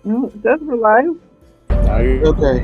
No, it says we're live. Okay.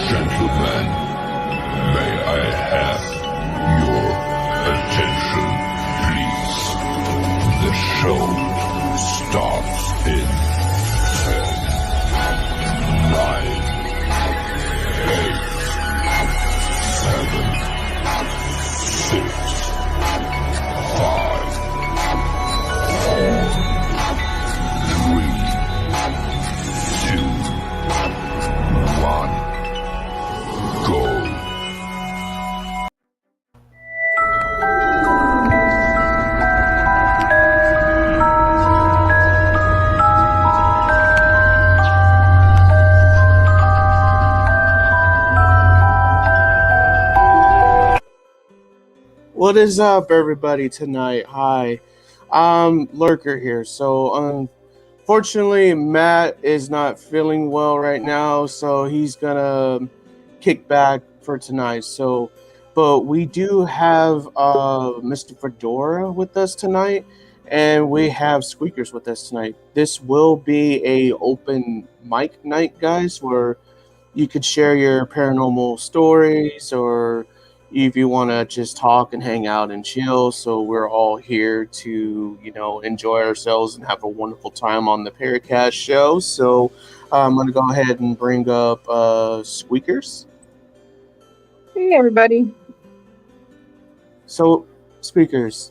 Gentlemen, may I have your attention, please? The show starts in 10, 9, 8, 7, 6, 5, 4, 3, 2, 1. Go. What is up, everybody, tonight? Hi. Lurker here. So, unfortunately, Matt is not feeling well right now, so he's gonna kick back for tonight. But we do have Mr. Fedora with us tonight, and we have Squeakers with us tonight. This will be a open mic night, guys, where you could share your paranormal stories, or if you want to just talk and hang out and chill. So we're all here to, enjoy ourselves and have a wonderful time on the Paracast show. So I'm going to go ahead and bring up Squeakers. Hey, everybody. So, Squeakers,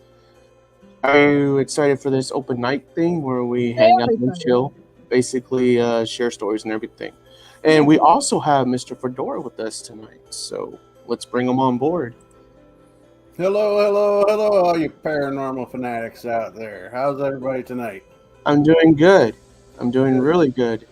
are you excited for this open night thing where we Yeah, hang out I'm and excited. chill, basically share stories and everything? And we also have Mr. Fedora with us tonight. So let's bring him on board. Hello, all you paranormal fanatics out there. How's everybody tonight? I'm doing good. I'm doing Good. really good.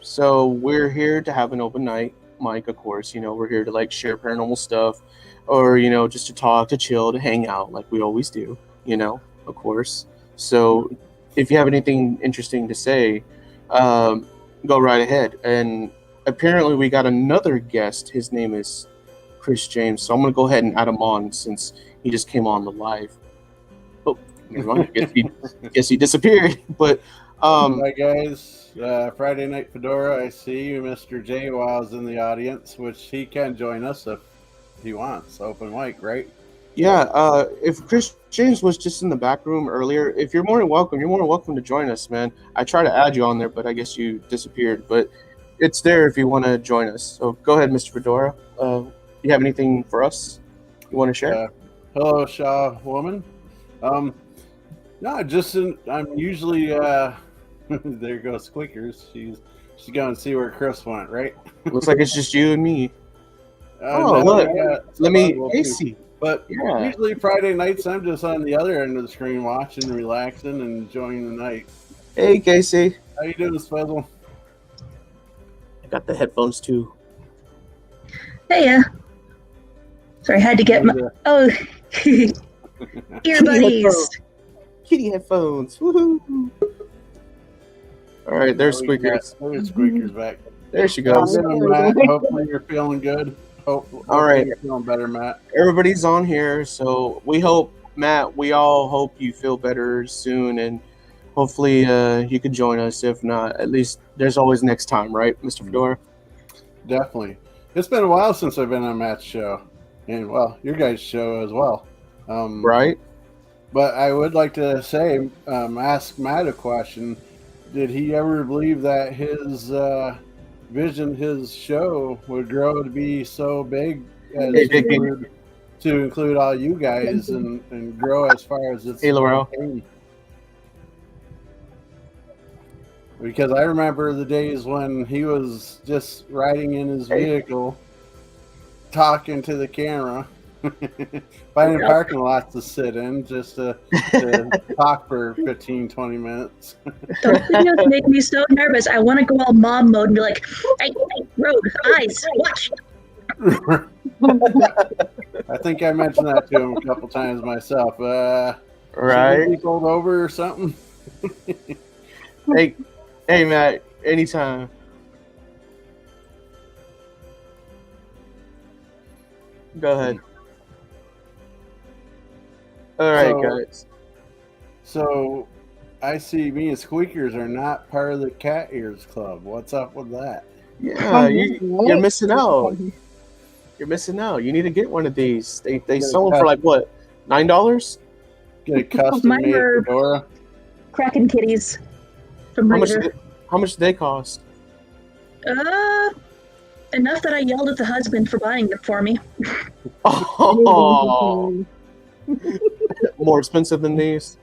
So we're here to have an open night, Mike. Of course, we're here to like share paranormal stuff, or just to talk, to chill, to hang out, like we always do. Of course. So if you have anything interesting to say, um, go right ahead. And apparently, we got another guest. His name is Chris James. So I'm gonna go ahead and add him on since he just came on the live. Oh, never mind. I guess he disappeared. But Hi, guys. Friday Night Fedora, I see you. Mr. J Wow's in the audience, which he can join us if he wants. Open mic, right? Yeah, if Chris James was just in the back room earlier, if you're more than welcome, you're more than welcome to join us, man. I tried to add you on there, but I guess you disappeared. But it's there if you want to join us. So go ahead, Mr. Fedora. You have anything for us you want to share? Hello, Shaw woman. Um, no, I'm usually there goes Squeakers. She's going to see where Chris went, right? Looks like it's just you and me. Oh, No, look. we got Let me, Oswald, too. Casey. But Yeah. usually Friday nights, I'm just on the other end of the screen watching, relaxing, and enjoying the night. Hey, Casey. How you doing, Spuzzle? I got the headphones too. Hey, sorry, I had to get my earbuds. Kitty headphones. Woohoo! All right, there's Squeakers. There's Squeakers back. There she How goes. you doing, Matt? Hopefully you're feeling good. Hopefully right. you're feeling better, Matt. Everybody's on here, so we hope, Matt, we all hope you feel better soon, and hopefully you could join us. If not, at least there's always next time, right, Mr. Fedora? Definitely. It's been a while since I've been on Matt's show, and well, your guys' show as well. Right? But I would like to say, ask Matt a question. Did he ever believe that his vision, his show, would grow to be so big as to include all you guys and grow as far as it's came? Because I remember the days when he was just riding in his vehicle, talking to the camera, finding parking lots to sit in just to talk for 15, 20 minutes. Those videos make me so nervous. I want to go all mom mode and be like, hey, road, eyes, watch. I think I mentioned that to him a couple times myself. Right? He pulled over or something? Hey, Matt, anytime. Go ahead. All right, guys. So, I see me and Squeakers are not part of the Cat Ears Club. What's up with that? Yeah, you're missing out. You're missing out. You need to get one of these. They sell them for like what, $9? Get a custom made fedora. Kraken kitties from Razor. How much do they cost? Enough that I yelled at the husband for buying them for me. Oh, more expensive than these?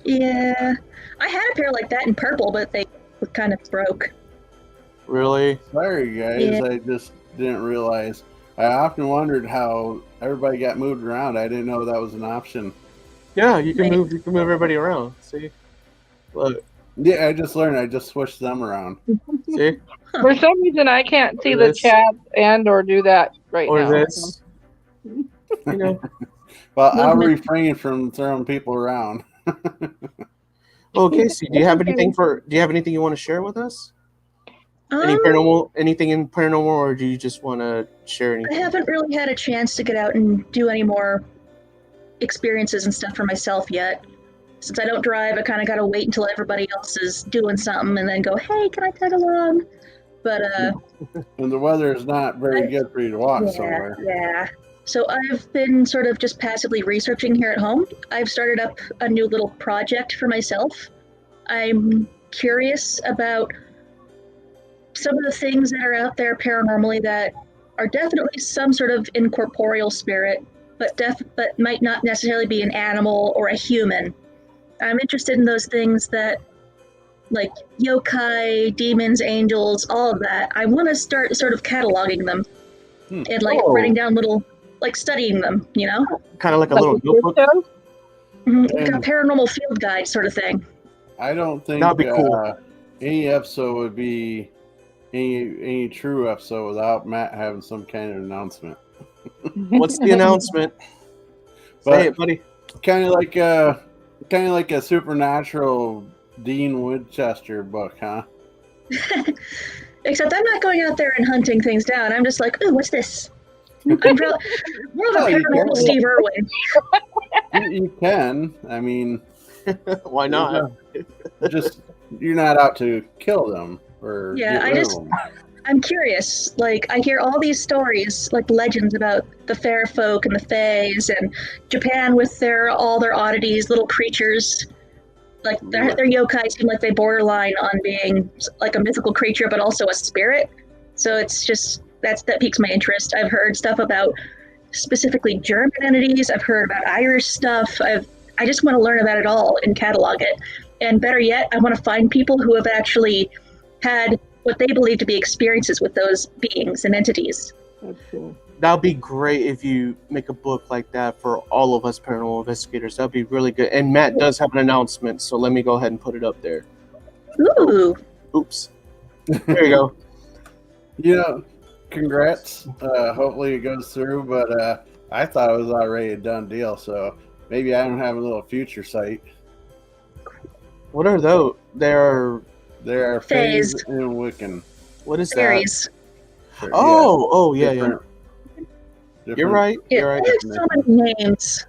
Yeah, I had a pair like that in purple, but they were kind of broke. Really? Sorry, guys. Yeah. I just didn't realize. I often wondered how everybody got moved around. I didn't know that was an option. Yeah, you can move. You can move everybody around. See, look. Yeah, I just learned. I just switched them around. See? For some reason, I can't see the chat or do that right now. Or this. You know. Well, I'll refrain from throwing people around. Well, Casey, do you have anything you want to share with us? Anything in paranormal, or do you just want to share anything? I haven't really had a chance to get out and do any more experiences and stuff for myself yet. Since I don't drive, I kind of got to wait until everybody else is doing something and then go, hey, can I tag along? But, and the weather is not very good for you to walk somewhere. Yeah. So I've been sort of just passively researching here at home. I've started up a new little project for myself. I'm curious about some of the things that are out there paranormally that are definitely some sort of incorporeal spirit, but might not necessarily be an animal or a human. I'm interested in those things that, like yokai, demons, angels, all of that. I want to start sort of cataloging them and writing down little, studying them, you know? Kind of like a little notebook? Like a paranormal field guide sort of thing. I don't think that'd be cool. Any episode would be any true episode without Matt having some kind of announcement. What's the announcement? Say it, buddy. Kind of like a supernatural Dean Winchester book, huh? Except I'm not going out there and hunting things down. I'm just like, ooh, what's this? I'm more of a paranormal Steve Irwin. You can. I mean, why not? Just you're not out to kill them or yeah. I'm curious. Like, I hear all these stories, like legends about the fair folk and the fays, and Japan with all their oddities, little creatures. Like their yokai seem like they borderline on being like a mythical creature, but also a spirit. So it's just that piques my interest. I've heard stuff about specifically German entities. I've heard about Irish stuff. I just want to learn about it all and catalog it. And better yet, I want to find people who have actually had what they believe to be experiences with those beings and entities. That's cool. That'd be great if you make a book like that for all of us paranormal investigators. That'd be really good. And Matt does have an announcement, so let me go ahead and put it up there. Ooh. Oops. There you go. You know, congrats. Hopefully it goes through, but I thought it was already a done deal, so maybe I don't have a little future sight. What are those? There are Fays. Fays and Wiccan. What is that? Fairies. Yeah. Different- You're right. Yeah, You're right. they have so many names.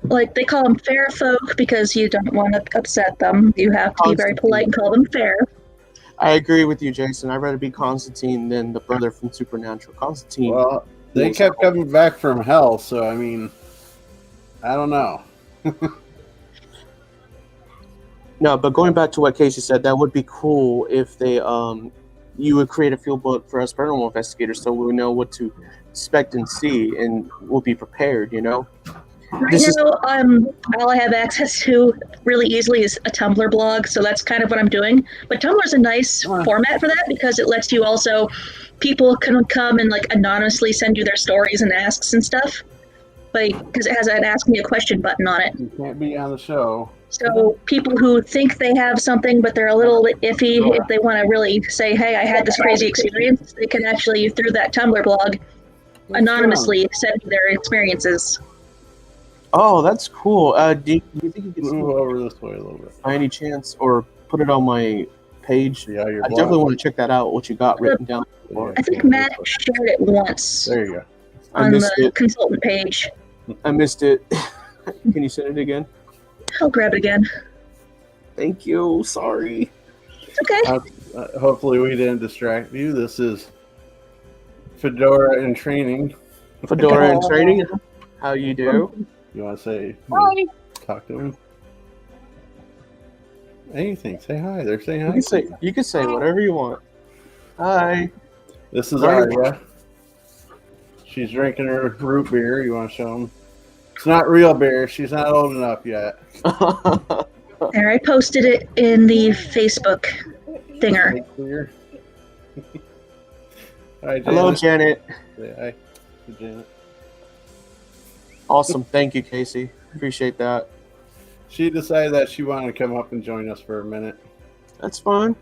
Like, they call them fair folk because you don't want to upset them. You have to be very polite and call them fair. I agree with you, Jason. I'd rather be Constantine than the brother from Supernatural. Constantine. Well, they kept coming back from hell, so I mean, I don't know. No, but going back to what Casey said, that would be cool if they you would create a field book for us paranormal investigators so we know what to expect and see and we'll be prepared, you know? Right now, all I have access to really easily is a Tumblr blog, so that's kind of what I'm doing. But Tumblr's a nice format for that because it lets you also, people can come and like anonymously send you their stories and asks and stuff. Because it has an ask me a question button on it. You can't be on the show. So people who think they have something, but they're a little bit iffy, if they want to really say, hey, I had this crazy experience, they can actually, through that Tumblr blog, anonymously send their experiences. Oh, that's cool. Do you think you could Move over this way a little bit. by any chance or put it on my page? Yeah, your I definitely want to check that out, what you got written down. I think Matt shared it once There you go. on the consultant page. I missed it. Can you send it again? I'll grab it again. Thank you. Sorry. It's okay. Hopefully we didn't distract you. This is Fedora in training. Fedora in training. How you do? You want to say Hi. talk to him? Anything. Say hi. They're saying hi. You can say whatever you want. Hi. This is Arya. She's drinking her root beer. You want to show them? It's not real beer. She's not old enough yet. There, I posted it in the Facebook thinger. Hi, Janet. Hello, Janet. Say hi to Janet. Awesome. Thank you, Casey. Appreciate that. She decided that she wanted to come up and join us for a minute. That's fine.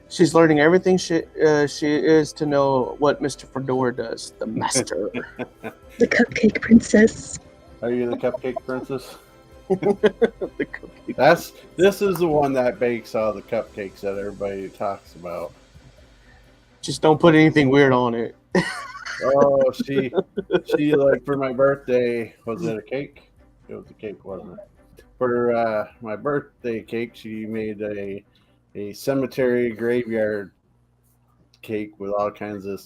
She's learning everything she is to know what Mr. Fedora does. The master. The Cupcake Princess. Are you the cupcake princess? The cookie. This is the one that bakes all the cupcakes that everybody talks about. Just don't put anything weird on it. Oh, she like for my birthday, was it a cake? It was a cake, wasn't it? For my birthday cake, she made a cemetery graveyard cake with all kinds of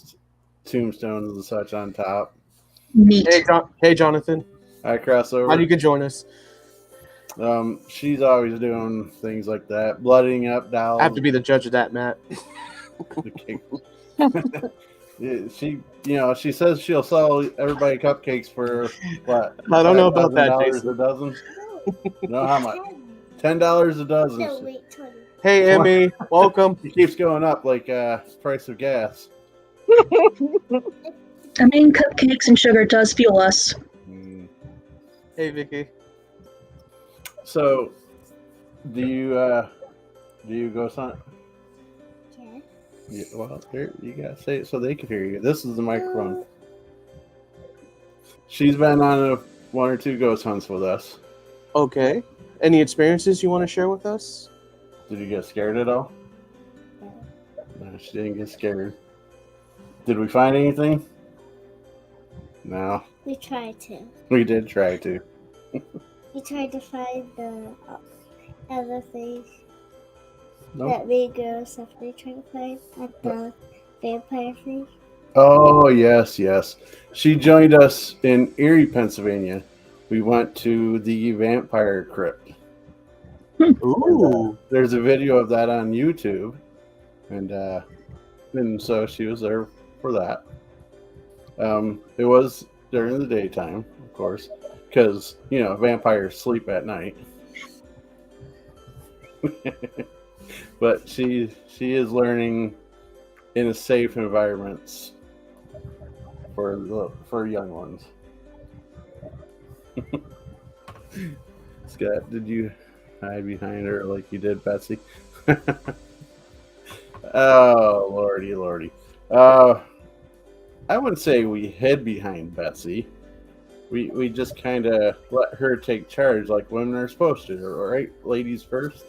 tombstones and such on top. Neat. Hey, Jonathan. I cross over. How you can join us? She's always doing things like that, blooding up dolls. I have to be the judge of that, Matt. The cake. She says she'll sell everybody cupcakes for what? I don't know about that, $5,000 Jason. a dozen. No, how much? $10 a dozen. Hey, Emmy, welcome. It keeps going up like price of gas. I mean, cupcakes and sugar does fuel us. Hey, Vicky. So, do you go son? Yeah, well, here you gotta say it so they can hear you. This is the microphone. She's been on one or two ghost hunts with us. Okay. Any experiences you want to share with us? Did you get scared at all? No, she didn't get scared. Did we find anything? No. We tried to. We did try to. We tried to find the other things Nope. that we girls definitely tried to find at the vampire thing? Oh, yes, yes. She joined us in Erie, Pennsylvania. We went to the vampire crypt. Ooh. There's a video of that on YouTube. And so she was there for that. It was during the daytime, of course, because, vampires sleep at night. But she is learning in a safe environments for young ones. Scott, did you hide behind her like you did Betsy? Oh, lordy. I wouldn't say we hid behind Betsy. We just kind of let her take charge like women are supposed to, right? Ladies first.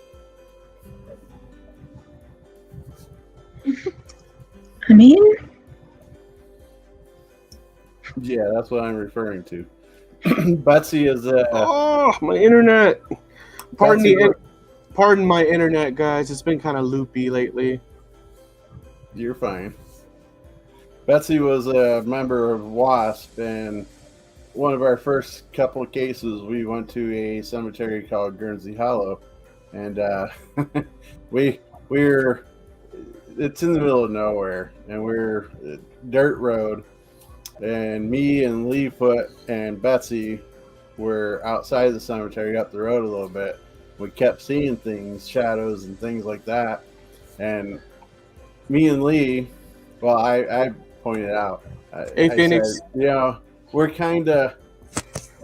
I mean, Yeah, that's what I'm referring to. Betsy is Oh, my internet. Betsy, Pardon my internet, guys. It's been kind of loopy lately. you're fine. Betsy was a member of WASP, and one of our first couple of cases, we went to a cemetery called Guernsey Hollow, and we're it's in the middle of nowhere, and we're dirt road, and me and Leefoot and Betsy were outside the cemetery up the road a little bit. We kept seeing things, shadows and things like that, and me and Lee, well, I pointed out, Hey, I Phoenix. said, we're kind of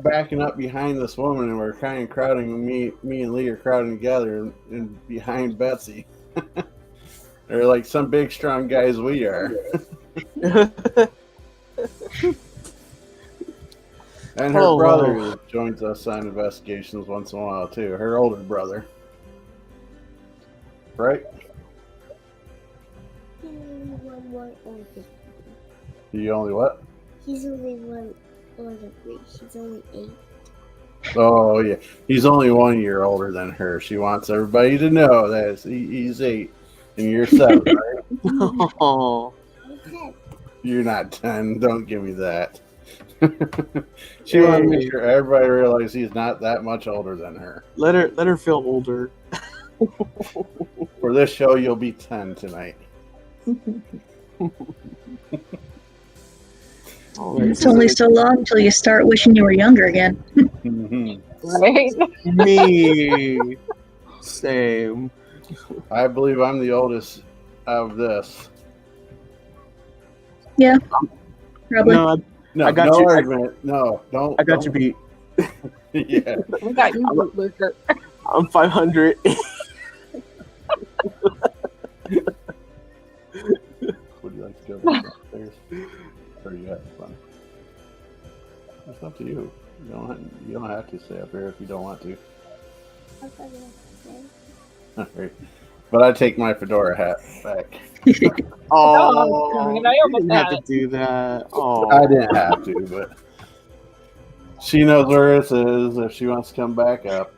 backing up behind this woman, and we're kind of crowding. Me and Lee are crowding together and behind Betsy. They're like some big, strong guys we are. And her brother joins us on investigations once in a while too. Her older brother, right? He's only one more older. You only what? He's only one older. He's only 8. Oh yeah, he's only 1 year older than her. She wants everybody to know that he's 8 and you're 7, right? Oh. Okay. You're not 10. Don't give me that. She wanted to make sure everybody realized he's not that much older than her. Let her feel older. For this show, you'll be 10 tonight. it's only so long until you start wishing you were younger again. Right? Me. Same. I believe I'm the oldest of this. Yeah, probably. No, No, I got no you. argument. No, don't. I got you beat. Yeah. We got you, Luker. I'm 500. Would you like to go downstairs? Or you have fun? It's up to you. You don't have to stay up here if you don't want to. I'll go downstairs. All right. But I take my fedora hat back. Oh, I mean, you I almost didn't have had to it. do that. Oh, I didn't have to, but she knows where it is if she wants to come back up.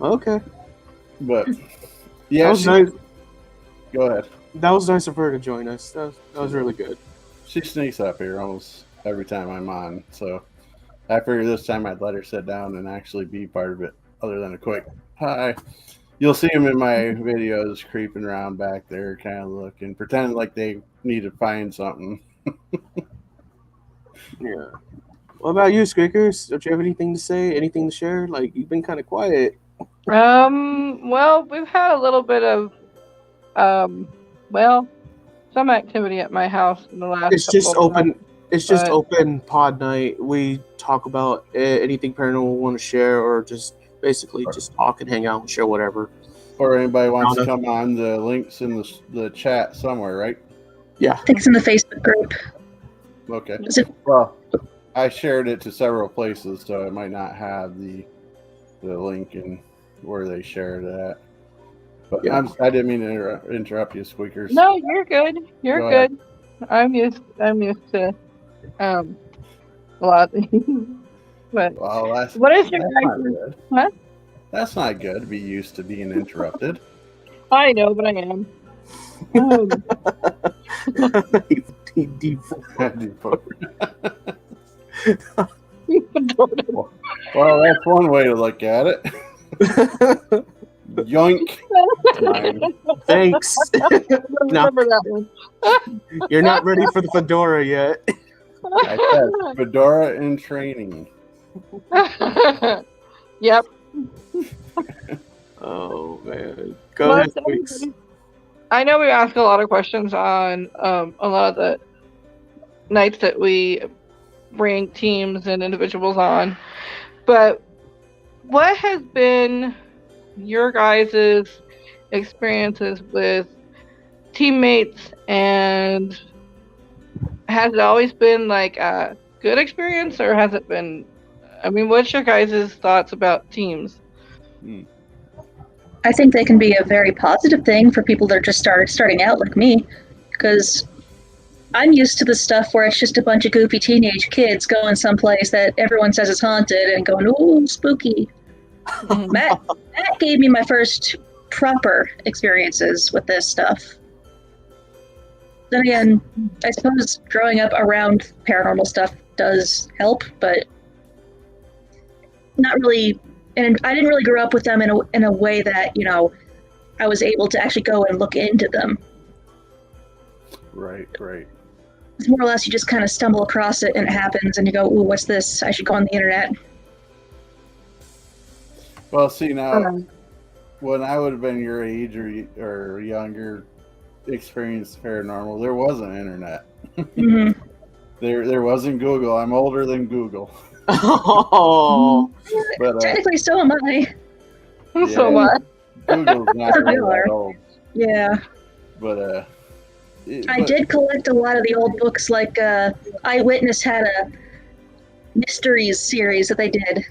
okay. But That yeah, was nice. go ahead. That was nice of her to join us. That was really good. She sneaks up here almost every time I'm on, so I figured this time I'd let her sit down and actually be part of it, other than a quick hi. You'll see them in my videos creeping around back there, kind of looking, pretending like they need to find something. Yeah. What about you, Squeakers? Don't you have anything to say? Anything to share? Like, you've been kind of quiet. Well, we've had a little bit of, some activity at my house in the last. It's just couple of open. months. It's just But- open pod night. We talk about anything paranormal we want to share, or just basically just talk and hang out and share whatever. Or anybody wants to Donna. come on, the links in the chat somewhere, right? Yeah. I think it's in the Facebook group. Okay. Is it? Well, I shared it to several places, so it might not have the link in where they shared it at. But Yeah. I didn't mean to interrupt you, Squeakers. No, you're good. You're Go ahead. good. I'm used to a lot. But Well, that's what is your not guys'? good. What? That's not good to be used to being interrupted. I know, but I am. Well, that's one way to look at it. Yoink. Mine. Thanks. I No, remember that one. you're not ready for the fedora yet. I said fedora in training. Yep. Oh man, go ahead, Squeaks. I know we ask a lot of questions on a lot of the nights that we rank teams and individuals on, but what has been your guys' experiences with teammates, and has it always been like a good experience, or has it been, I mean, what's your guys' thoughts about teams? I think they can be a very positive thing for people that are just starting out like me, because I'm used to the stuff where it's just a bunch of goofy teenage kids going someplace that everyone says is haunted and going, ooh, spooky. Matt gave me my first proper experiences with this stuff. Then again, I suppose growing up around paranormal stuff does help, but not really. And I didn't really grow up with them in a way that, you know, I was able to actually go and look into them. Right. It's more or less you just kind of stumble across it and it happens and you go, ooh, what's this? I should go on the internet. Well, see, now, when I would have been your age or younger, experienced paranormal, there wasn't internet. Mm-hmm. There wasn't Google. I'm older than Google. Oh, But technically, so am I. So what? Google's not really that old. Yeah. But I did collect a lot of the old books, like Eyewitness had a mysteries series that they did.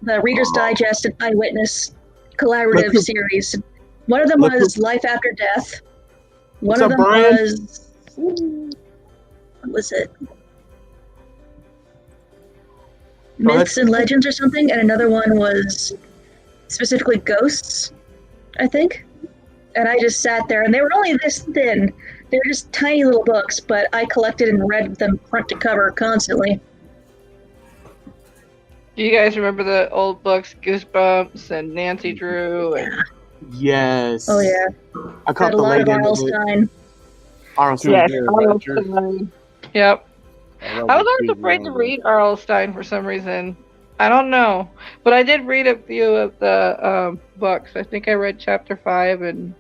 The Reader's Digest and Eyewitness collaborative series. One of them was Life After Death. One of them was... What was it? Myths and Legends or something, and another one was specifically Ghosts, I think. And I just sat there, and they were only this thin. They were just tiny little books, but I collected and read them front to cover constantly. Do you guys remember the old books, Goosebumps and Nancy Drew? And... yes. Oh yeah. I caught a lot of Arlstein. Arlstein. Yes, Arlstein. Yep. I was always afraid to read Arlstein for some reason. I don't know. But I did read a few of the books. I think I read chapter 5, and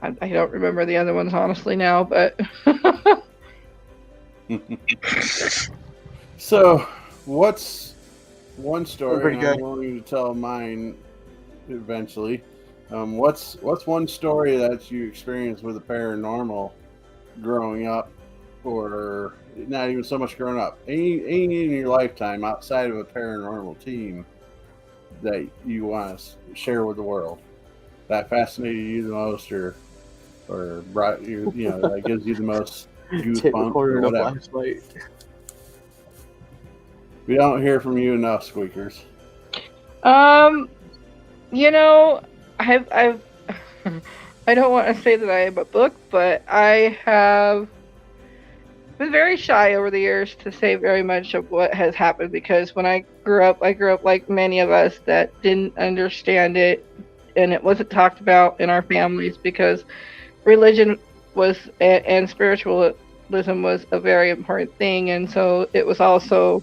I don't remember the other ones honestly now, but... So, what's one story, and I'm willing to tell mine eventually. What's one story that you experienced with the paranormal growing up, or not even so much growing up, any in your lifetime outside of a paranormal team that you want to share with the world that fascinated you the most, or brought you, that gives you the most goosebumps or whatever? We don't hear from you enough, Squeakers. I've I don't want to say that I am a book, but I have been very shy over the years to say very much of what has happened, because when I grew up like many of us that didn't understand it, and it wasn't talked about in our families because religion was and spiritualism was a very important thing, and so it was also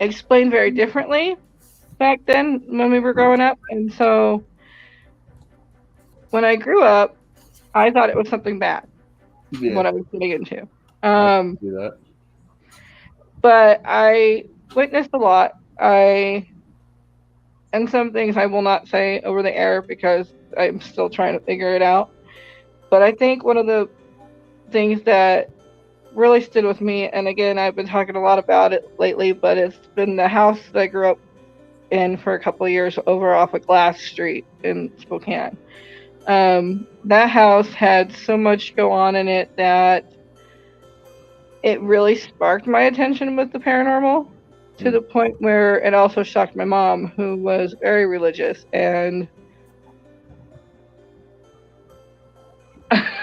explained very differently back then when we were growing up. And so when I grew up, I thought it was something bad, what I was getting into. I do that. But I witnessed a lot. And some things I will not say over the air because I'm still trying to figure it out. But I think one of the things that really stood with me, and again, I've been talking a lot about it lately, but it's been the house that I grew up in for a couple of years over off of Glass Street in Spokane. That house had so much go on in it that it really sparked my attention with the paranormal, to the point where it also shocked my mom, who was very religious. And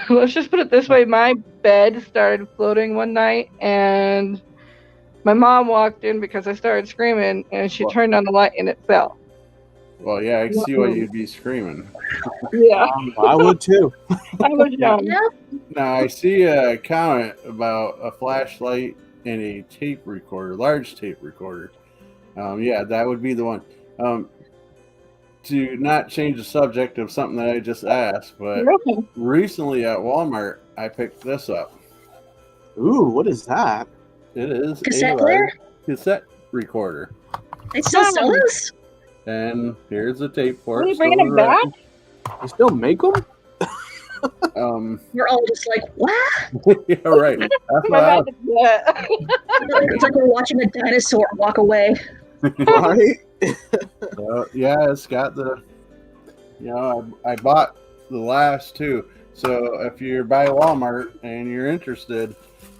let's just put it this way: my bed started floating one night, and my mom walked in because I started screaming, and she turned on the light, and it fell. Well, yeah, I can see why you'd be screaming. Yeah, I would too. I was young. Yeah. Now I see a comment about a flashlight and a tape recorder, large tape recorder. Yeah, that would be the one. To not change the subject of something that I just asked, but Okay. recently at Walmart, I picked this up. Ooh, what is that? It is Cassette a player? large cassette recorder. They still sell those? And here's the tape for Are it. you bringing it back? You still make them? We're all just like, what? Yeah, right. That's I'm what I about to get. It's like we're watching a dinosaur walk away. Right? yeah, it's got the. I bought the last two. So if you're by Walmart and you're interested,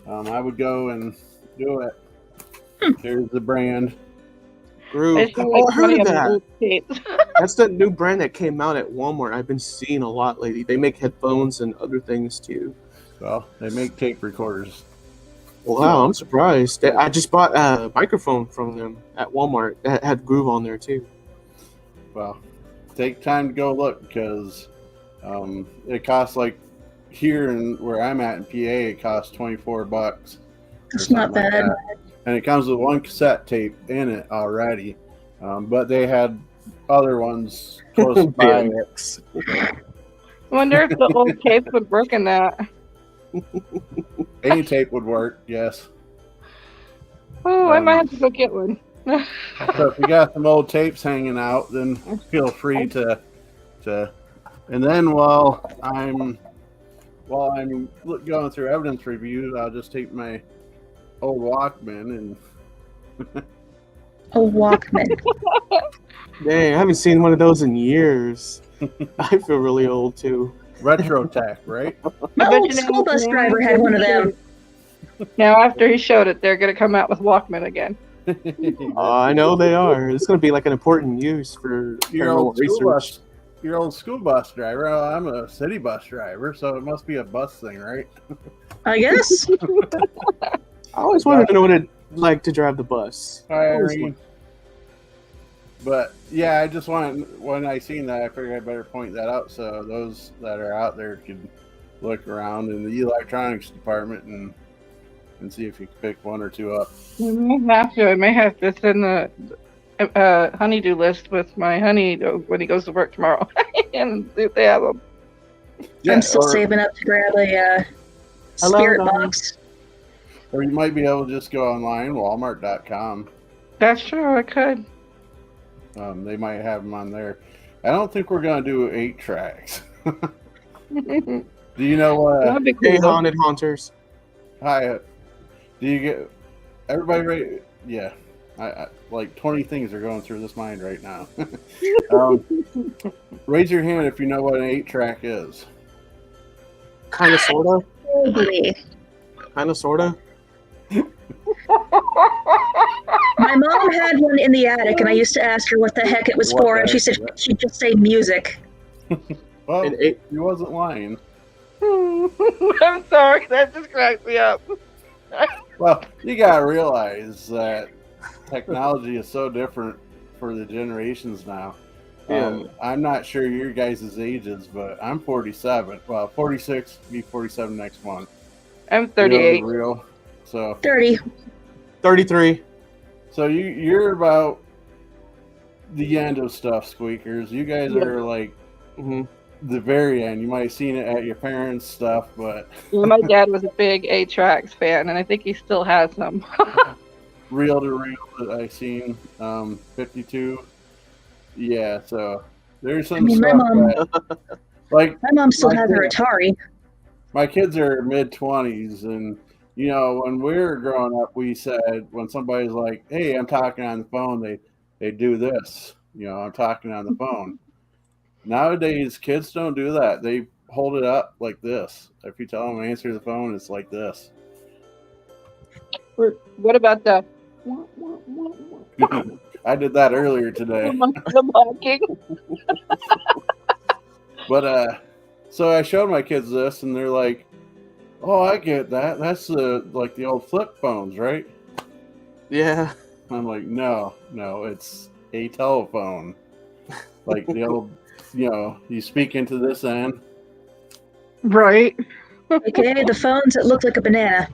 I would go and do it. Here's the brand. Groove. I feel Oh, like I heard money of on the that. old tapes. That's the new brand that came out at Walmart. I've been seeing a lot lately. They make headphones and other things too. Well, they make tape recorders. Wow, I'm surprised. I just bought a microphone from them at Walmart that had Groove on there too. Well, take time to go look because it costs like here and where I'm at in PA, it costs $24. It's not bad. And it comes with one cassette tape in it already. But they had other ones close by it. I wonder if the old tapes would work in that. Any tape would work, yes. Oh, I might have to go get one. So if you got some old tapes hanging out, then feel free to. And then while I'm going through evidence review, I'll just take my old Walkman and. A Walkman. Dang, I haven't seen one of those in years. I feel really old too. Retro Tech, right? My I bet old you school now- bus driver had one of them. Now, after he showed it, they're going to come out with Walkman again. I know they are. It's going to be like an important use for Your paranormal old school research. bus. Your old school bus driver. Well, I'm a city bus driver, so it must be a bus thing, right? I guess. I always wanted to know what it's like to drive the bus. Hi, Always Irene. But yeah, I just wanted, when I seen that, I figured I better point that out so those that are out there could look around in the electronics department and see if you can pick one or two up. I may have to. I may have to send the honeydew list with my honey when he goes to work tomorrow and see if they have them. I'm still or, saving up to grab a Hello, spirit Donna. box. or you might be able to just go online, walmart.com. That's true. I could. They might have them on there. I don't think we're going to do 8 tracks. Do you know what? That'd be cool. Hey, though. haunted haunters. Hi. Do you get everybody ready? Yeah. I like 20 things are going through this mind right now. Raise your hand if you know what an 8-track is. Kind of, sort of. Totally. Kind of, sort of. My mom had one in the attic, and I used to ask her what the heck it was What for, the and she heck said is that? she'd just say music. Well, An eight- he wasn't lying. I'm sorry. That just cracks me up. Well, you gotta realize that technology is so different for the generations now. I'm not sure your guys' ages, but I'm 47. Well, 46, be 47 next month. I'm 38. Real. So 30. 33. You're about the end of stuff, Squeakers. You guys are like Mm-hmm. the very end. You might have seen it at your parents' stuff, but Yeah, my dad was a big 8-Tracks fan, and I think he still has them. reel to reel that I seen, 52. Yeah, so there's some I mean, my stuff mom- that, like, My mom still My has her kid- Atari. my kids are mid-20s, and you know, when we were growing up, we said when somebody's like, "Hey, I'm talking on the phone," they do this. You know, I'm talking on the phone. Nowadays, kids don't do that. They hold it up like this. If you tell them to answer the phone, it's like this. What about the I did that earlier today. the barking? But So I showed my kids this, and they're like, "Oh, I get that. That's like the old flip phones, right?" Yeah. I'm like, no, it's a telephone. Like the old, you speak into this end. Right. Okay, the phones that look like a banana.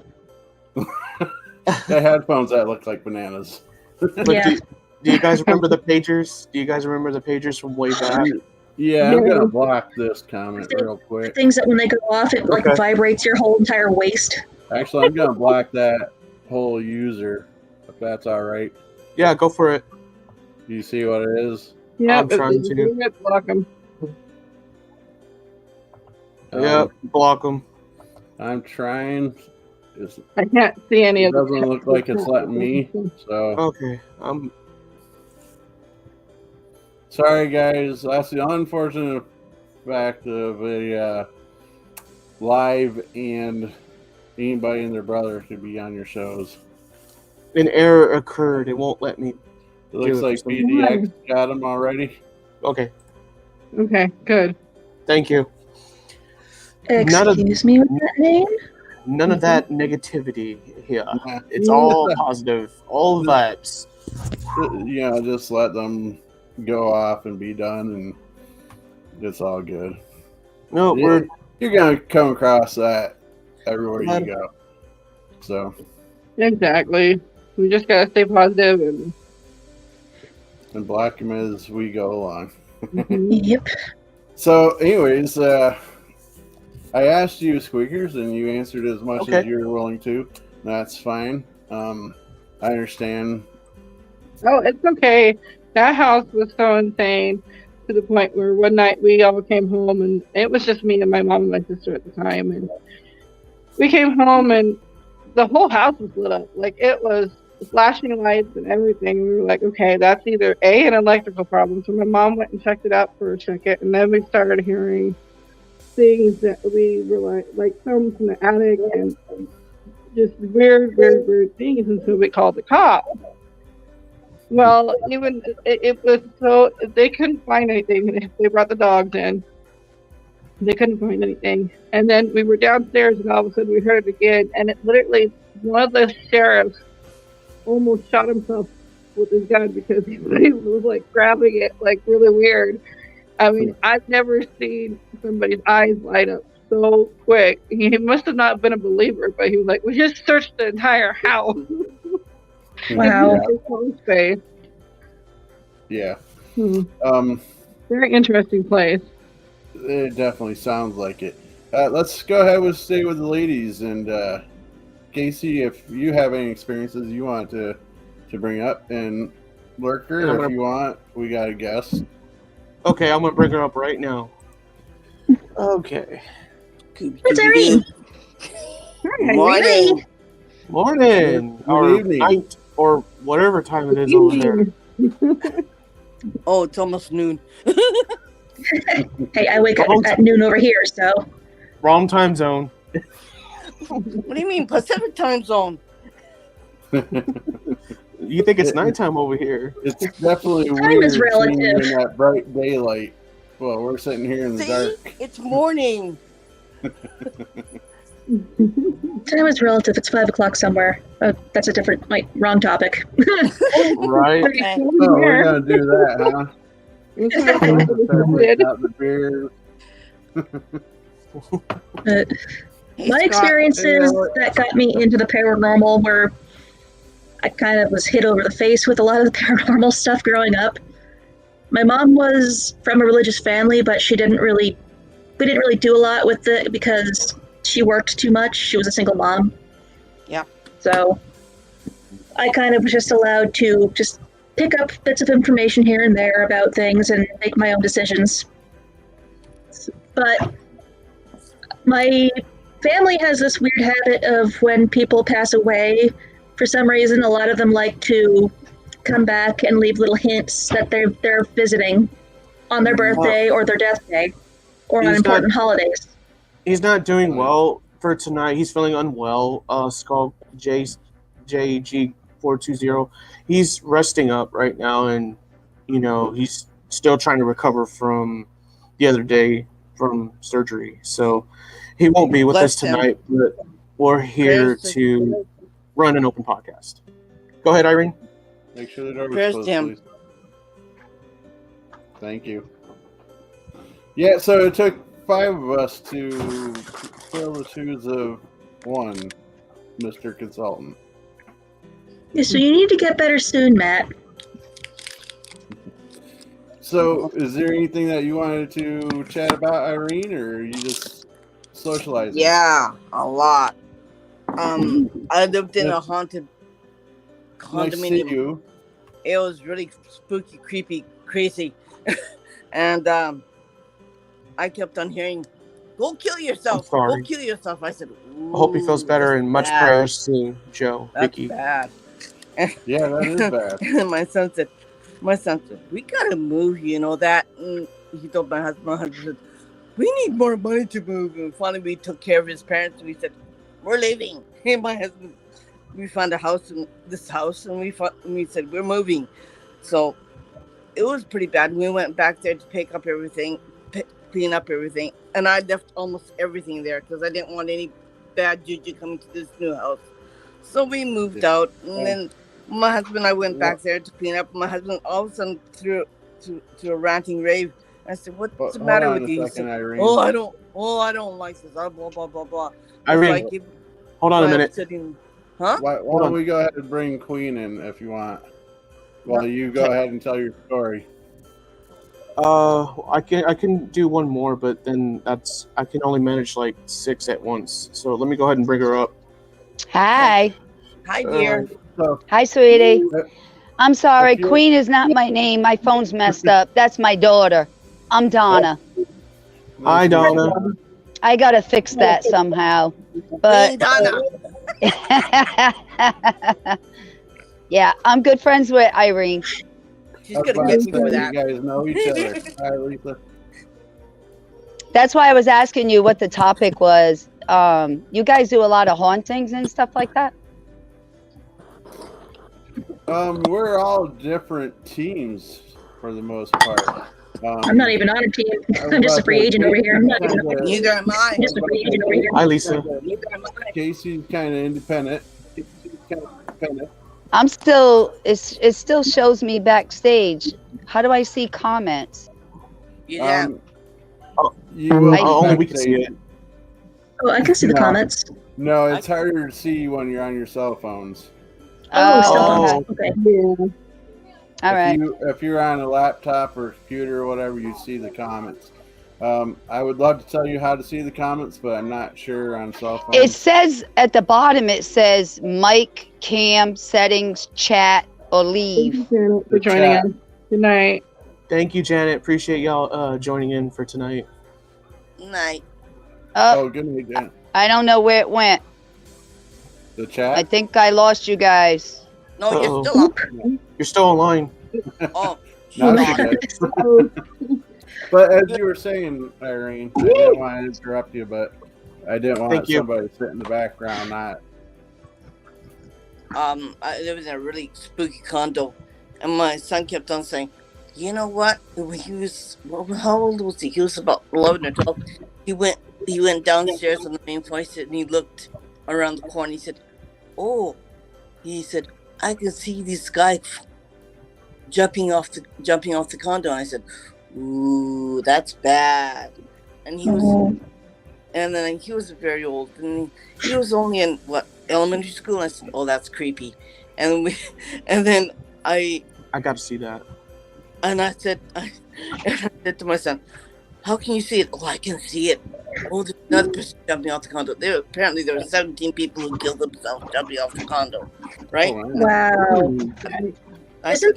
They had phones that looked like bananas. But Yeah. do you guys remember the pagers? Do you guys remember the pagers from way back? Yeah, I'm gonna block this comment real The quick. things that when they go off, it like Okay. vibrates your whole entire waist. Actually, I'm gonna block that whole user, if that's all right. Yeah, go for it. Do you see what it is? Yeah, I'm trying to. block them. Yep, block them. I'm trying. I can't see any It of the doesn't look like it's letting me. So Okay. sorry, guys. That's the unfortunate fact of a live and anybody and their brother could be on your shows. An error occurred. It won't let me. It looks like PDX got them already. Okay. Okay, good. Thank you. Excuse me with that name? None of that negativity here. It's all positive. All vibes. Just let them go off and be done, and it's all good. No, you're gonna come across that everywhere you go. So exactly. We just gotta stay positive and block them as we go along. Yep. So, anyways, I asked you squeakers, and you answered as much as you were willing to. That's fine. I understand. Oh, it's okay. That house was so insane to the point where one night we all came home, and it was just me and my mom and my sister at the time, and we came home and the whole house was lit up. Like, it was flashing lights and everything. We were like, okay, that's either an electrical problem. So my mom went and checked it out for a second, and then we started hearing things that we were like sounds from the attic and just weird things, and so we called the cops. Well, even it was so they couldn't find anything. They brought the dogs in. They couldn't find anything. And then we were downstairs, and all of a sudden we heard it again. And it literally, one of the sheriffs almost shot himself with his gun because he was like grabbing it like really weird. I mean, I've never seen somebody's eyes light up so quick. He must have not been a believer, but he was like, we just searched the entire house. Wow. Yeah. Very interesting place. It definitely sounds like it. Let's go ahead and stay with the ladies. And Casey, if you have any experiences you want to bring up, and Lurker, if you want, we got a guest. Okay, I'm gonna bring her up right now. Okay. It's Irene. Morning. Morning. Good evening. Night, or whatever time it is over there. Oh, it's almost noon. Hey, I wake up at noon over here, so. Wrong time zone. What do you mean, Pacific time zone? You think it's nighttime over here? It's definitely Time weird is relative. seeing you in that bright daylight. Well, we're sitting here in the See? dark. It's morning. Time is relative. It's 5 o'clock somewhere. That's a different, wrong topic. Right. Okay. Oh, we're gonna do that, huh? Start breaking out the beer. My experiences that got me into the paranormal were I kind of was hit over the face with a lot of the paranormal stuff growing up. My mom was from a religious family, but we didn't really do a lot with it because she worked too much. She was a single mom. Yeah. So I kind of was just allowed to just pick up bits of information here and there about things and make my own decisions. But my family has this weird habit of when people pass away, for some reason, a lot of them like to come back and leave little hints that they're visiting on their birthday or their death day or on important holidays. He's not doing well for tonight. He's feeling unwell. Skull JG420. He's resting up right now, and he's still trying to recover from the other day from surgery, so he won't be with us Bless him. tonight. But we're here Prayers to- to run an open podcast. Go ahead, Irene. Make sure the door was Prayers closed, to him. please. Thank you. Yeah, so it took 5 of us to fill the shoes of one, Mr. Consultant. Yeah, so you need to get better soon, Matt. So, is there anything that you wanted to chat about, Irene, or are you just socializing? Yeah, a lot. I lived in a haunted Nice to see condominium. you. It was really spooky, creepy, crazy, and I kept on hearing, "Go kill yourself! I'm Go sorry. kill yourself!" I said, I hope he feels "Ooh, better, that's and much bad. prayers to Joe, That's Vicky. bad." Yeah, that is bad. And my son said, "We gotta move, you know that." And he told my husband said, "We need more money to move." And finally, we took care of his parents, and we said, "We're leaving." And my husband, we found a house in this house, and we said, "We're moving." So it was pretty bad. We went back there to pick up everything, clean up everything, and I left almost everything there because I didn't want any bad juju coming to this new house. So we moved out, and then my husband and I went back there to clean up. My husband all of a sudden threw to a ranting rave. I said, "What's the Hold matter on with a you?" He second, said, Irene. "Oh, I don't like this. Blah blah blah blah." Irene, hold on a minute. Huh? Why Hold don't on. we go ahead and bring Queen in if you want? Well, you go ahead and tell your story. I can do one more, but then I can only manage like 6 at once. So let me go ahead and bring her up. Hi. Hi, dear. So, Hi, sweetie. I'm sorry. If you- Queen is not my name. My phone's messed up. That's my daughter. I'm Donna. Hi, Donna. I got to fix that somehow. Queen But Donna. yeah, I'm good friends with Irene. She's I was gonna about get to me say, for you that. guys know each other. Hi, Lisa. That's why I was asking you what the topic was. You guys do a lot of hauntings and stuff like that? We're all different teams for the most part. I'm not even on a team. I'm just a free agent over here. I'm not even on a team. Neither am I. I'm just a free agent over here. Hi, Lisa. Casey's kind of independent. I'm still, it still shows me backstage. How do I see comments? Yeah. You will Only we can see it. Oh, I can see the No. comments. No, it's harder to see when you're on your cell phones. Oh, cell Oh. phones. Okay. All right. If you're on a laptop or computer or whatever, you see the comments. I would love to tell you how to see the comments, but I'm not sure on cell phones. It says at the bottom, it says mic, cam, settings, chat, or leave. For joining in. Good night. Thank you, Janet. Appreciate y'all joining in for tonight. Night. Oh, good night, Jen. I don't know where it went. The I chat? think I lost you guys. No, Uh-oh. you're still up. You're still online. Oh, Not God. today. But as you were saying, Irene, I didn't want to interrupt you, but I didn't want Thank you. somebody to sit in the background not. I live in a really spooky condo, and my son kept on saying, "You know what? When he was, how old was he? He was about 11 or 12. He went downstairs on the main floor, and he looked around the corner. He said, "Oh," he said, "I can see this guy jumping off the condo." And I said, "Ooh, that's bad." And he was, and then he was very old, and he was only in elementary school. And I said, "Oh, that's creepy." And then I got to see that. And I said to my son, "How can you see it?" "Oh, I can see it. Oh, there's another person jumping off the condo." Apparently there were 17 people who killed themselves jumping off the condo, right? Oh, Wow. I said,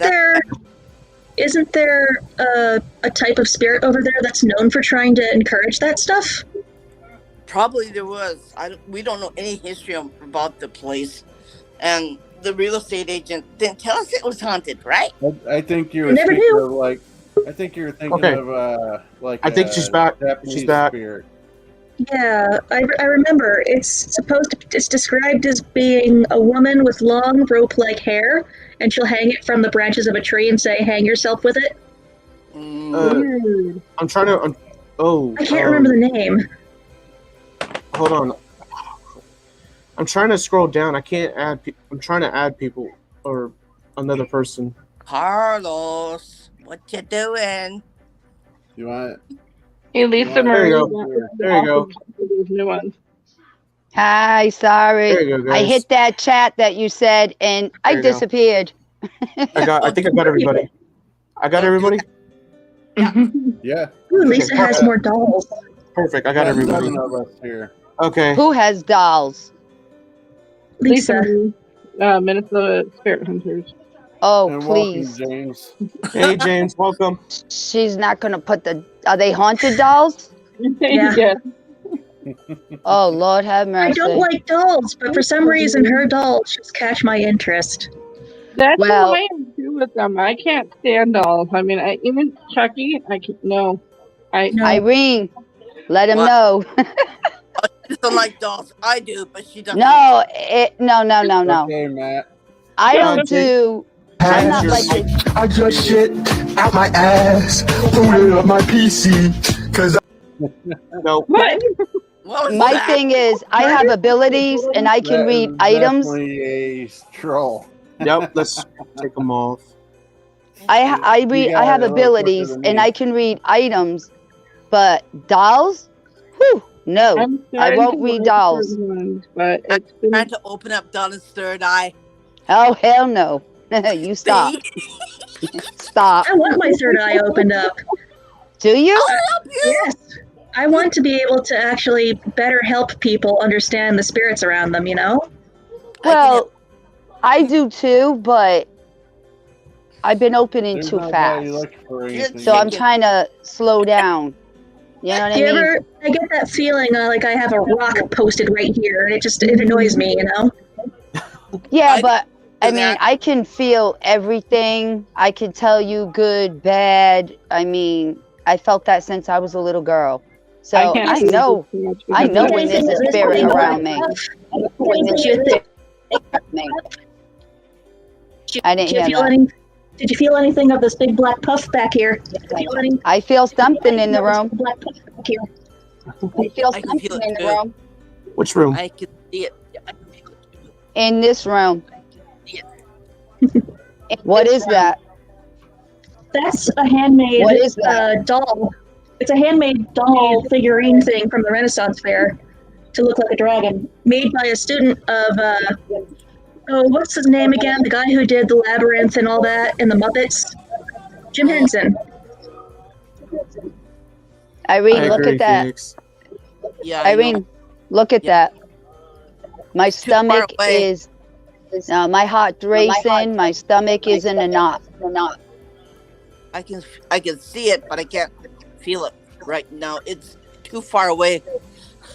Isn't there a type of spirit over there that's known for trying to encourage that stuff? Probably there was. We don't know any history about the place, and the real estate agent didn't tell us it was haunted, right? I think you I were never speaking knew. of like. I think you're thinking Okay. of like. I think she's back. Japanese She's back. Spirit. Yeah, I remember. It's described as being a woman with long rope-like hair, and she'll hang it from the branches of a tree and say, "Hang yourself with it." Mm. I'm trying to Oh, I can't remember the name. Hold on. I'm trying to scroll down. I can't add. I'm trying to add people or another person. Carlos, what you doing? You want? Hey, Lisa There Marie. you go. There you go. These new ones. Hi, sorry. There you go, I guys. hit that chat that you said and I There you go. disappeared. I think I got everybody. I got everybody. Yeah. Ooh, Lisa Okay. has more dolls. Perfect. I got Got everybody. 7 of us here. Okay. Who has dolls? Lisa Lisa. Marie, Minnesota Spirit Hunters. Oh, And please. welcome, James. Hey, James. Welcome. She's not going to put the. Are they haunted dolls? Yeah. Yes. Oh, Lord have I mercy. don't like dolls, but for some reason her dolls just catch my interest. That's Well- how I am too with them. I can't stand dolls. I mean, even Chucky, I can no. No. Irene, let him What? know. She doesn't like dolls. I do, but she doesn't. No. No. Okay, Matt. I Yeah, don't do. I'm not like the. I just shit out my ass, booted up my PC, cause No. What? What was My that? thing is, I have abilities and I can That read is items. Definitely a troll. Yep. Let's take them off. I You I have got it a little quicker abilities than and me. I can read items, but dolls? Whew, no. I'm I starting won't to read like dolls. certain ones, but it's been Trying to open up Donna's third eye. Oh hell no. You stop. See? Stop. I want my third eye opened up. Do you? I'll help you. Yes. I want to be able to actually better help people understand the spirits around them, you know? Well, I do too, but I've been opening There's too nobody fast. looking for Here's anything. So I'm chicken. trying to slow down. You know what I Do you mean? ever? I get that feeling like I have a rock posted right here, and it annoys me, you know. Yeah, I but I do mean, that. I can feel everything. I can tell you good, bad. I mean, I felt that since I was a little girl. So I can't I do know. too much I because know of when that. there's a spirit around me. I didn't hear that. Did you feel anything of this big black puff back here? I feel something in the room. Black puff back here. I feel I can feel something in it the too. room. Which room? I can see it. In this room. What is that? That's a handmade What is that? doll. It's a handmade doll figurine thing from the Renaissance Fair to look like a dragon, made by a student of what's his name again? The guy who did the Labyrinth and all that and the Muppets, Jim Henson. Irene, I look agree, at that. Phoenix. Yeah, I know. Irene, look at that. My Too far stomach away. is. My heart's racing. My stomach is in a knot. I can see it, but I can't feel it right now. It's too far away.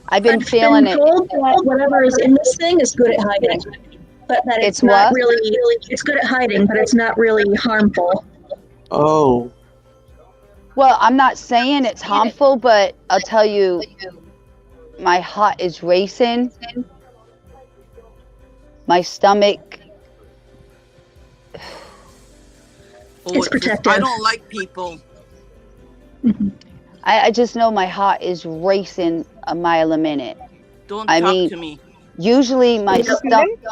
I've been I've feeling been it. told that whatever is in this thing is good at hiding, but that it's It's not what? really. It's good at hiding, but it's not really harmful. Oh. Well, I'm not saying it's harmful, but I'll tell you, my heart is racing. My stomach. Oh, It's just- protective. I don't like people. I just know my heart is racing a mile a minute. Don't I talk mean, to me. Usually my Okay. stomach. Do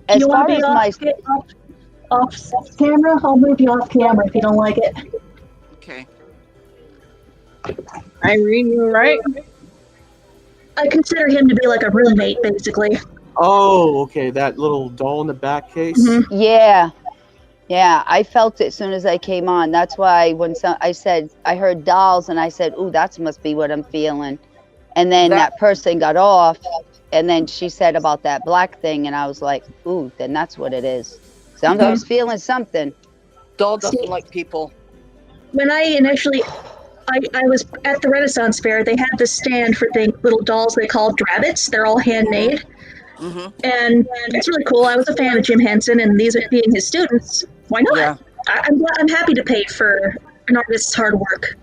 As you want far to be as my off camera? I'll move you off camera if you don't like it. Okay. Irene, you right? I consider him to be like a roommate, basically. Oh, okay. That little doll in the back case. Mhm. Yeah, I felt it as soon as I came on. That's why when I said I heard dolls and I said, "Ooh, that must be what I'm feeling." And then that person got off, and then she said about that black thing, and I was like, "Ooh, then that's what it is." So I was feeling something. Doll doesn't like people. When I initially, I was at the Renaissance Fair. They had this stand for little dolls they called drabbits. They're all handmade, Mm-hmm. and it's really cool. I was a fan of Jim Henson, and these being his students, why not? Yeah. I'm happy to pay for an artist's hard work.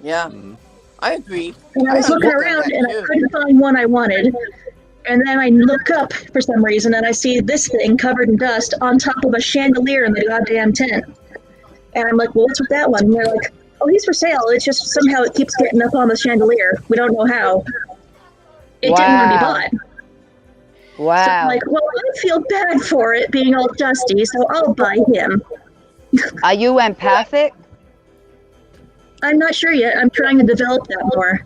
Yeah. Mhm. I agree. And I was looking around and I couldn't find one I wanted. And then I look up for some reason and I see this thing covered in dust on top of a chandelier in the goddamn tent. And I'm like, well, what's with that one? And they're like, Oh, he's for sale. It's just somehow it keeps getting up on the chandelier. We don't know how. It didn't want to be bought. So I'm Wow. like, well, I feel bad for it being all dusty, so I'll buy him. Are you empathic? I'm not sure yet. I'm trying to develop that more.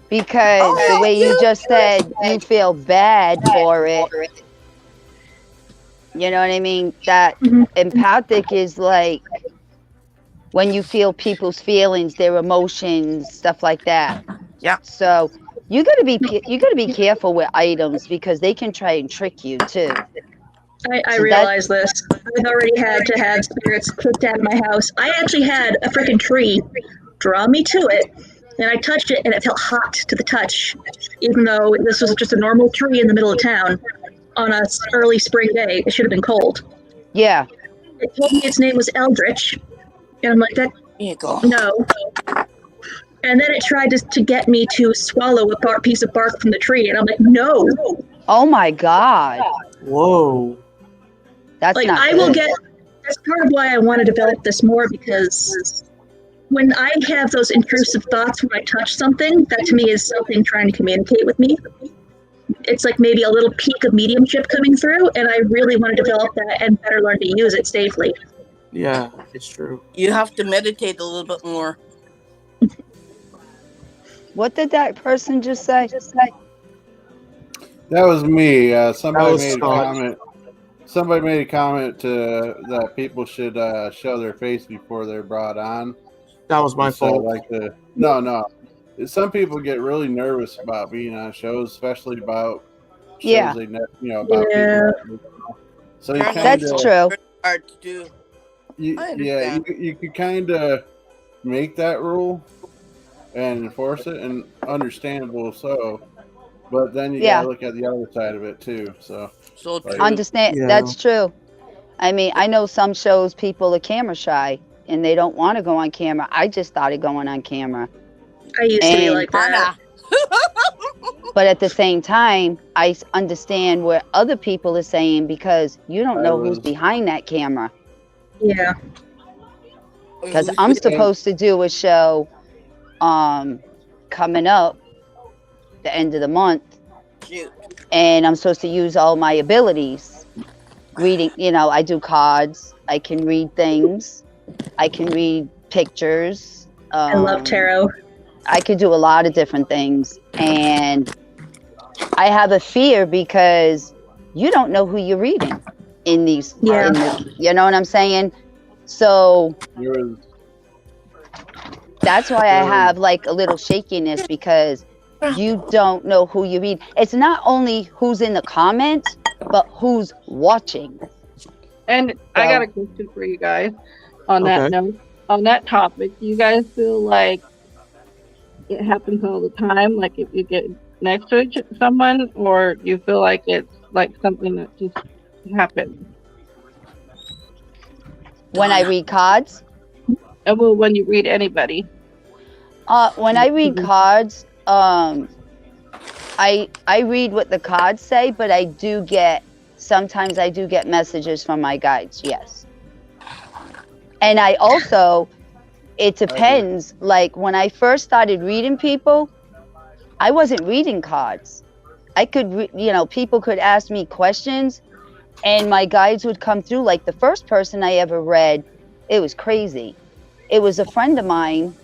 Because the way you just said you feel bad for it, you know what I mean? That empathic is like when you feel people's feelings, their emotions, stuff like that. Yeah. So you gotta be careful with items because they can try and trick you too. I So realize this. I've already had to have spirits kicked out of my house. I actually had a freaking tree draw me to it, and I touched it, and it felt hot to the touch, even though this was just a normal tree in the middle of town on a early spring day. It should have been cold. Yeah. It told me its name was Eldritch, and I'm like, that, Here you go. no. And then it tried to get me to swallow a piece of bark from the tree, and I'm like, no. Oh my God. Whoa. That's Like, not I good. will get, that's part of why I want to develop this more, because when I have those intrusive thoughts when I touch something, that to me is something trying to communicate with me. It's like maybe a little peak of mediumship coming through, and I really want to develop that and better learn to use it safely. Yeah, it's true. You have to meditate a little bit more. What did that person just say? That was me. Somebody was made a Scott. comment. Somebody made a comment that people should show their face before they're brought on. That was my So, fault. like no. Some people get really nervous about being on shows, especially about shows Yeah. they know, about Yeah. people. So you kind That's of true. Hard to do. I understand. you could kind of make that rule and enforce it, and understandable so. But then you Yeah. gotta look at the other side of it too. So So Like- true. Understand? Yeah. That's true. I mean, I know some shows people are camera shy and they don't want to go on camera. I just started going on camera. I used to be And- like that. But at the same time, I understand what other people are saying because you don't know who's behind that camera. Yeah. Because I'm supposed to do a show coming up the end of the month, Shoot. and I'm supposed to use all my abilities. Reading, I do cards. I can read things. I can read pictures. I love tarot. I could do a lot of different things. And I have a fear because you don't know who you're reading in these. Yeah. You know what I'm saying? So you're that's why I have like a little shakiness because you don't know who you read. It's not only who's in the comments, but who's watching. And I got a question for you guys on that note. On that topic, do you guys feel like it happens all the time? Like if you get next to someone, or do you feel like it's like something that just happens? When I read cards? Well, when you read anybody. When I read cards, I read what the cards say, but sometimes I do get messages from my guides, yes. And I also, it depends, like when I first started reading people, I wasn't reading cards. I could, people could ask me questions and my guides would come through. Like the first person I ever read, it was crazy. It was a friend of mine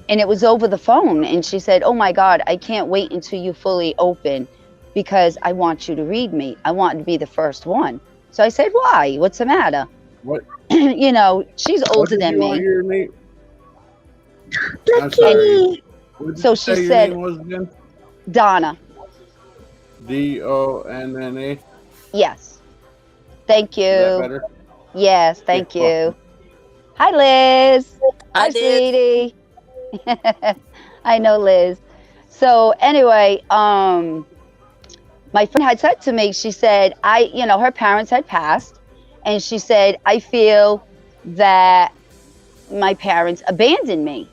and it was over the phone. And she said, "Oh my God, I can't wait until you fully open because I want you to read me. I want to be the first one." So I said, "Why? What's the matter?" What? She's older than me. I'm sorry. So she said, your name was again? Donna. Donna. Yes. Thank you. Is that better? Yes, thank you. Hi, Liz. Hi, Hi, sweetie. I know Liz. So anyway, my friend had said to me, she said, her parents had passed, and she said, "I feel that my parents abandoned me."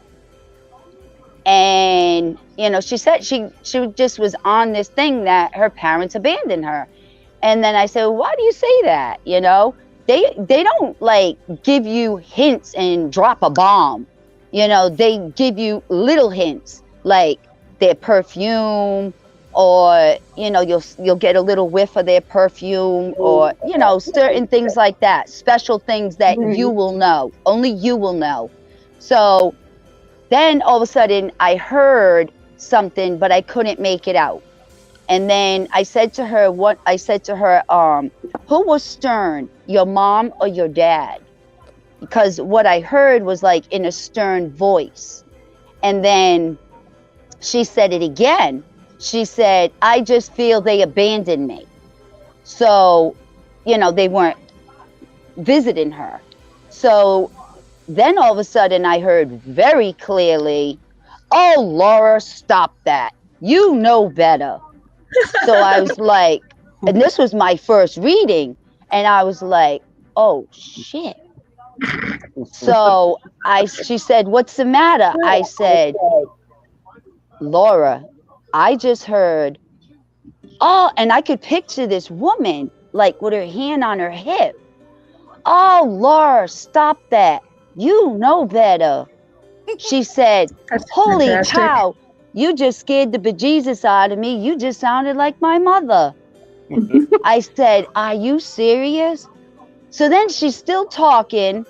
And, she said she just was on this thing that her parents abandoned her. And then I said, "Why do you say that?" They don't like give you hints and drop a bomb. You know, they give you little hints like their perfume, or you know, you'll get a little whiff of their perfume, or you know, certain things like that, special things that you will know, only you will know. So then all of a sudden I heard something, but I couldn't make it out. And then I said to her, who was stern, your mom or your dad? Because what I heard was like in a stern voice. And then she said it again. She said, I just feel they abandoned me. So, you know, they weren't visiting her. So then all of a sudden I heard very clearly, oh, Laura, stop that. You know better. So I was like, and this was my first reading, and I was like, oh, shit. So she said, what's the matter? I said, Laura, I just heard, oh, and I could picture this woman like with her hand on her hip. Oh, Laura, stop that. You know better. She said, holy fantastic. cow, you just scared the bejesus out of me. You just sounded like my mother. I said, are you serious? So then she's still talking,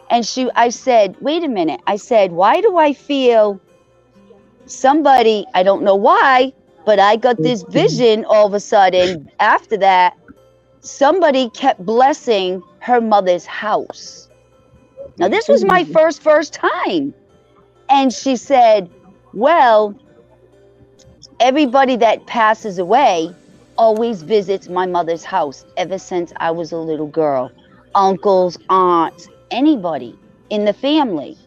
and I said, wait a minute. I said, why do I feel somebody, I don't know why, but I got this vision all of a sudden. After that, somebody kept blessing her mother's house. Now, this was my first time. And she said, well, everybody that passes away always visits my mother's house ever since I was a little girl. Uncles, aunts, anybody in the family.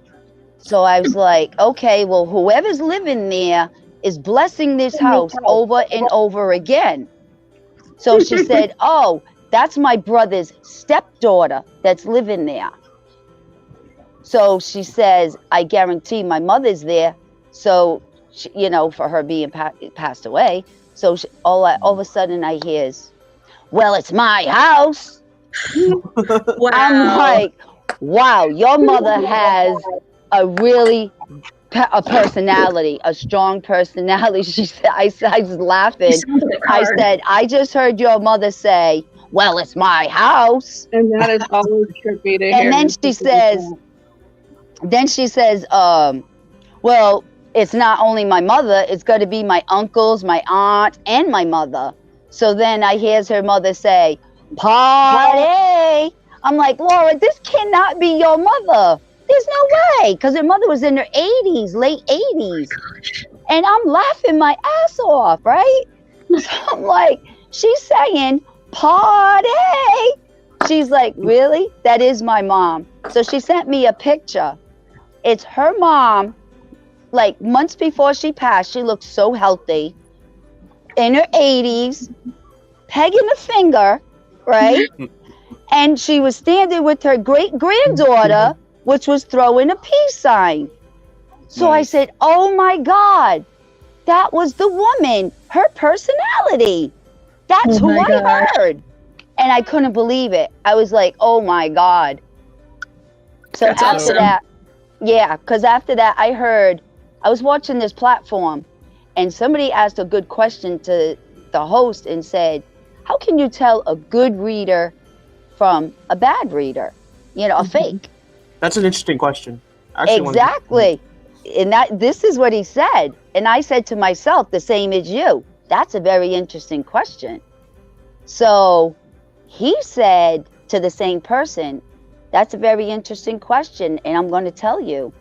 So I was like, okay, well, whoever's living there is blessing this house over and over again. So she said, oh, that's my brother's stepdaughter that's living there. So she says, I guarantee my mother's there. So, you know, for her being passed away. So all of a sudden I hears, well, it's my house. Wow. I'm like, wow, your mother has a really a personality, a strong personality. She said, I was laughing. I said, I just heard your mother say, well, it's my house. And that is always trippy to hear. And then she says, well, it's not only my mother, it's got to be my uncles, my aunt, and my mother. So then I hears her mother say, party. I'm like, Laura, this cannot be your mother. There's no way, because her mother was in her 80s, late 80s. And I'm laughing my ass off, right? So I'm like, she's saying, party. She's like, really? That is my mom. So she sent me a picture. It's her mom, like months before she passed. She looked so healthy, in her 80s, pegging a finger, right? And she was standing with her great-granddaughter, which was throwing a peace sign. So I said, oh my God, that was the woman, her personality. That's who I heard. And I couldn't believe it. I was like, oh my God. So that's after awesome. that, yeah, because after that I was watching this platform, and somebody asked a good question to the host and said, how can you tell a good reader from a bad reader? You know, a fake. That's an interesting question. Exactly. And this is what he said. And I said to myself, the same as you. That's a very interesting question. So he said to the same person, that's a very interesting question. And I'm going to tell you,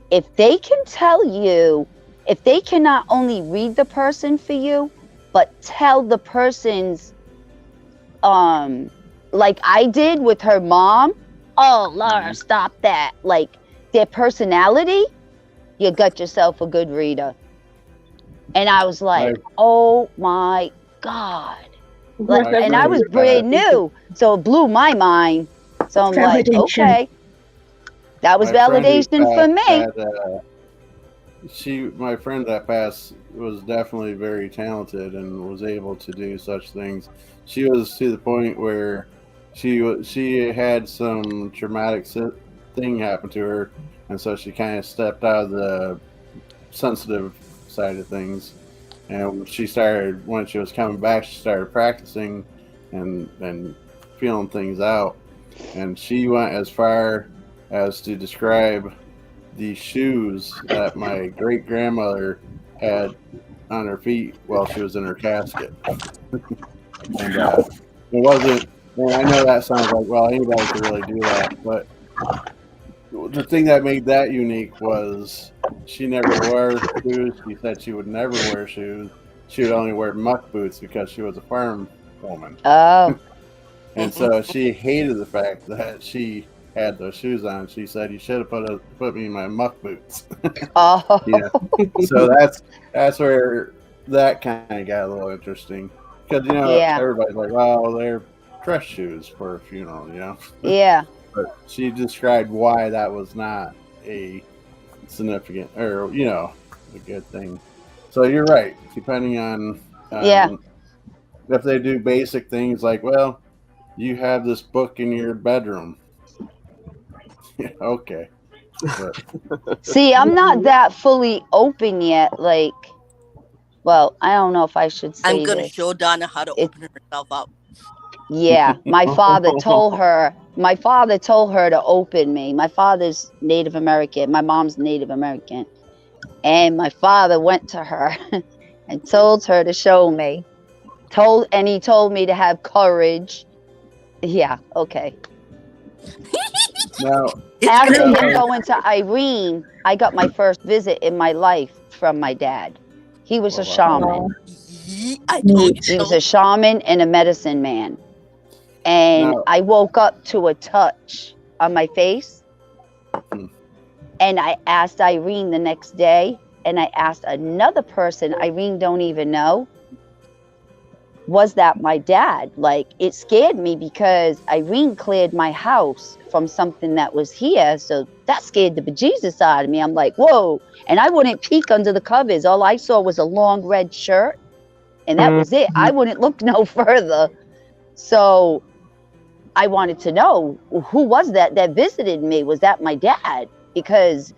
if they can tell you, if they can not only read the person for you, but tell the person's, like I did with her mom, oh, Laura, stop that. Like their personality, you got yourself a good reader. And I was like, oh my God. And I was brand new, so it blew my mind. So I'm like, okay, that was validation for me. My friend that passed was definitely very talented and was able to do such things. She was to the point where she had some traumatic thing happened to her, and so she kind of stepped out of the sensitive side of things. And she started, when she was coming back, she started practicing and feeling things out. And she went as far as to describe the shoes that my great grandmother had on her feet while she was in her casket. And it wasn't, and I know that sounds like, well, anybody could really do that, but the thing that made that unique was she never wore shoes. She said she would never wear shoes. She would only wear muck boots because she was a farm woman. Oh. And so she hated the fact that she had those shoes on. She said, "You should have put me in my muck boots." Oh. Yeah. So that's where that kind of got a little interesting, because everybody's like, "Well, they're dress shoes for a funeral," Yeah. But she described why that was not a significant or a good thing. So you're right. Depending on if they do basic things like, well, you have this book in your bedroom. Yeah, okay. But, See, I'm not that fully open yet. Like, well, I don't know if I should say I'm gonna this. show Donna how to open herself up. Yeah, my father told her. My father told her to open me. My father's Native American. My mom's Native American, and my father went to her and told her to show me. He told me to have courage. Yeah. Okay. now, After him going to Irene, I got my first visit in my life from my dad. He was a shaman. I told you. He was a shaman and a medicine man. And I woke up to a touch on my face. And I asked Irene the next day, and I asked another person Irene don't even know, was that my dad? Like, it scared me because Irene cleared my house from something that was here. So that scared the bejesus out of me. I'm like, whoa. And I wouldn't peek under the covers. All I saw was a long red shirt. And that was it. I wouldn't look no further. So I wanted to know, who was that visited me? Was that my dad? Because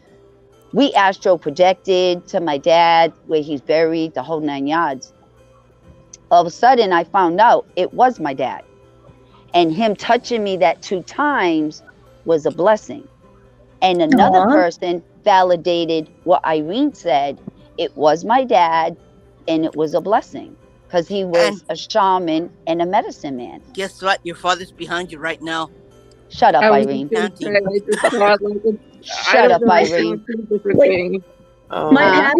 we astro projected to my dad where he's buried, the whole 9 yards. All of a sudden, I found out it was my dad. And him touching me that 2 times was a blessing. And another person validated what Irene said. It was my dad, and it was a blessing. Because he was a shaman and a medicine man. Guess what? Your father's behind you right now. Shut up, Irene. Shut up, Irene. My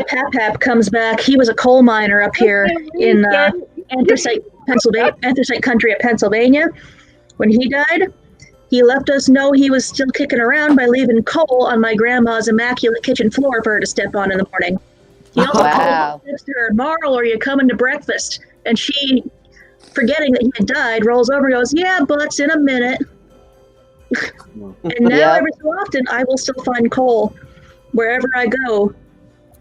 pap comes back. He was a coal miner up here in anthracite country of Pennsylvania. When he died, he left us know he was still kicking around by leaving coal on my grandma's immaculate kitchen floor for her to step on in the morning. He also called her, "Marl, are you coming to breakfast?" And she, forgetting that he had died, rolls over and goes, "Yeah, butts, in a minute." And now every so often I will still find coal wherever I go,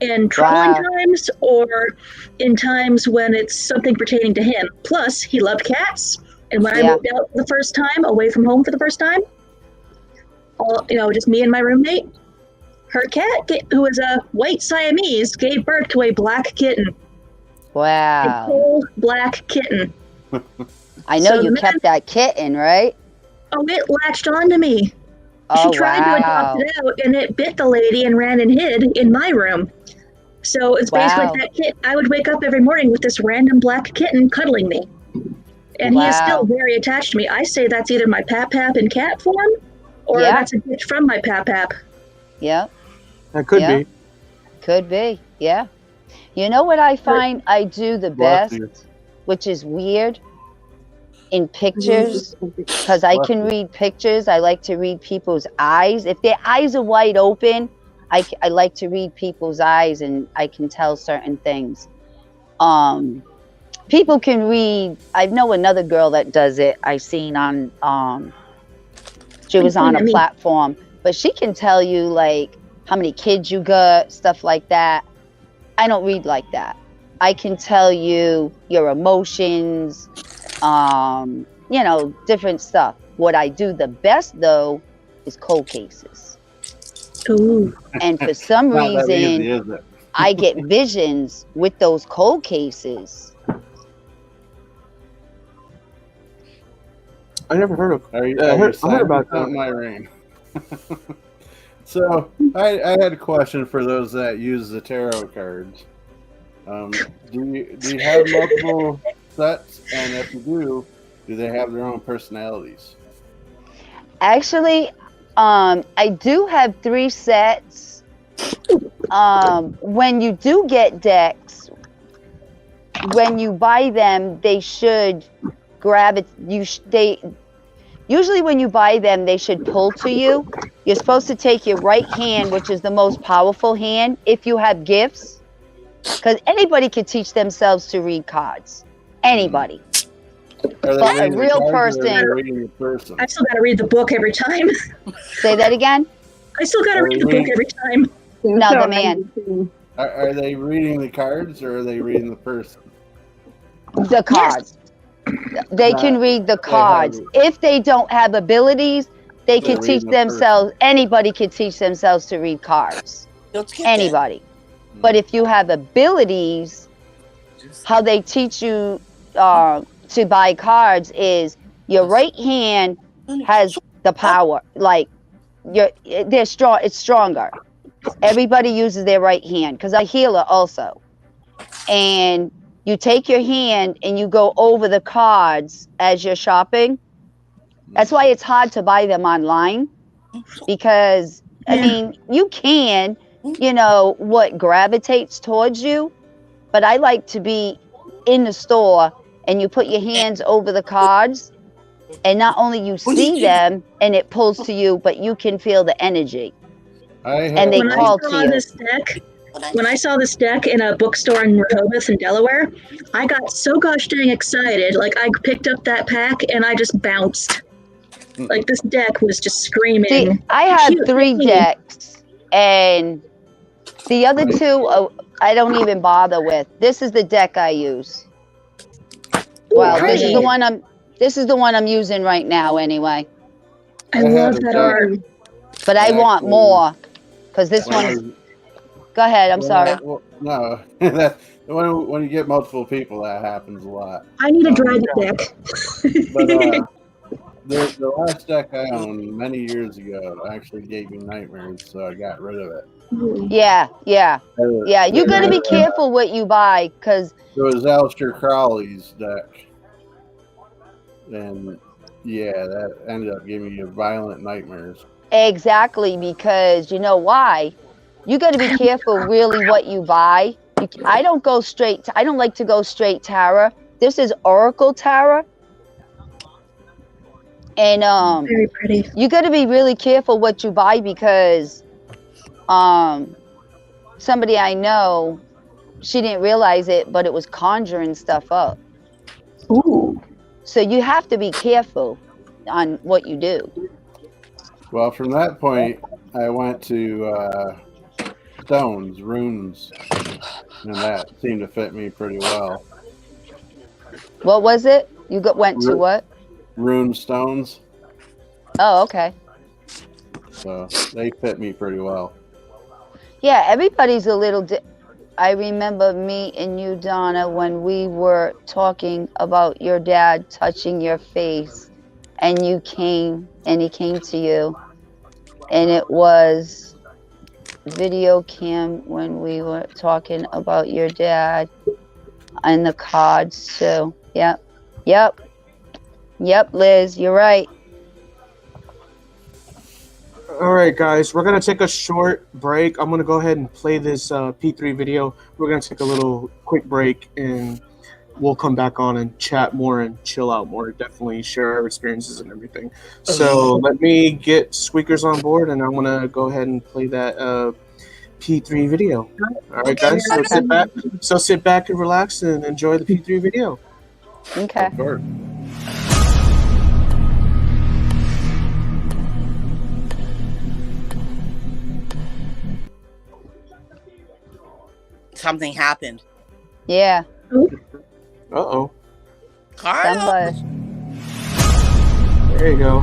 in troubling times or in times when it's something pertaining to him. Plus, he loved cats, and when I moved out for the first time, away from home for the first time, just me and my roommate, her cat, who was a white Siamese, gave birth to a black kitten. Wow. A cold black kitten. I know you kept that kitten, right? Oh, it latched onto me. Oh, she tried to adopt it out, and it bit the lady and ran and hid in my room. So it's basically like that kitten. I would wake up every morning with this random black kitten cuddling me. And he is still very attached to me. I say that's either my pap in cat form, or that's a gift from my pap. Yeah. That could be. Could be, yeah. You know what I find I do the best, which is weird? In pictures, because I can read pictures. I like to read people's eyes. If their eyes are wide open, I like to read people's eyes, and I can tell certain things. People can read. I know another girl that does it. I seen on she was on a platform, but she can tell you like how many kids you got, stuff like that. I don't read like that. I can tell you your emotions, different stuff. What I do the best though is cold cases. Ooh. And for some Not that reason, easy, is it? I get visions with those cold cases. I never heard of. Are you, I are you heard saying about something, that. Irene? So I had a question for those that use the tarot cards. Do you have multiple sets? And if you do they have their own personalities? Actually, I do have 3 sets. When you do get decks, when you buy them, they should grab it. Usually when you buy them, they should pull to you. You're supposed to take your right hand, which is the most powerful hand, if you have gifts, because anybody can teach themselves to read cards. Anybody. Are they But a reading the real cards, or are they person. reading the person? I still got to read the book every time. Say that again. I still got to Are read they the book reading- every time. No, the man. Are they reading the cards, or are they reading the person? The cards. They can read the cards. If they don't have abilities, they They're can teach reading the themselves. Anybody can teach themselves to read cards. Don't skip Anybody. But if you have abilities, how they teach you to buy cards is your right hand has the power. Like they're strong. It's stronger. Everybody uses their right hand because I'm a healer also. And you take your hand and you go over the cards as you're shopping. That's why it's hard to buy them online because, I mean, you can, what gravitates towards you, but I like to be in the store and you put your hands over the cards and not only you see them and it pulls to you, but you can feel the energy. And they call to you. When I saw this deck in a bookstore in Rehoboth in Delaware, I got so gosh dang excited. Like I picked up that pack and I just bounced. Like this deck was just screaming. See, I had 3 decks, and the other 2 I don't even bother with. This is the deck I use. Well, this is the one I'm using right now anyway. I love that art. But I want more because this one. Go ahead. I'm sorry. No, when you get multiple people, that happens a lot. I need a dragon deck. But the last deck I owned many years ago actually gave me nightmares, so I got rid of it. Yeah. You got to be careful what you buy because it was Aleister Crowley's deck, and that ended up giving me violent nightmares. Exactly, because you know why? You got to be careful really what you buy. I don't like to go straight tarot. This is Oracle tarot. And very pretty. You got to be really careful what you buy because somebody I know, she didn't realize it, but it was conjuring stuff up. Ooh. So you have to be careful on what you do. Well, from that point, I went to stones, runes, and that seemed to fit me pretty well. What was it? You went to what? Rune stones. Oh, okay. So they fit me pretty well. Yeah, everybody's a little. I remember me and you, Donna, when we were talking about your dad touching your face, and you came, and he came to you, and it was video cam when we were talking about your dad and the cards too. Yep, Liz, you're right. All right, guys, we're going to take a short break. I'm going to go ahead and play this P3 video. We're going to take a little quick break, and we'll come back on and chat more and chill out more. Definitely share our experiences and everything. So let me get Squeakers on board, and I'm going to go ahead and play that P3 video. All right, guys, so sit back and relax and enjoy the P3 video. Okay. Of course. Something happened. Yeah. Uh-oh. Carlos. There you go.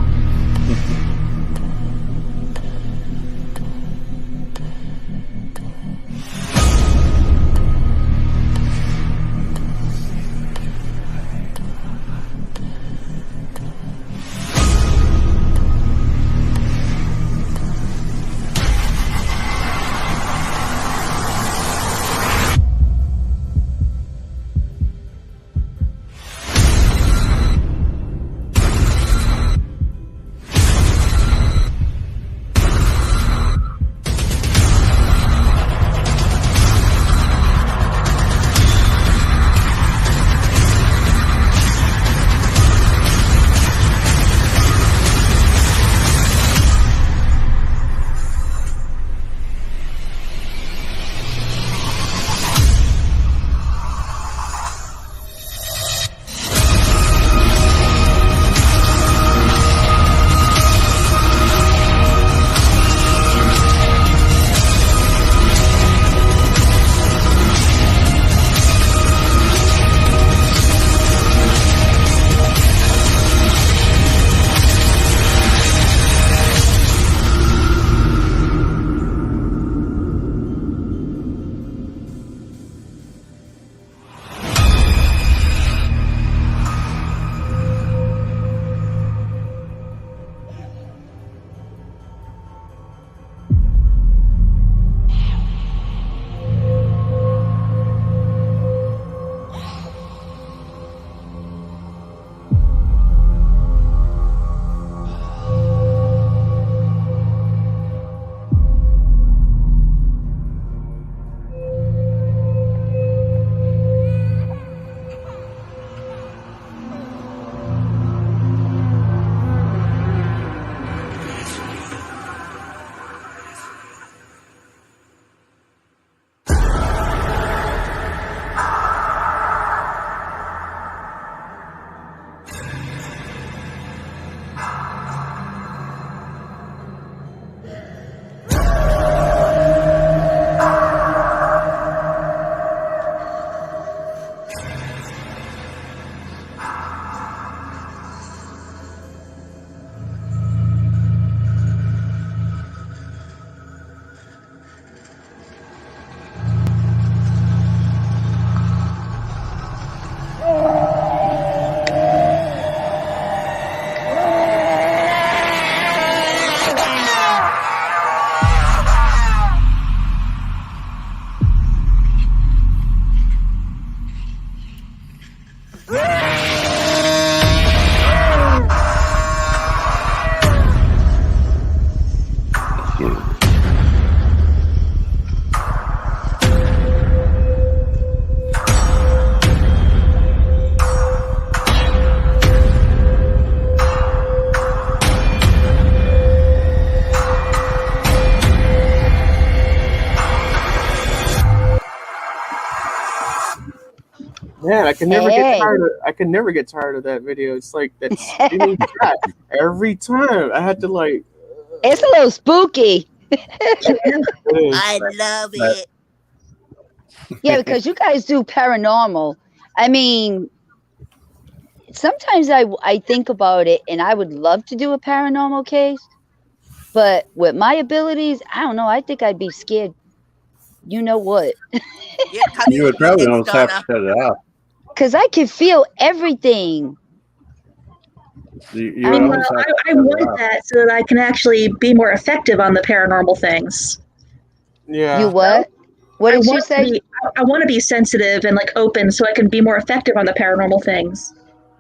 Man, I can never get Hey. tired of. I can never get tired of that video. It's like that spinning track every time. I had to like. It's a little spooky. It is. I love it. Yeah, because you guys do paranormal. I mean, sometimes I think about it and I would love to do a paranormal case, but with my abilities, I don't know. I think I'd be scared. You know what? Yeah, come You in would with me probably next, almost have to Donna. cut it out. Because I can feel everything. You I would mean, almost have to I cut it want out. that so that I can actually be more effective on the paranormal things. Yeah. You what? What did she say? I want to be sensitive and like open so I can be more effective on the paranormal things.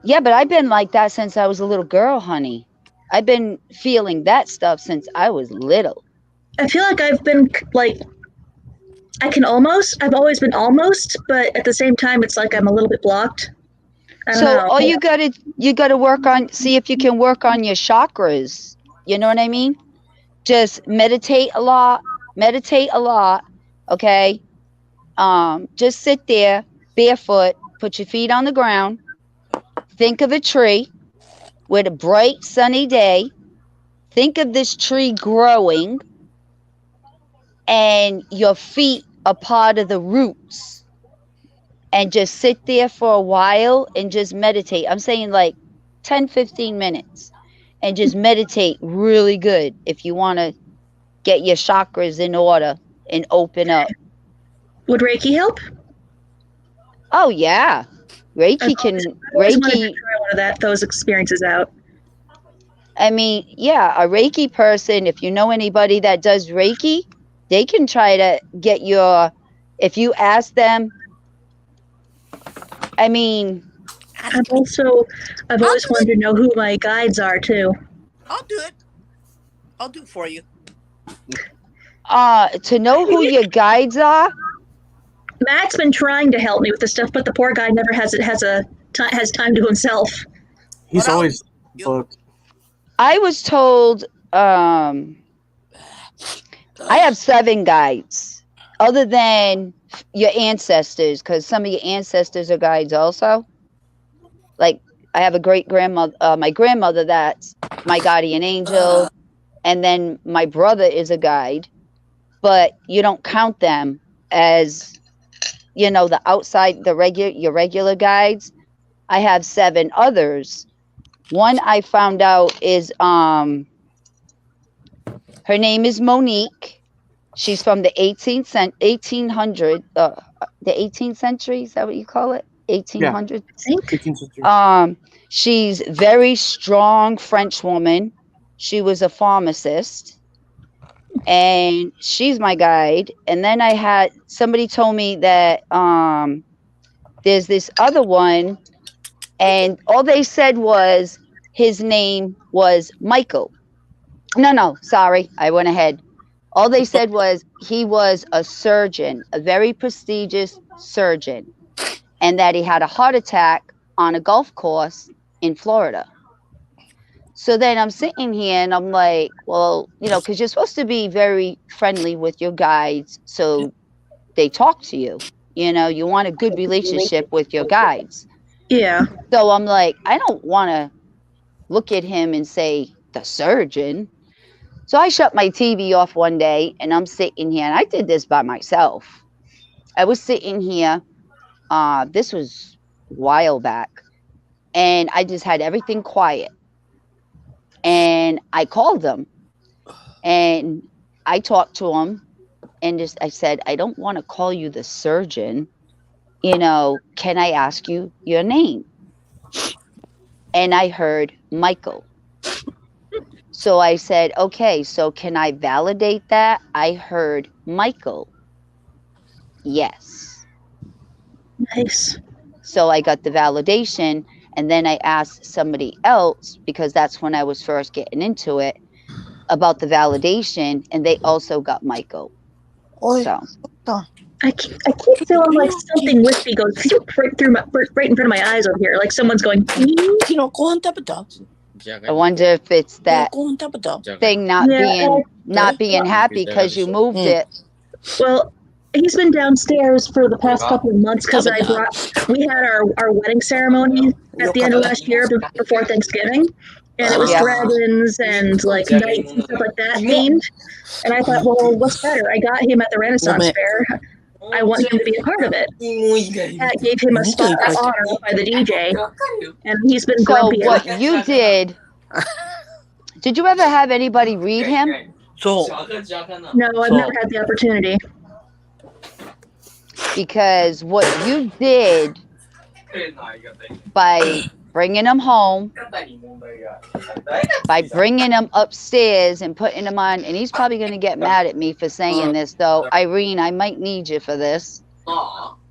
Yeah, but I've been like that since I was a little girl, honey. I've been feeling that stuff since I was little. I feel like I've been like I've always been almost, but at the same time it's like I'm a little bit blocked. I don't So know. all you gotta work on, see if you can work on your chakras. You know what I mean? Just meditate a lot. Okay. Just sit there barefoot, put your feet on the ground, think of a tree with a bright sunny day. Think of this tree growing and your feet are part of the roots, and just sit there for a while and just meditate. I'm saying like 10-15 minutes, and just meditate really good if you want to get your chakras in order and open up. Would Reiki help? Oh yeah. I've always wanted to Reiki, try one of those experiences out. I mean, yeah, a Reiki person, if you know anybody that does Reiki, they can try to get your, if you ask them, I mean, I've always wanted to know who my guides are too. I'll do it. I'll do it for you. to know who your guides are. Matt's been trying to help me with this stuff, but the poor guy never has time to himself. He's always booked. I was told I have 7 guides other than your ancestors, because some of your ancestors are guides also. Like I have a great grandmother, my grandmother, that's my guardian angel, and then my brother is a guide, but you don't count them as, you know, the outside, your regular guides. I have 7 others. One I found out is her name is Monique. She's from the 1800, the 18th century. Is that what you call it? 1800s. Yeah. She's very strong French woman. She was a pharmacist, and she's my guide. And then I had somebody told me that there's this other one, and all they said was his name was Michael. No, sorry, I went ahead. All they said was he was a surgeon, a very prestigious surgeon, and that he had a heart attack on a golf course in Florida. So then I'm sitting here and I'm like, well, you know, because you're supposed to be very friendly with your guides, so they talk to you. You know, you want a good relationship with your guides. Yeah. So I'm like, I don't want to look at him and say, the surgeon. So I shut my TV off one day and I'm sitting here, and I did this by myself. I was sitting here, this was a while back, and I just had everything quiet. And I called them and I talked to him, and I said, I don't want to call you the surgeon. You know, can I ask you your name? And I heard Michael. So I said, okay, so can I validate that? I heard Michael. Yes. Nice. So I got the validation, and then I asked somebody else, because that's when I was first getting into it. about the validation, and they also got Michael. Oi, So I keep feeling like something wispy goes right through right in front of my eyes over here, like someone's going. I wonder if it's that thing not Yeah, being happy because you moved it. Well, he's been downstairs for the past couple of months because we had our wedding ceremony at the end of last year before Thanksgiving, and it was Yeah. dragons and like knights and stuff like that themed. And I thought, well, what's better? I got him at the Renaissance Fair. I want him to be a part of it. That gave him a spot of honor by the DJ, and he's been So grumpy. what you did you ever have anybody read him? No, I've never had the opportunity. Because what you did by bringing him home, by bringing him upstairs and putting him on, and he's probably going to get mad at me for saying this, though. Irene, I might need you for this.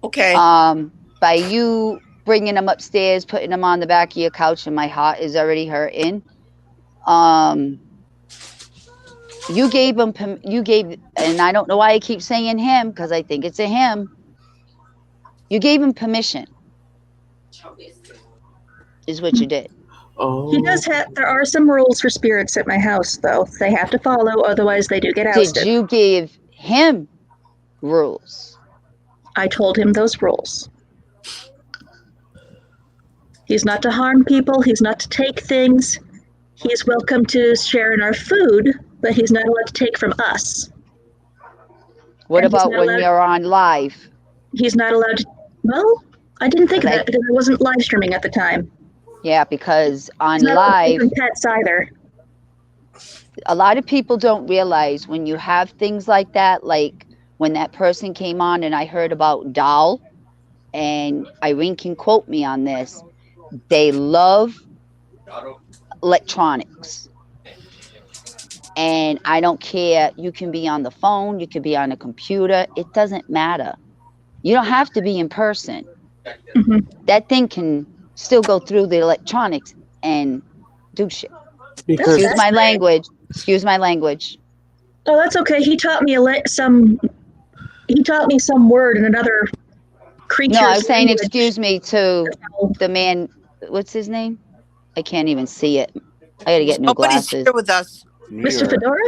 Okay. By you bringing him upstairs, putting him on the back of your couch, and my heart is already hurting. You gave, and I don't know why I keep saying him, because I think it's a him. You gave him permission, is what you did. Oh. He does have. There are some rules for spirits at my house, though. They have to follow, otherwise they do get ousted. Did you give him rules? I told him those rules. He's not to harm people. He's not to take things. He's welcome to share in our food, but he's not allowed to take from us. What about when you're on live? He's not allowed to. Well, I didn't think of that because I wasn't live streaming at the time. Yeah, because on He's not allowed to live, take from pets either. a lot of people don't realize when you have things like that, like when that person came on and I heard about Doll, and Irene can quote me on this, they love electronics. And I don't care, you can be on the phone, you can be on a computer, it doesn't matter. You don't have to be in person. Mm-hmm. That thing can still go through the electronics and do shit. Because Excuse my language. Excuse my language. Oh, that's okay. He taught me some word in another creature. No, I was saying excuse me to the man. What's his name? I can't even see it. I gotta get new Nobody's glasses. here with us. Mr. Fedora?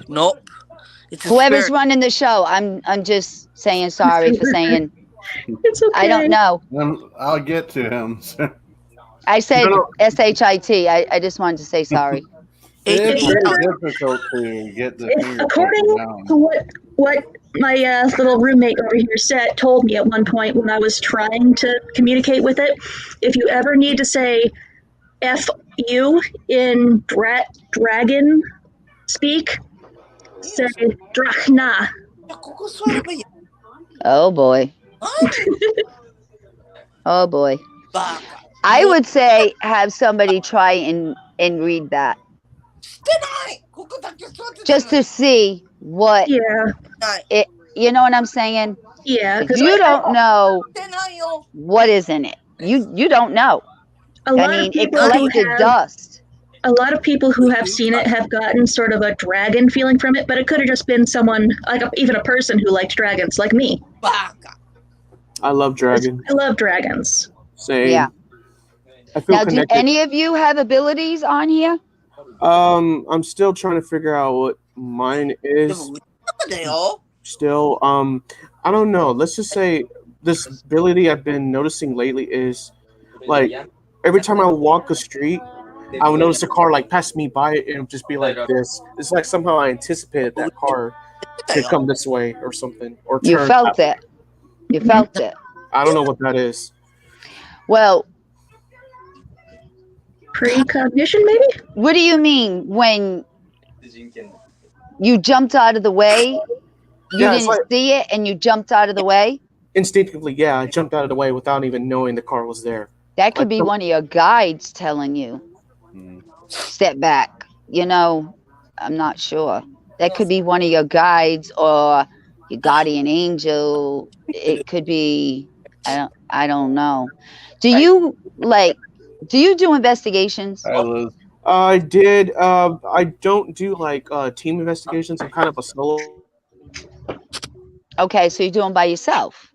Nope. It's a Whoever's spirit. running the show, I'm just saying sorry for saying It's okay. I don't know. I'll get to him. I said No. SHIT. I just wanted to say sorry. It's It's- difficult to get the It's finger according down. to what my little roommate over here told me at one point when I was trying to communicate with it. If you ever need to say F you in dragon speak, say Drachna. Oh boy. Oh boy. I would say have somebody try and read that. Just to see what Yeah, it, you know what I'm saying? yeah. If 'cause you I- don't know what is in it, you don't know. a I lot mean, of it people who collected have dust. a lot of people who have seen it have gotten sort of a dragon feeling from it, but it could have just been someone like even a person who liked dragons, like me. I love dragons. I love dragons. Same. Yeah. I feel Now, do connected. any of you have abilities on here? I'm still trying to figure out what mine is. Still, I don't know. Let's just say this ability I've been noticing lately is like every time I walk a street, I would notice a car like pass me by and it would just be like this. It's like somehow I anticipated that car to come this way or something. Or You turn felt that way. it. You felt it. I don't know what that is. Well, Precognition, maybe? what do you mean when you jumped out of the way? You Yeah, it's didn't like- see it and you jumped out of the way? Instinctively, yeah, I jumped out of the way without even knowing the car was there. That could Like be the- one of your guides telling you, step back. You know, I'm not sure. That could be one of your guides or your guardian angel. It could be, I don't know. Do you do investigations? Hi, Liz. I did. I don't do like team investigations. I'm kind of a solo. Okay, so you're doing by yourself.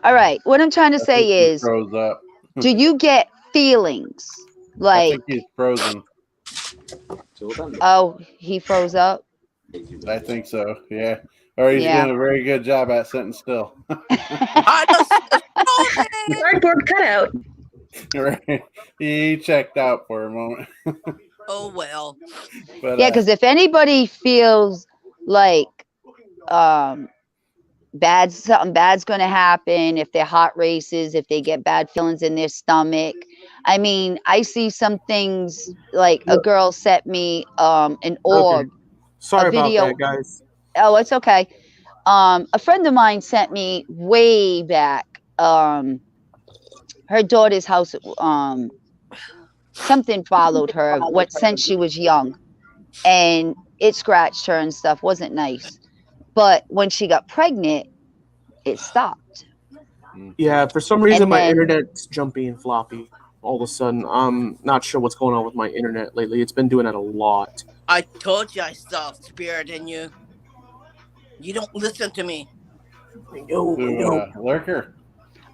All right. What I'm trying to I think say he is, froze up. do you get feelings I like, think he's frozen. oh, he froze up? I think so. Yeah. Or he's Yeah. doing a very good job at sitting still. I just frozen. Cardboard cutout. Right. He checked out for a moment. Oh well. But Yeah, because if anybody feels like something bad's going to happen, if their heart races, if they get bad feelings in their stomach. I mean, I see some things like a girl sent me an orb, Sorry a about video. that, guys. Oh, it's okay. A friend of mine sent me way back her daughter's house. Something followed her since she was young, and it scratched her and stuff. Wasn't nice. But when she got pregnant, it stopped. Yeah, for some reason And my then- internet's jumpy and floppy. All of a sudden, I'm not sure what's going on with my internet lately. It's been doing that a lot. I told you I saw spirit in you. You don't listen to me. Lurker.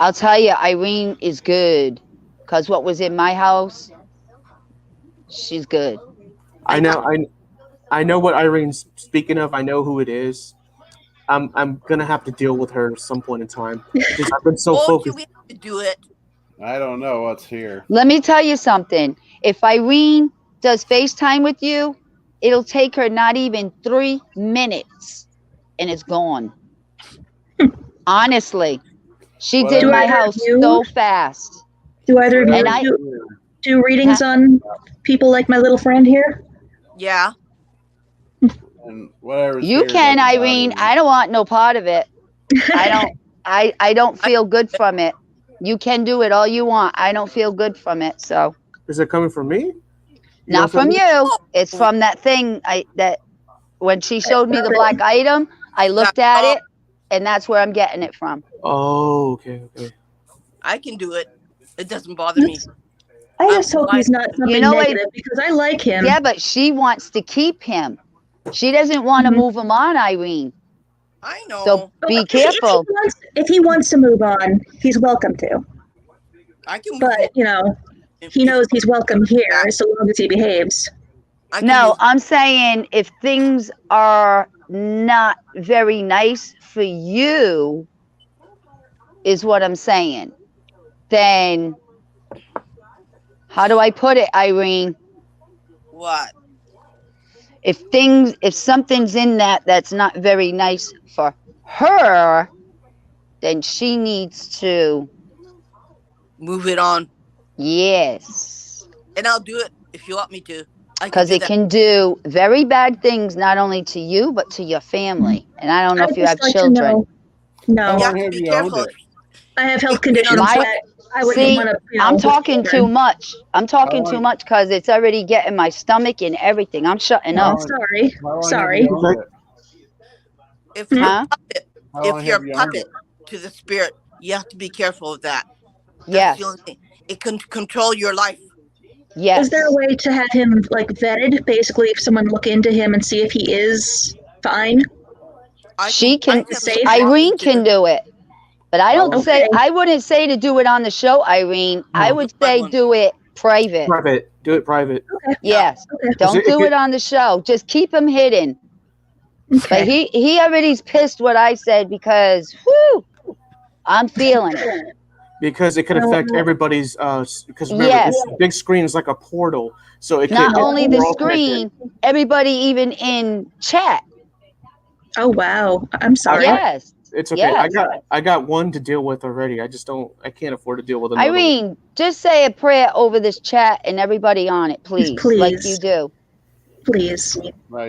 I'll tell you, Irene is good. Because what was in my house, she's good. I know what Irene's speaking of. I know who it is. I'm gonna have to deal with her at some point in time. Because I've been so Told you focused. we have to do it. I don't know what's here. Let me tell you something. If Irene does FaceTime with you, it'll take her not even 3 minutes and it's gone. Honestly. She did Whatever my either house of you- so fast. Do either of And you do readings on people like my little friend here? Yeah. And whatever's You here can, doesn't bother Irene. me. I don't want no part of it. I don't feel good from it. You can do it all you want. I don't feel good from it. So Is it coming from me? You not don't feel from me? you. It's from that thing that when she showed me the black item, I looked at it and that's where I'm getting it from. Oh, okay. I can do it. It doesn't bother me. I just hope he's not something You know what? negative because I like him. Yeah, but she wants to keep him. She doesn't want to move him on, Irene. I know. So be careful. If he wants to move on, he's welcome to. I can move But, on. you know, he knows he's welcome here so long as he behaves. No, I'm saying if things are not very nice for you, is what I'm saying, then how do I put it, Irene? What? If something's in that's not very nice for her, then she needs to move it on. Yes. And I'll do it if you want me to. Because it can do very bad things not only to you but to your family. And I don't know if you have children. No, you have to be careful. I have health conditions that I wouldn't want to. I'm talking too much. I'm talking too much because it's already getting my stomach and everything. I'm shutting up. Sorry. If you're a puppet to the spirit, you have to be careful of that. Yes. It can control your life. Yes. Is there a way to have him like vetted? Basically, if someone look into him and see if he is fine. Irene can do it. But I don't say, I wouldn't say to do it on the show, Irene. I would say do it private. Private. Do it private. Yes. Don't do it on the show. Just keep him hidden. But he already's pissed what I said because, whoo, I'm feeling it. Because it could affect everybody's, because remember, this big screen is like a portal. So it Not only the screen, everybody even in chat. Oh, wow. I'm sorry. Yes. It's okay. Yes. I got one to deal with already. I can't afford to deal with another. Irene, just say a prayer over this chat and everybody on it, please. Like you do. Please.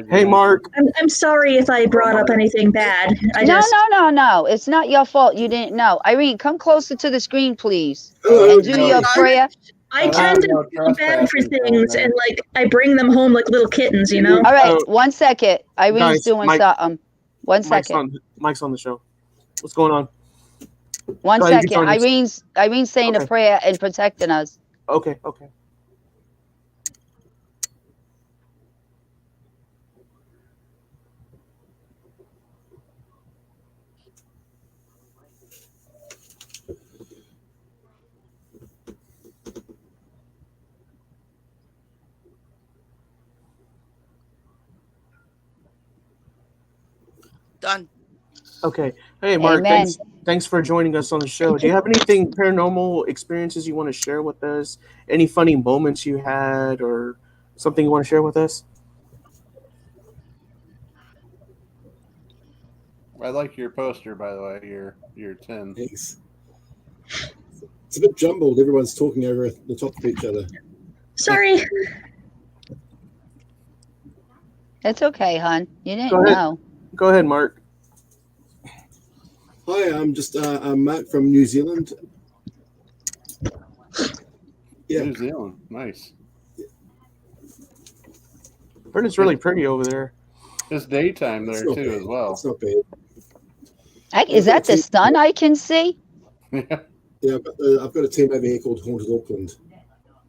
Hey, Mark. I'm sorry if I brought up anything bad. No. It's not your fault. You didn't know. Irene, come closer to the screen, please, and do your prayer. I tend to feel bad for things, and like I bring them home like little kittens, you know. All right, 1 second. Irene's doing something. 1 second. Mike's on the show. What's going on? 1 second. Irene's saying a prayer and protecting us. Okay. Done. Okay. Hey, Mark. Amen. Thanks for joining us on the show. Do you have anything paranormal experiences you want to share with us? Any funny moments you had, or something you want to share with us? I like your poster, by the way. Your 10. Thanks. It's a bit jumbled. Everyone's talking over the top of each other. Sorry. That's okay, hon. You Go didn't ahead. know. Go ahead, Mark. Hi, I'm Mark from New Zealand. Yeah. New Zealand, nice. Heard it's really pretty over there. It's daytime there It's not too bad. as well. It's not bad. Is that the sun I can see? Yeah, I've got a team over here called Haunted Auckland.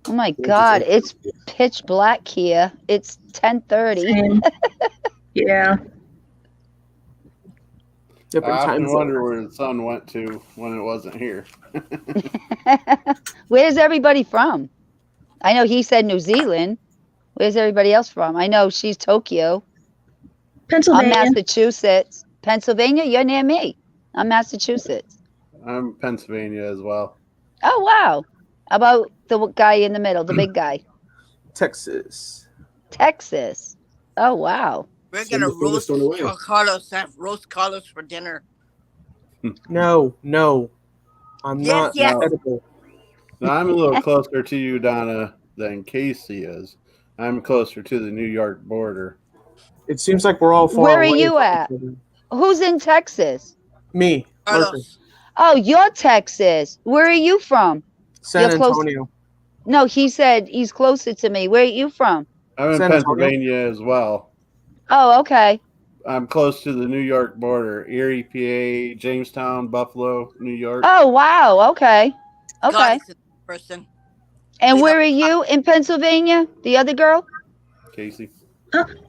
Oh my Haunted God! Auckland, It's pitch black here. It's 10:30. Same. Yeah. I Different often time wonder zone. where the sun went to when it wasn't here. Where's everybody from? I know he said New Zealand. Where's everybody else from? I know she's Tokyo. I'm Pennsylvania. Massachusetts. Pennsylvania, you're near me. I'm Massachusetts. I'm Pennsylvania as well. Oh, wow. How about the guy in the middle, the big guy? Texas. Texas. Oh, wow. We're Send gonna the furthest on the way. roast Carlos for dinner. No, I'm Yes, not yes. edible. Now, I'm a little closer to you, Donna, than Casey is. I'm closer to the New York border. It seems like we're all far Where are away you from at? each other. Who's in Texas? Me, Lurker. Carlos. Oh, you're Texas. Where are you from? San You're close- Antonio. No, he said he's closer to me. Where are you from? I'm in San Antonio. Pennsylvania as well. Oh, okay. I'm close to the New York border. Erie, PA, Jamestown, Buffalo, New York. Oh, wow. Okay. God Okay. is a person. And we where know- are you in Pennsylvania? The other girl? Casey.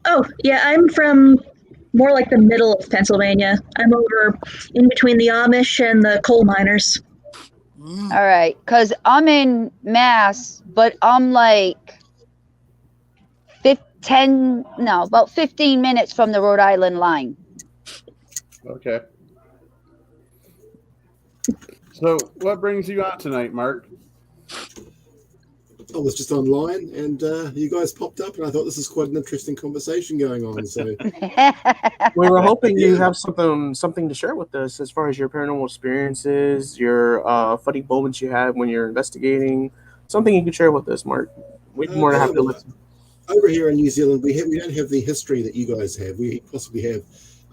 Oh, yeah, I'm from more like the middle of Pennsylvania. I'm over in between the Amish and the coal miners. Mm. All right. Because I'm in Mass, but I'm like about 15 minutes from the Rhode Island line. Okay. So, what brings you on tonight, Mark? I was just online, and you guys popped up, and I thought this is quite an interesting conversation going on. So We were hoping you Yeah. have something to share with us as far as your paranormal experiences, your funny moments you had when you're investigating. Something you could share with us, Mark. We'd be more than happy to listen. over here in New Zealand, we don't have the history that you guys have. We possibly have,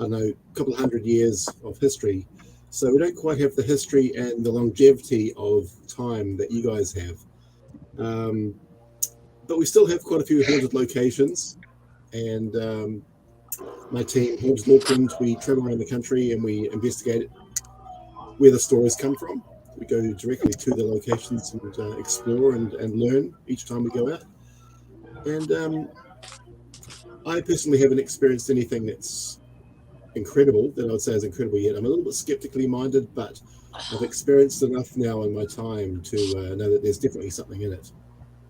I don't know, a couple of 100 years of history. So we don't quite have the history and the longevity of time that you guys have. But we still have quite a few haunted locations. And my team, Haunted Auckland, we travel around the country and we investigate where the stories come from. We go directly to the locations and explore and learn each time we go out. And I personally haven't experienced anything that's incredible, that I would say is incredible yet. I'm a little bit skeptically minded, but I've experienced enough now in my time to know that there's definitely something in it.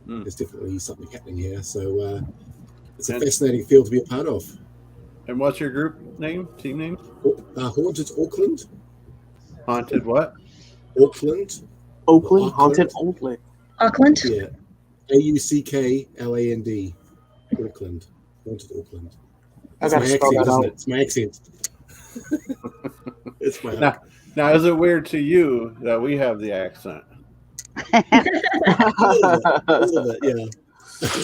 There's definitely something happening here. So it's a fascinating field to be a part of. And what's your group name, team name? Haunted Auckland. Haunted what? Auckland. Oakland, Haunted Auckland. Auckland? Yeah. AUCKLAND. Auckland. Haunted Auckland. I That's gotta my spell accent, that isn't out. it? It's my accent. It's my Now, is it weird to you that we have the accent? a little bit, yeah.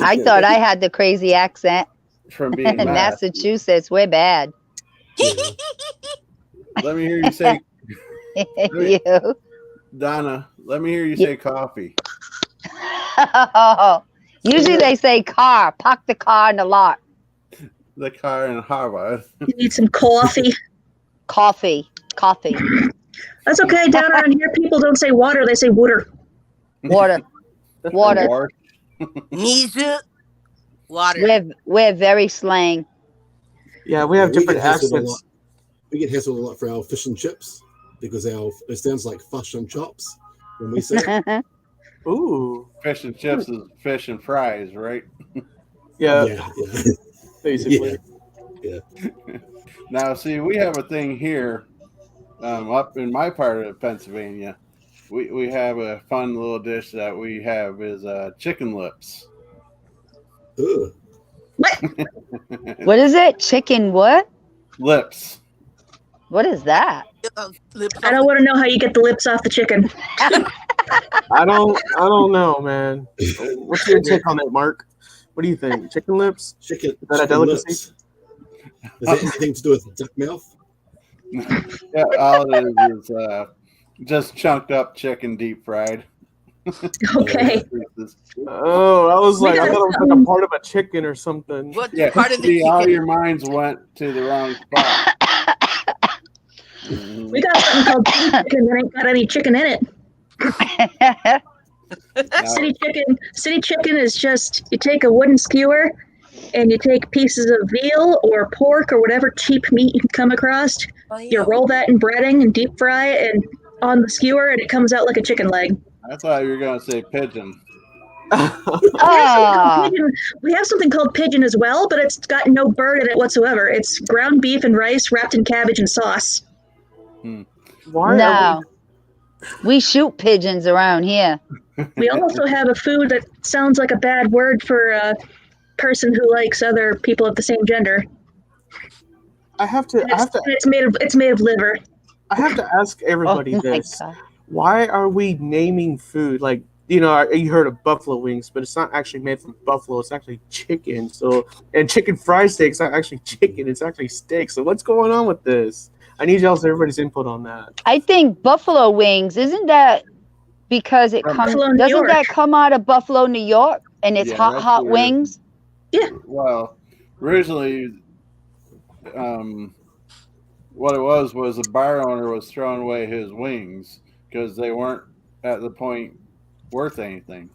I thought I had the crazy accent. From being In Matt. Massachusetts, we're bad. Let me hear you say, You. Donna, let me hear you say coffee. Usually they say car. Park the car in the lot. The car in Harvard. You need some coffee. Coffee. That's okay. Down around here, people don't say water, they say water. Water. War. Nizu. Water. We're very slang. Yeah, we have We different get hassled a lot. accents. We get hassled a lot for our fish and chips because it sounds like fish and chops when we say it. Ooh. Fish and chips is fish and fries, right? Yeah, Yeah. basically. Yeah. Now, see, we have a thing here up in my part of Pennsylvania. We have a fun little dish that we have is chicken lips. Ugh. What? What is it? Chicken what? Lips. What is that? Lips I off don't the- want to know how you get the lips off the chicken. I don't know, man. What's your take on that, Mark? What do you think? Chicken lips? Chicken, Is that a chicken delicacy? lips. Is that anything to do with duck mouth? Yeah, all it is just chunked up chicken deep fried. Okay. Oh, I was We like, I got thought it was like a some- part of a chicken or something. What Yeah, part of the see, all chicken? your minds went to the wrong spot. We got something called city chicken that ain't got any chicken in it. City chicken is just you take a wooden skewer and you take pieces of veal or pork or whatever cheap meat you can come across. Oh, You yeah. roll that in breading and deep fry it and on the skewer and it comes out like a chicken leg. I thought you were going to say pigeon. Ah, We have something called pigeon as well, but it's got no bird in it whatsoever. It's ground beef and rice wrapped in cabbage and sauce. Why? no. We shoot pigeons around here. We also have a food that sounds like a bad word for a person who likes other people of the same gender. I have to It's made of liver. I have to ask everybody Oh my this. God. Why are we naming food like, you know, you heard of buffalo wings, but it's not actually made from buffalo. It's actually chicken. So, and chicken fried steak is not actually chicken. It's actually steak. So what's going on with this? I need everybody's input on that. I think buffalo wings, isn't that because it From comes, Buffalo, New doesn't that York. come out of Buffalo, New York? And it's Yeah, hot, that's hot where- wings? Well, originally, what it was a bar owner was throwing away his wings because they weren't at the point worth anything.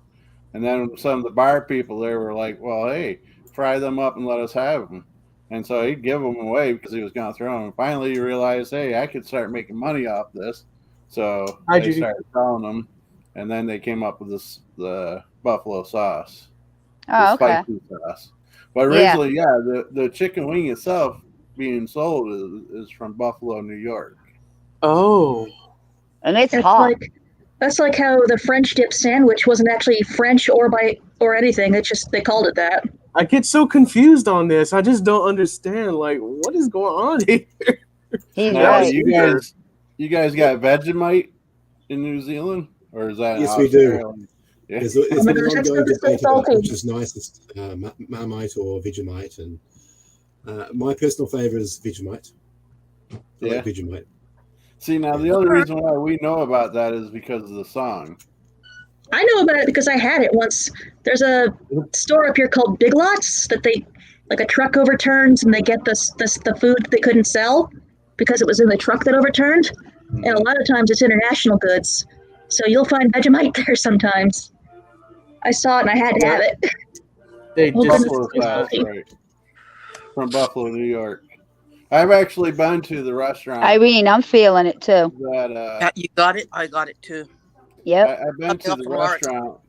And then some of the bar people there were like, well, hey, fry them up and let us have them. And so he'd give them away because he was going to throw them. And finally, he realized, hey, I could start making money off this. So Hi, they Judy. started selling them. And then they came up with the buffalo sauce. Oh, The okay. spicy sauce. But Yeah. originally, the chicken wing itself being sold is from Buffalo, New York. Oh. And it's That's hot. that's like how the French dip sandwich wasn't actually French or anything. It's just they called it that. I get so confused on this. I just don't understand. Like, what is going on here? He's Now, right. you guys got Vegemite in New Zealand, or is that in Yes, we do. Australia? Yeah. There's been an That's ongoing so debate about salty. which is nicest, Marmite or Vegemite, and my personal favorite is Vegemite. I Yeah. like Vegemite. See, now the only reason why we know about that is because of the song. I know about it because I had it once. There's a store up here called Big Lots that they like a truck overturns and they get the food that they couldn't sell because it was in the truck that overturned. And a lot of times it's international goods. So you'll find Vegemite there sometimes. I saw it and I had to have it. They Well, just Buffalo sauce, right? From Buffalo, New York. I've actually been to the restaurant Irene, I'm feeling it too. that You got it? I got it too. Yep. I've been to Up the from Mark. restaurant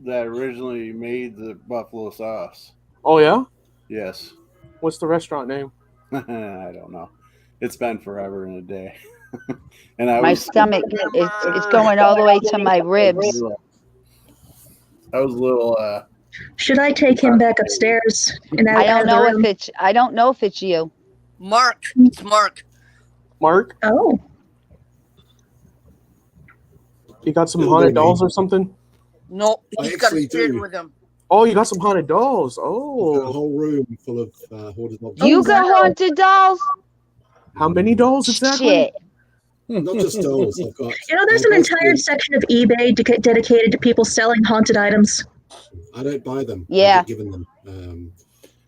that originally made the buffalo sauce. Oh yeah? Yes. What's the restaurant name? I don't know. It's been forever and a day. And I My was stomach it's going all the way to my ribs. I was a little Should I take him back upstairs? And I don't know room? if it's you. Mark. It's Mark. Mark? Oh, You got some It'll haunted do me. dolls or something? No, I he's got a actually spirit do. with him. Oh, you got some haunted dolls. I've got a Oh. whole room full of hoarded objects. You got haunted dolls? How many dolls exactly? Shit. Not just dolls. I've got. you know, there's I an entire basically- section of eBay dedicated to people selling haunted items. I don't buy them. Yeah. I get given them.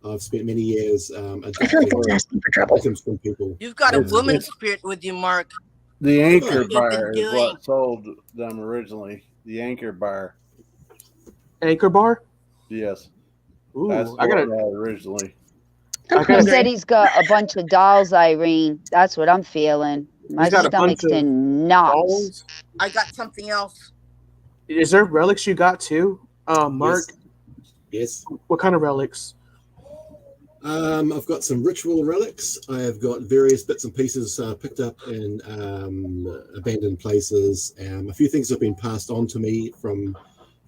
I've spent many years I feel like adopting that's asking for trouble. items from people. You've got a It's- woman's spirit with you, Mark. the Anchor What have you Bar been is doing? what sold them originally. The Anchor Bar. Anchor bar? Yes. Ooh, That's I gotta. what originally. I'm I gotta He hungry. said he's got a bunch of dolls, Irene. That's what I'm feeling. My He's got a bunch stomach's of in knots. Dolls? I got something else. Is there relics you got too? Mark, Yes. what kind of relics? I've got some ritual relics. I have got various bits and pieces picked up in abandoned places. A few things have been passed on to me from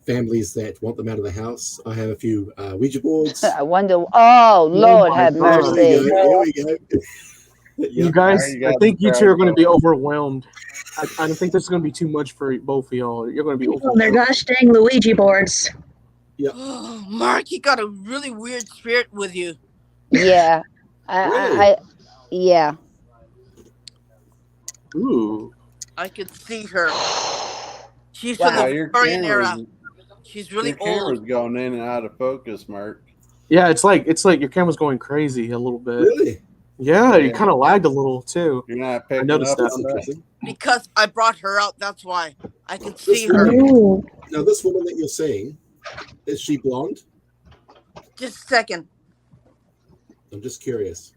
families that want them out of the house. I have a few Ouija boards. I wonder. Oh, Lord, have Here we mercy. go. Here we go. You guys, you I got think the you two are crowd going to be going. overwhelmed. I don't think this is going to be too much for both of y'all. You're going to be On their overwhelmed. gosh dang Luigi boards. Oh, Mark, you got a really weird spirit with you. Yeah. Really? Yeah. Ooh. I can see her. She's Wow. from Yeah, the your Victorian era. camera's She's really your camera's old. going in and out of focus, Mark. Yeah, it's like your camera's going crazy a little bit. Really? Yeah, you Yeah. kind of lagged a little too. You're not I picking noticed up that. That's on that. interesting. Because I brought her out, that's why. I can see This her. woman, Ooh. now this woman that you're seeing, is she blonde? Just a second. I'm just curious.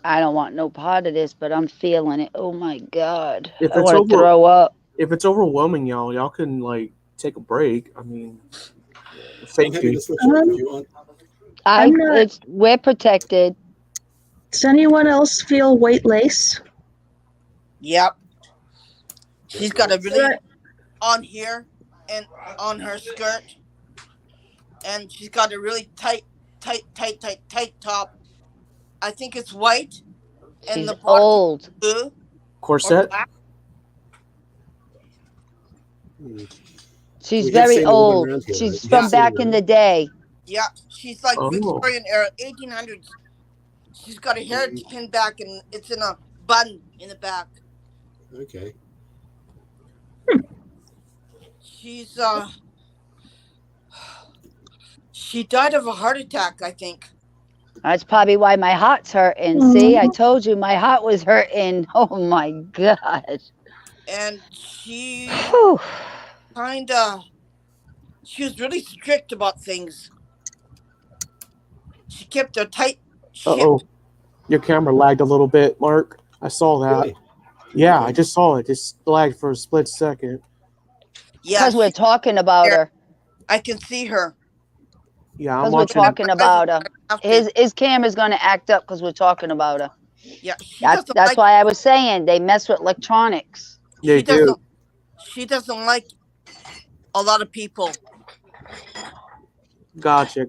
I don't want no part of this, but I'm feeling it. Oh my God. If I it's want to over- throw up. If it's overwhelming, y'all can like take a break. I mean, I'm happy safety. to switch off if you want. I'm not- We're protected. Does anyone else feel white lace? Yep. She's got a really Right. on here and on her skirt. And she's got a really tight top. I think it's white. And She's the bottom old. blue or Corset. black. She's We have very seen a woman old. around here. She's We from have seen back her. in the day. Yeah, she's like Oh. Victorian era, 1800s. She's got her hair pinned back and it's in a bun in the back. Okay. She's she died of a heart attack, I think. That's probably why my heart's hurting. See, I told you my heart was hurting. Oh my God. And she Whew. she was really strict about things. She kept a tight ship. Oh, your camera lagged a little bit, Mark. I saw that. Really? Yeah, Okay. I just saw it. Just lagged for a split second. Yeah, Because we're talking about her. I can see her. Yeah, I'm Because we're watching. talking about her. After- His camera's going to act up because we're talking about her. yeah, she That's doesn't like why I was saying they mess with electronics. They do. She doesn't like a lot of people. Gotcha.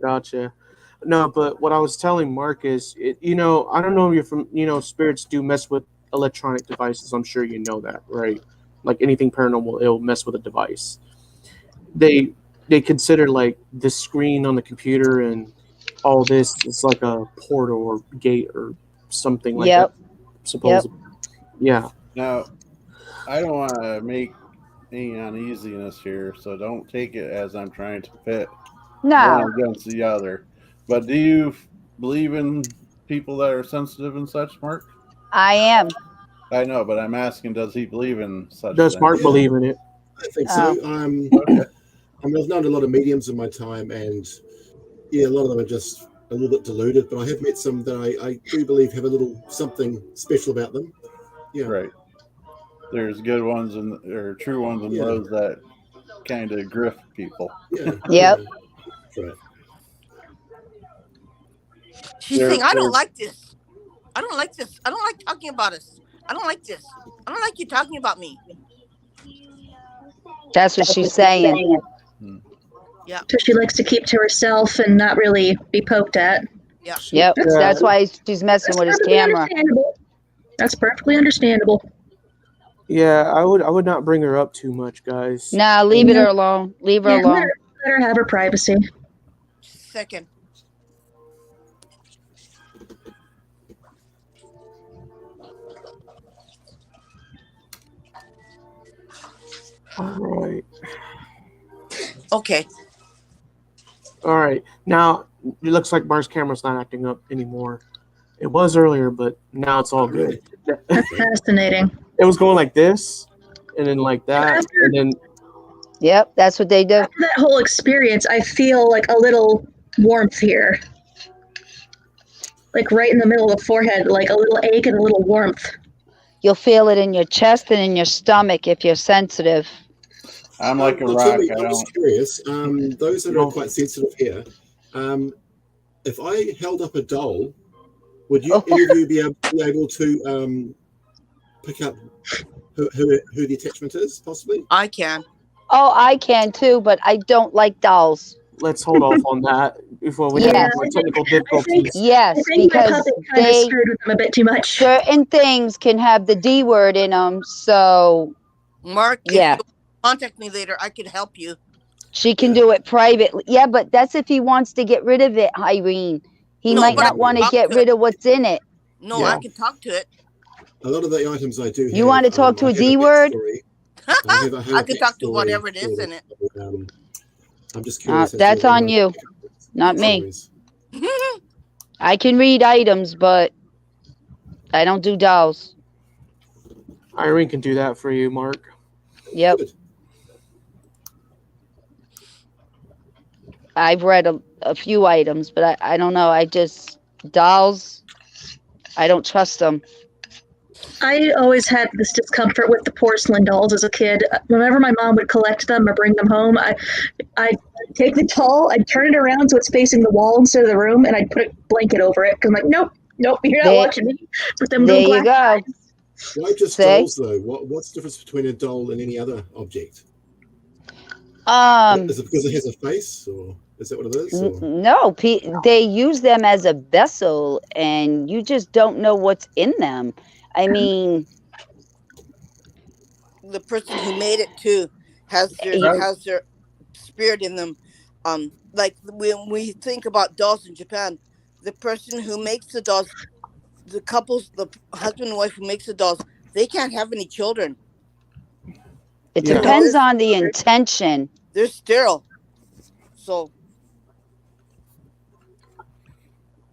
No, but what I was telling Mark is, I don't know if you're from, spirits do mess with electronic devices. I'm sure you know that, right? Like anything paranormal, it'll mess with a device. They consider like the screen on the computer and all this is like a portal or gate or something like that. Supposedly. Yeah. Now, I don't want to make any uneasiness here, so don't take it as I'm trying to pit No. one against the other. But do you believe in people that are sensitive and such, Mark? I am. I know, but I'm asking, does he believe in such Does things? Mark believe in it? I think so. Okay. I've known a lot of mediums in my time, and yeah, a lot of them are just a little bit deluded. But I have met some that I do believe have a little something special about them. Yeah. Right. There's good ones and or true ones and Yeah. those that kind of grift people. Yeah. Yep. Right. She's saying, I don't like this. I don't like this. I don't like talking about us. I don't like this. I don't like you talking about me. That's what she's saying. Yeah. So she likes to keep to herself and not really be poked at. Yeah. Yep. That's- That's why she's messing with his perfectly camera. understandable. That's perfectly understandable. Yeah, I would not bring her up too much, guys. Nah, leave her alone. Leave her Yeah, let alone. her have her privacy. Second. All right. Okay. All right. Now it looks like Mark's camera's not acting up anymore. It was earlier, but now it's all good. That's fascinating. It was going like this, and then like that, and then Yep, that's what they do. After that whole experience, I feel like a little warmth here. Like right in the middle of the forehead, like a little ache and a little warmth. You'll feel it in your chest and in your stomach if you're sensitive. I'm like a Well, rock. Timmy, I I'm don't. just curious. Those that are quite sensitive here, if I held up a doll Would you any of you be able to pick up who the attachment is, possibly? I can. Oh, I can too, but I don't like dolls. Let's hold off on that before we Yeah. have more technical difficulties. Yes, I think my because puppet kind of they screwed with them a bit too much. certain things can have the D word in them. So Mark, yeah, if you contact me later, I could help you. she can do it privately. Yeah, but that's if he wants to get rid of it, Irene. He No, might but I not want to talk get to rid it. of what's in it. No, Yeah. I can talk to it. A lot of the items I do have. You want to talk to I a have D word? backstory. I can talk to backstory whatever it is for in it. I'm just curious. as to That's whether or on not you, pick up not me. backstories. I can read items, but I don't do dolls. Irene can do that for you, Mark. Yep. Good. I've read a few items, but I don't know. Dolls, I don't trust them. I always had this discomfort with the porcelain dolls as a kid. Whenever my mom would collect them or bring them home, I'd take the doll, I'd turn it around so it's facing the wall instead of the room, and I'd put a blanket over it. Because I'm like, nope, you're not watching me. With them There little you black go. Why just See? dolls though? What's the difference between a doll and any other object? Is it because it has a face, or is that what it is? Or? No, they use them as a vessel, and you just don't know what's in them. I mean, The person who made it too has their spirit in them. Like when we think about dolls in Japan, the person who makes the dolls, the husband and wife who makes the dolls, they can't have any children. it depends on the intention. They're sterile. So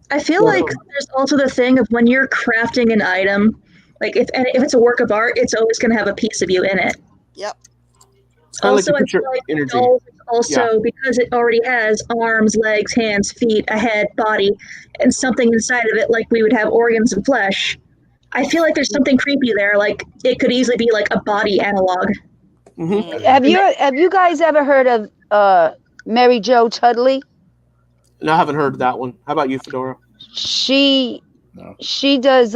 I feel like there's also the thing of when you're crafting an item, like if it's a work of art, it's always going to have a piece of you in it. Yep. Also, I feel like energy. dolls also, because it already has arms, legs, hands, feet, a head, body, and something inside of it, like we would have organs and flesh. I feel like there's something creepy there. Like it could easily be like a body analog. Mm-hmm. Have you guys ever heard of Mary Jo Tudley? No, I haven't heard that one. How about you, Fedora? She does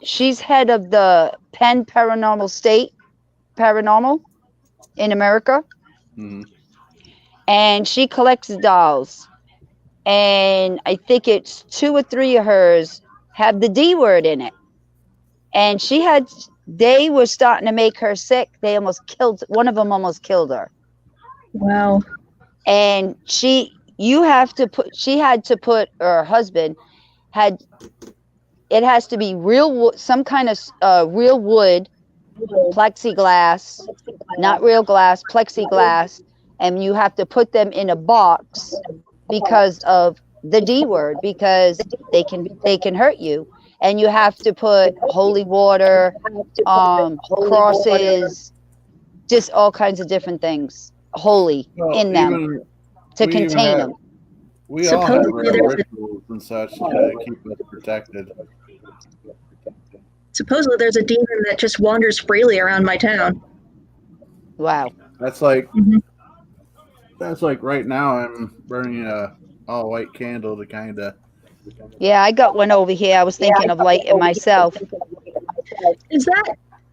she's head of the Penn Paranormal in America. Mm-hmm. And she collects dolls. And I think it's 2 or 3 of hers have the D word in it. And they were starting to make her sick. One of them almost killed her. Wow. And she had to put, her husband it has to be real wood, some kind of real wood, plexiglass, not real glass, plexiglass, and you have to put them in a box because of the D word, because they can hurt you. And you have to put holy water, crosses, just all kinds of different things, holy in them to contain them. We all have our own rituals and such to keep us protected. Supposedly there's a demon that just wanders freely around my town. Wow. That's like right now I'm burning a all white candle to kind of. Yeah, I got one over here. I was thinking of lighting myself.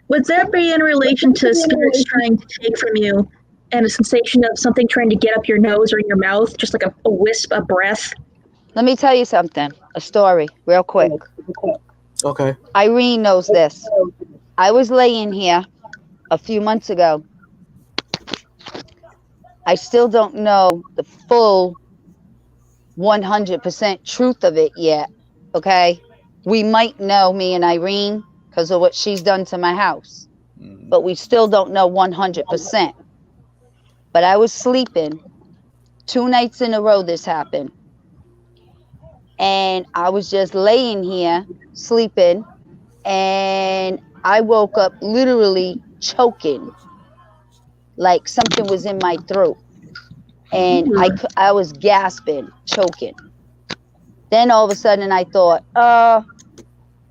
Would that be in relation to spirits trying to take from you and a sensation of something trying to get up your nose or in your mouth, just like a wisp of breath? Let me tell you something, a story real quick. Okay. Irene knows this. I was laying here a few months ago. I still don't know the full 100% truth of it yet. Okay. We might know, me and Irene, because of what she's done to my house, but we still don't know 100%. But I was sleeping 2 nights in a row. This happened. And I was just laying here sleeping, and I woke up literally choking, like something was in my throat, and I was gasping, choking. Then all of a sudden I thought,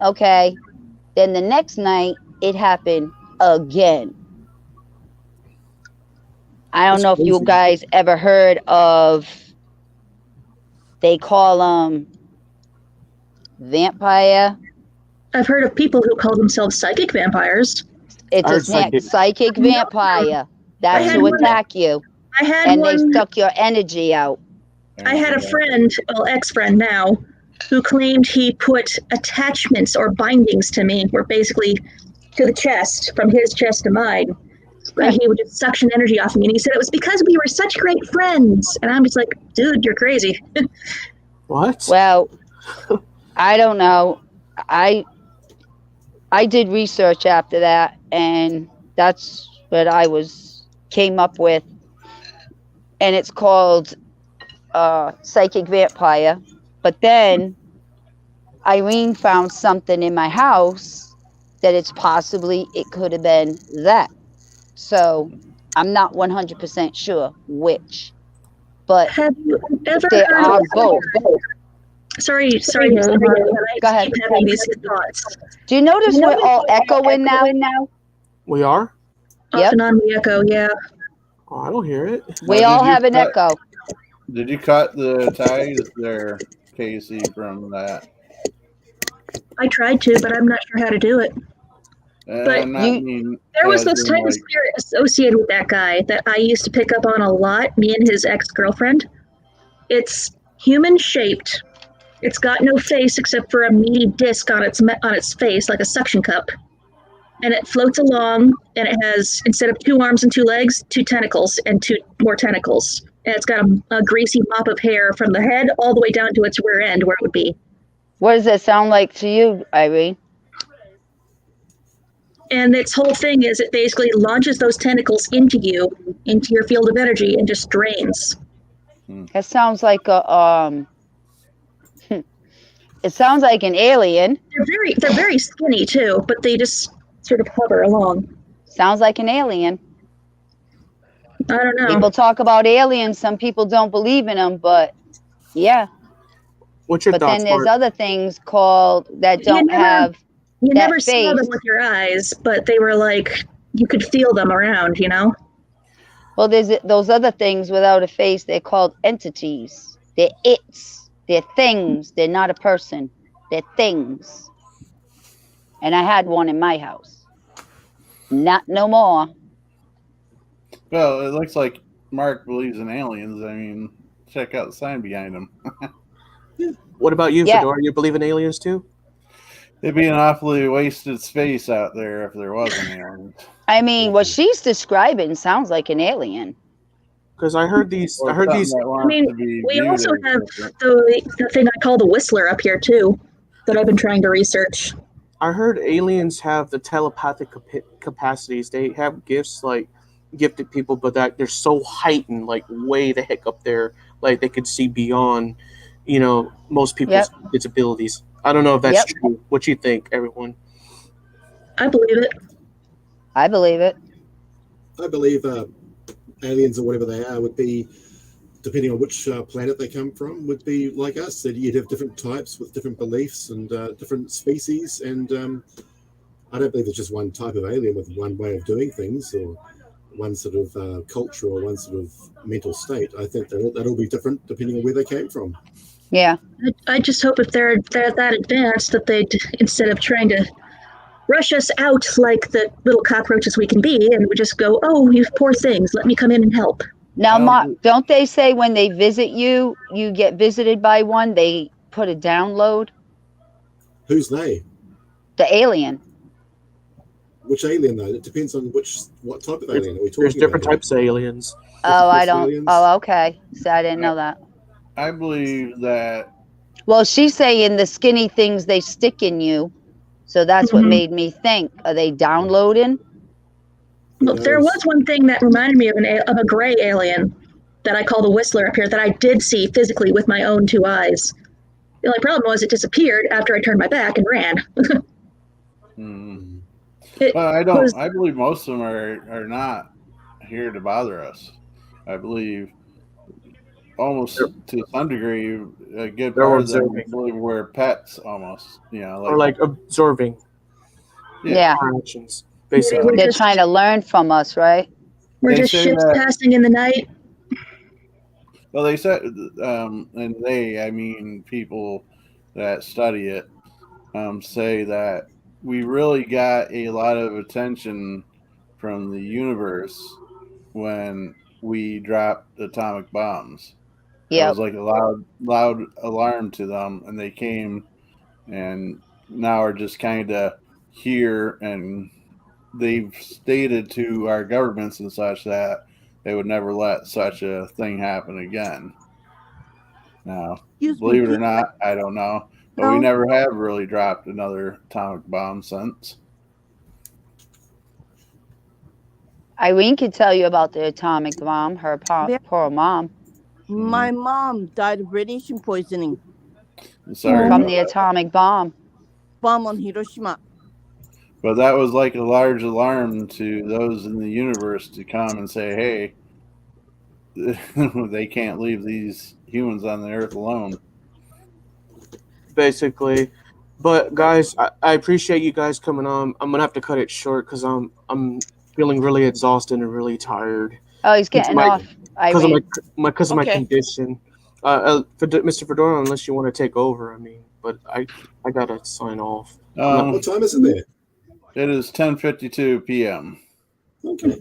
okay. Then the next night it happened again. I don't know if you guys ever heard of, they call them vampire. I've heard of people who call themselves psychic vampires. It's I a heard psychic. psychic vampire. That's had to one- attack you. I had And they one. suck your energy out. I had a friend, well, ex-friend now, who claimed he put attachments or bindings to me, or basically to the chest, from his chest to mine. And he would just suction energy off me. And he said it was because we were such great friends. And I'm just like, dude, you're crazy. What? Well, I don't know. I did research after that, and that's what I came up with. And it's called psychic vampire. But then Irene found something in my house that it could have been that. So I'm not 100% sure which, but Have you ever they heard are of both. Sorry, Go ahead. keep having these thoughts. Do you notice we're all echoing now? We are? Yep. Off and on the echo, yeah. Oh, I don't hear it. We all have an echo. Did you cut the ties there, Casey, from that? I tried to, but I'm not sure how to do it. But There was this type of spirit associated with that guy that I used to pick up on a lot, me and his ex-girlfriend. It's human-shaped. It's got no face except for a meaty disc on its face, like a suction cup. And it floats along, and it has, instead of 2 arms and 2 legs, 2 tentacles and 2 more tentacles. And it's got a greasy mop of hair from the head all the way down to its rear end, where it would be. What does that sound like to you, Irene? And its whole thing is it basically launches those tentacles into you, into your field of energy, and just drains. That sounds like a it sounds like an alien. They're very skinny too, but they just sort of hover along. Sounds like an alien. I don't know. People talk about aliens. Some people don't believe in them, but yeah. What's your but thoughts, then there's Mark? other things called that don't have You that never saw them face. with your eyes, but they were like you could feel them around, you know? Well, there's those other things without a face. They're called entities. They're its. They're things. They're not a person. They're things. And I had one in my house. Not no more. Well, it looks like Mark believes in aliens. I mean, check out the sign behind him. What about you, Yeah. Fedora? You believe in aliens too? It'd be an awfully wasted space out there if there was an alien. I mean, what she's describing sounds like an alien. Because I heard these. Or I heard something these. that I wants mean, to be we viewed also as have different. the thing I call the Whistler up here too, that I've been trying to research. I heard aliens have the telepathic capacities. They have gifts like gifted people, but that they're so heightened, like way the heck up there, like they could see beyond, most people's abilities. I don't know if that's true. What you think, everyone? I believe it. I believe it. I believe aliens or whatever they are would be, depending on which planet they come from, would be like us. That you'd have different types with different beliefs and different species. And I don't believe there's just one type of alien with one way of doing things or one sort of culture or one sort of mental state. I think that'll be different depending on where they came from. Yeah. I just hope if they're that advanced that they'd, instead of trying to rush us out like the little cockroaches we can be, and we just go, oh, you poor things, let me come in and help. Now, Mark, don't they say when they visit you, you get visited by one, they put a download? Who's they? The alien. Which alien though? It depends on what type of alien are we talking There's different about? types of aliens. Oh, I don't. aliens? Oh, okay. So I didn't know that. I believe that. Well, she's saying the skinny things they stick in you. So that's what made me think. Are they downloading? Well, there was one thing that reminded me of a gray alien that I call the Whistler up here that I did see physically with my own 2 eyes. The only problem was it disappeared after I turned my back and ran. Well, I believe most of them are not here to bother us. I believe almost to some degree a good They're part of them observing. believe we're pets almost. Or like absorbing Yeah. our actions, basically. They're trying to learn from us, right? We're They just say ships that- passing in the night. Well, they said, and I mean people that study it say that we really got a lot of attention from the universe when we dropped atomic bombs. That was Yep. like a loud alarm to them, and they came and now are just kind of here, and they've stated to our governments and such that they would never let such a thing happen again. Now, Excuse me, believe it do or not, I don't know, but we know? never have really dropped another atomic bomb since. Irene could tell you about the atomic bomb. Her Yeah. poor mom My mom died of radiation poisoning. I'm sorry from about the that. atomic bomb. Bomb on Hiroshima. But that was like a large alarm to those in the universe to come and say, hey, they can't leave these humans on the earth alone. basically. But guys, I appreciate you guys coming on. I'm gonna have to cut it short because I'm feeling really exhausted and really tired. Oh, he's It's getting my off, because of Irene. my Okay. condition. Mr. Fedora, unless you want to take over, I mean, but I gotta sign off. What time is it there? It is 10:52 p.m. Okay.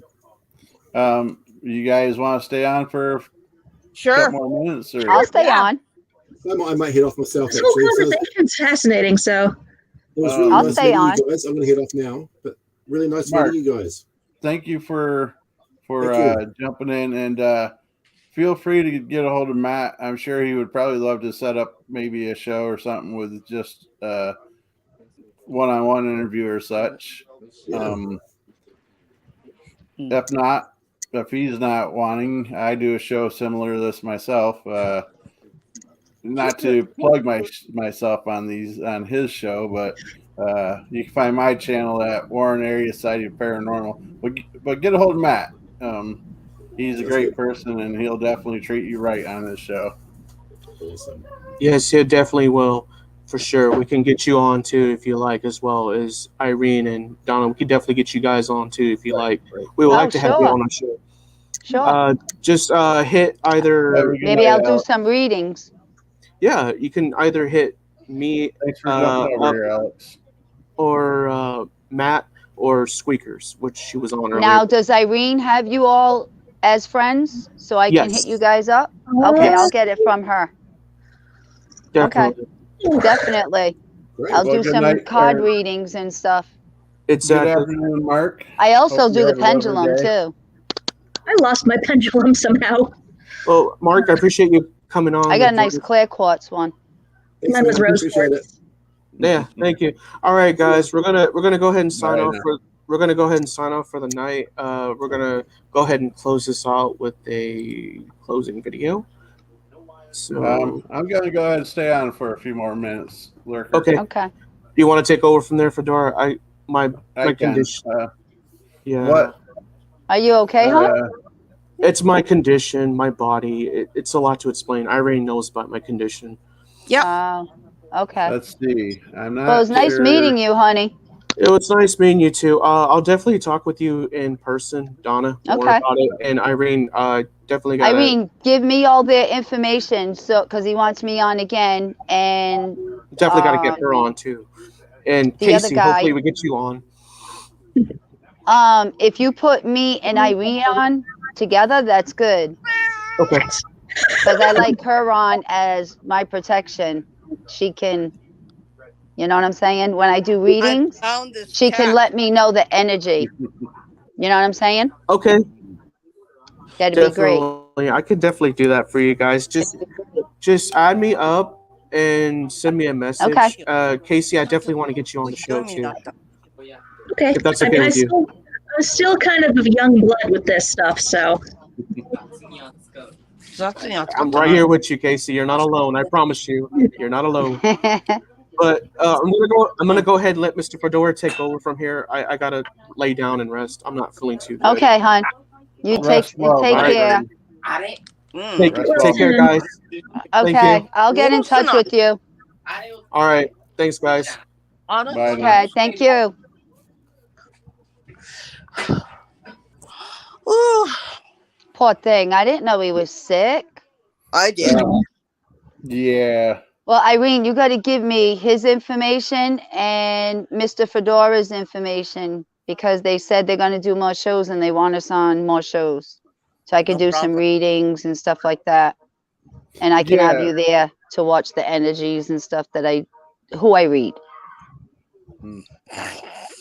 You guys want to stay on for a Sure. couple more minutes? Or? I'll stay Yeah. on. I might head off myself, This whole actually. So conversation's fascinating. So it was really I'll nice stay meeting on. you guys. I'm going to head off now, but really nice Mark. meeting you guys. Thank you for Thank you. jumping in, and feel free to get a hold of Matt. I'm sure he would probably love to set up maybe a show or something with just one-on-one interview or such. Yeah. If not, if he's not wanting, I do a show similar to this myself. Not to plug myself on his show, but you can find my channel at Warren Area Society of Paranormal. But get a hold of Matt. He's a great person, and he'll definitely treat you right on this show. Awesome. Yes, he definitely will, for sure. We can get you on too if you like, as well as Irene and Donna. We can definitely get you guys on too if you like. We would Oh, like to have you sure. on our show. Sure. Just hit either. Maybe I'll do some readings. Yeah, you can either hit me Thanks for jumping over up here, Alex. or Matt or Squeakers, which she was on earlier. Now, does Irene have you all as friends so I can hit you guys up? Okay, Yes. I'll get it from her. Definitely. Okay, definitely. Great. I'll Well, do good some night, card or- readings and stuff. Good Exactly. afternoon, Mark. I also Hope do you the have a lovely pendulum day. too. I lost my pendulum somehow. Well, Mark, I appreciate you coming on. I got a and nice joining- clear quartz one. Thanks, Mine was man. rose Appreciate it. quartz. Yeah, thank you. All right, guys, we're gonna go ahead and sign Bye off now. for. We're gonna go ahead and sign off for the night. We're gonna go ahead and close this out with a closing video. So, I'm going to go ahead and stay on for a few more minutes, Lurker. okay. Okay. You want to take over from there, Fedora? My I can. condition. Yeah. What? Are you okay, huh? It's my condition, my body. It's a lot to explain. Irene knows about my condition. Yeah. Okay. Let's see. I'm not Well, it was nice sure. meeting you, honey. It was nice meeting you too. I'll definitely talk with you in person, Donna, more Okay. about it. And Irene, definitely got. Irene, give me all their information so because he wants me on again, and Definitely got to get her on too. And the other Casey, guy. hopefully we get you on. If you put me and Irene on together, that's good. Okay. Because I like her on as my protection. She can, you know what I'm saying? When I do readings, I found this she can cat. let me know the energy. You know what I'm saying? Okay. That'd be great. Definitely. I could definitely do that for you guys. Just add me up and send me a message. Okay. Casey, I definitely want to get you on the show too. Okay. If that's I okay mean, with you. I'm still kind of young blood with this stuff, so. I'm right here with you, Casey. You're not alone. I promise you. You're not alone. But I'm gonna go ahead and let Mr. Fedora take over from here. I gotta lay down and rest. I'm not feeling too good. Okay, hon. You Rest well, take bye, care. Take care, guys. Thank Okay, you. I'll get in touch with you. All right. Thanks, guys. Bye now. Okay, thank you. Ooh, Poor thing. I didn't know he was sick. I did. Yeah. Well, Irene, you got to give me his information and Mr. Fedora's information because they said they're going to do more shows and they want us on more shows. So I could No do some problem. readings and stuff like that. And I can have Yeah. you there to watch the energies and stuff that who I read.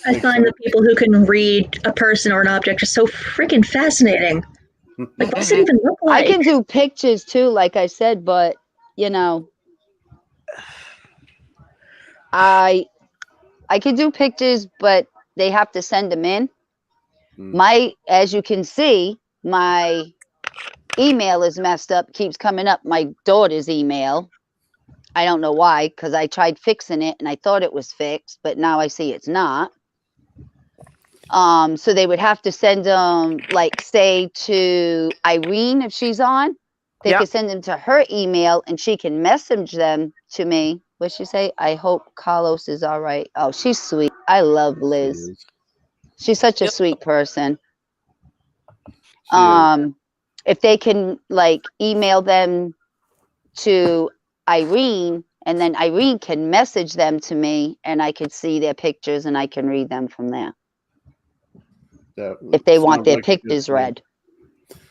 I find the people who can read a person or an object just so freaking fascinating. Like, what's it even look I like? can do pictures too, like I said, but you know, I can do pictures, but they have to send them in. As you can see, my email is messed up, keeps coming up my daughter's email. I don't know why, because I tried fixing it and I thought it was fixed, but now I see it's not. So they would have to send them, like, say to Irene if she's on. They could send them to her email and she can message them to me. What'd she say? I hope Carlos is all right. Oh, she's sweet. I love Liz. She's such a sweet person. If they can, like, email them to Irene and then Irene can message them to me and I could see their pictures and I can read them from there. If they want their pictures read.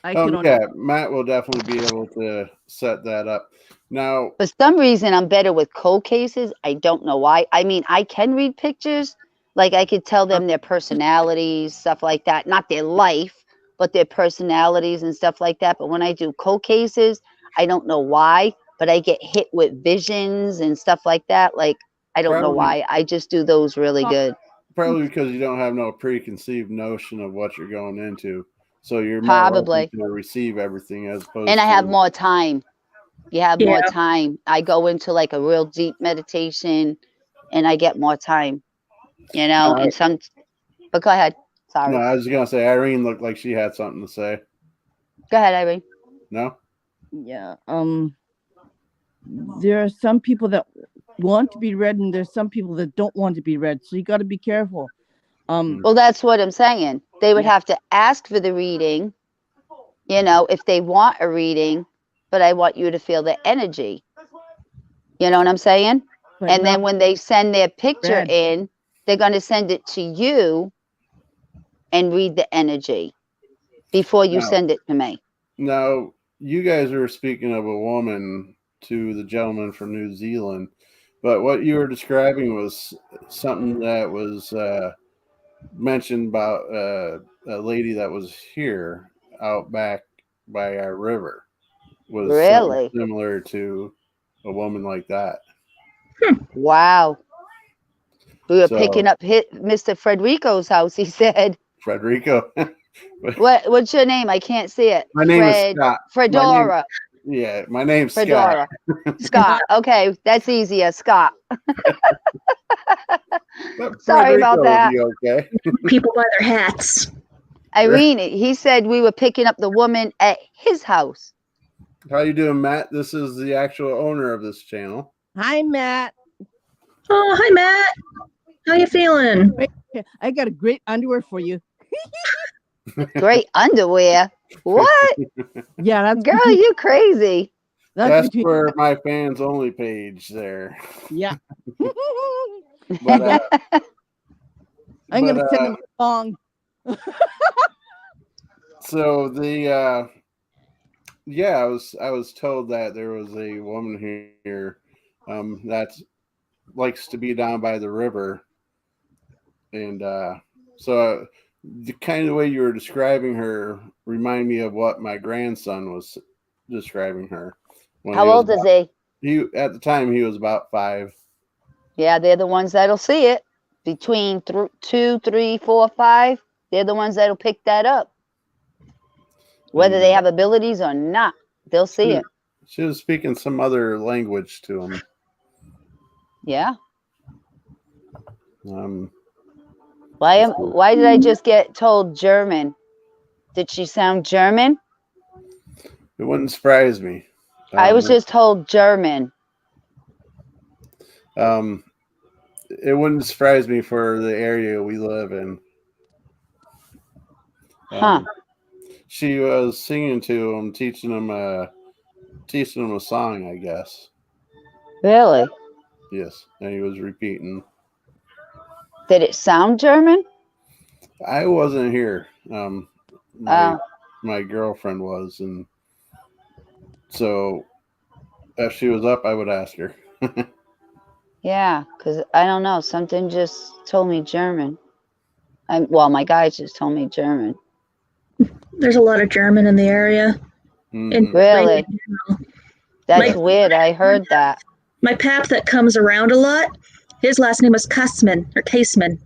Matt will definitely be able to set that up. Now, for some reason, I'm better with cold cases. I don't know why. I mean, I can read pictures. Like, I could tell them their personalities, stuff like that. Not their life, but their personalities and stuff like that. But when I do cold cases, I don't know why, but I get hit with visions and stuff like that. Like, I don't know why. I just do those really good. Probably because you don't have no preconceived notion of what you're going into. So you're more Probably open to receive everything as opposed and I to... have more time. You have more time. I go into like a real deep meditation and I get more time, you know, and but go ahead. Sorry. No, I was going to say, Irene looked like she had something to say. Go ahead, Irene. No? Yeah. There are some people that want to be read and there's some people that don't want to be read. So you got to be careful. Well, that's what I'm saying. They would have to ask for the reading, you know, if they want a reading, but I want you to feel the energy. You know what I'm saying? But and then when they send their picture in, they're going to send it to you and read the energy before you send it to me. Now, you guys were speaking of a woman to the gentleman from New Zealand, but what you were describing was something that was mentioned about a lady that was here out back by our river. Was really similar to a woman like that. Wow. We were picking up Mr. Frederico's house, he said. Frederico. What's your name? I can't see it. My name is Scott. Fredora. My name's Fredora. Scott. Scott. Okay, that's easier. Scott. Sorry about that. Okay. People buy their hats. Irene, he said we were picking up the woman at his house. How you doing, Matt? This is the actual owner of this channel. Hi, Matt. Oh, hi, Matt. How you feeling? I got a great underwear for you. Great underwear? What? Yeah, that's girl, you crazy. That's for my fans only page there. Yeah. But, I'm gonna send them a song. So the I was told that there was a woman here that likes to be down by the river, and so the kind of way you were describing her remind me of what my grandson was describing her. How old is he? He at the time he was about 5. Yeah, they're the ones that'll see it. Between 2, 3, 4, 5, they're the ones that'll pick that up. Whether they have abilities or not, they'll see it. She was speaking some other language to him. Yeah. Why did I just get told German? Did she sound German? It wouldn't surprise me. I was just told German. It wouldn't surprise me for the area we live in. She was singing to him, teaching him a song, I guess. Really? Yes, and he was repeating. Did it sound German? I wasn't here. My Oh, my girlfriend was, and so if she was up, I would ask her. yeah, because I don't know. Something just told me German. Well, my guy just told me German. There's a lot of German in the area. In Mhm. Pennsylvania Really? in general. That's My weird. I heard that. my pap that comes around a lot, his last name was Kastman or Caseman.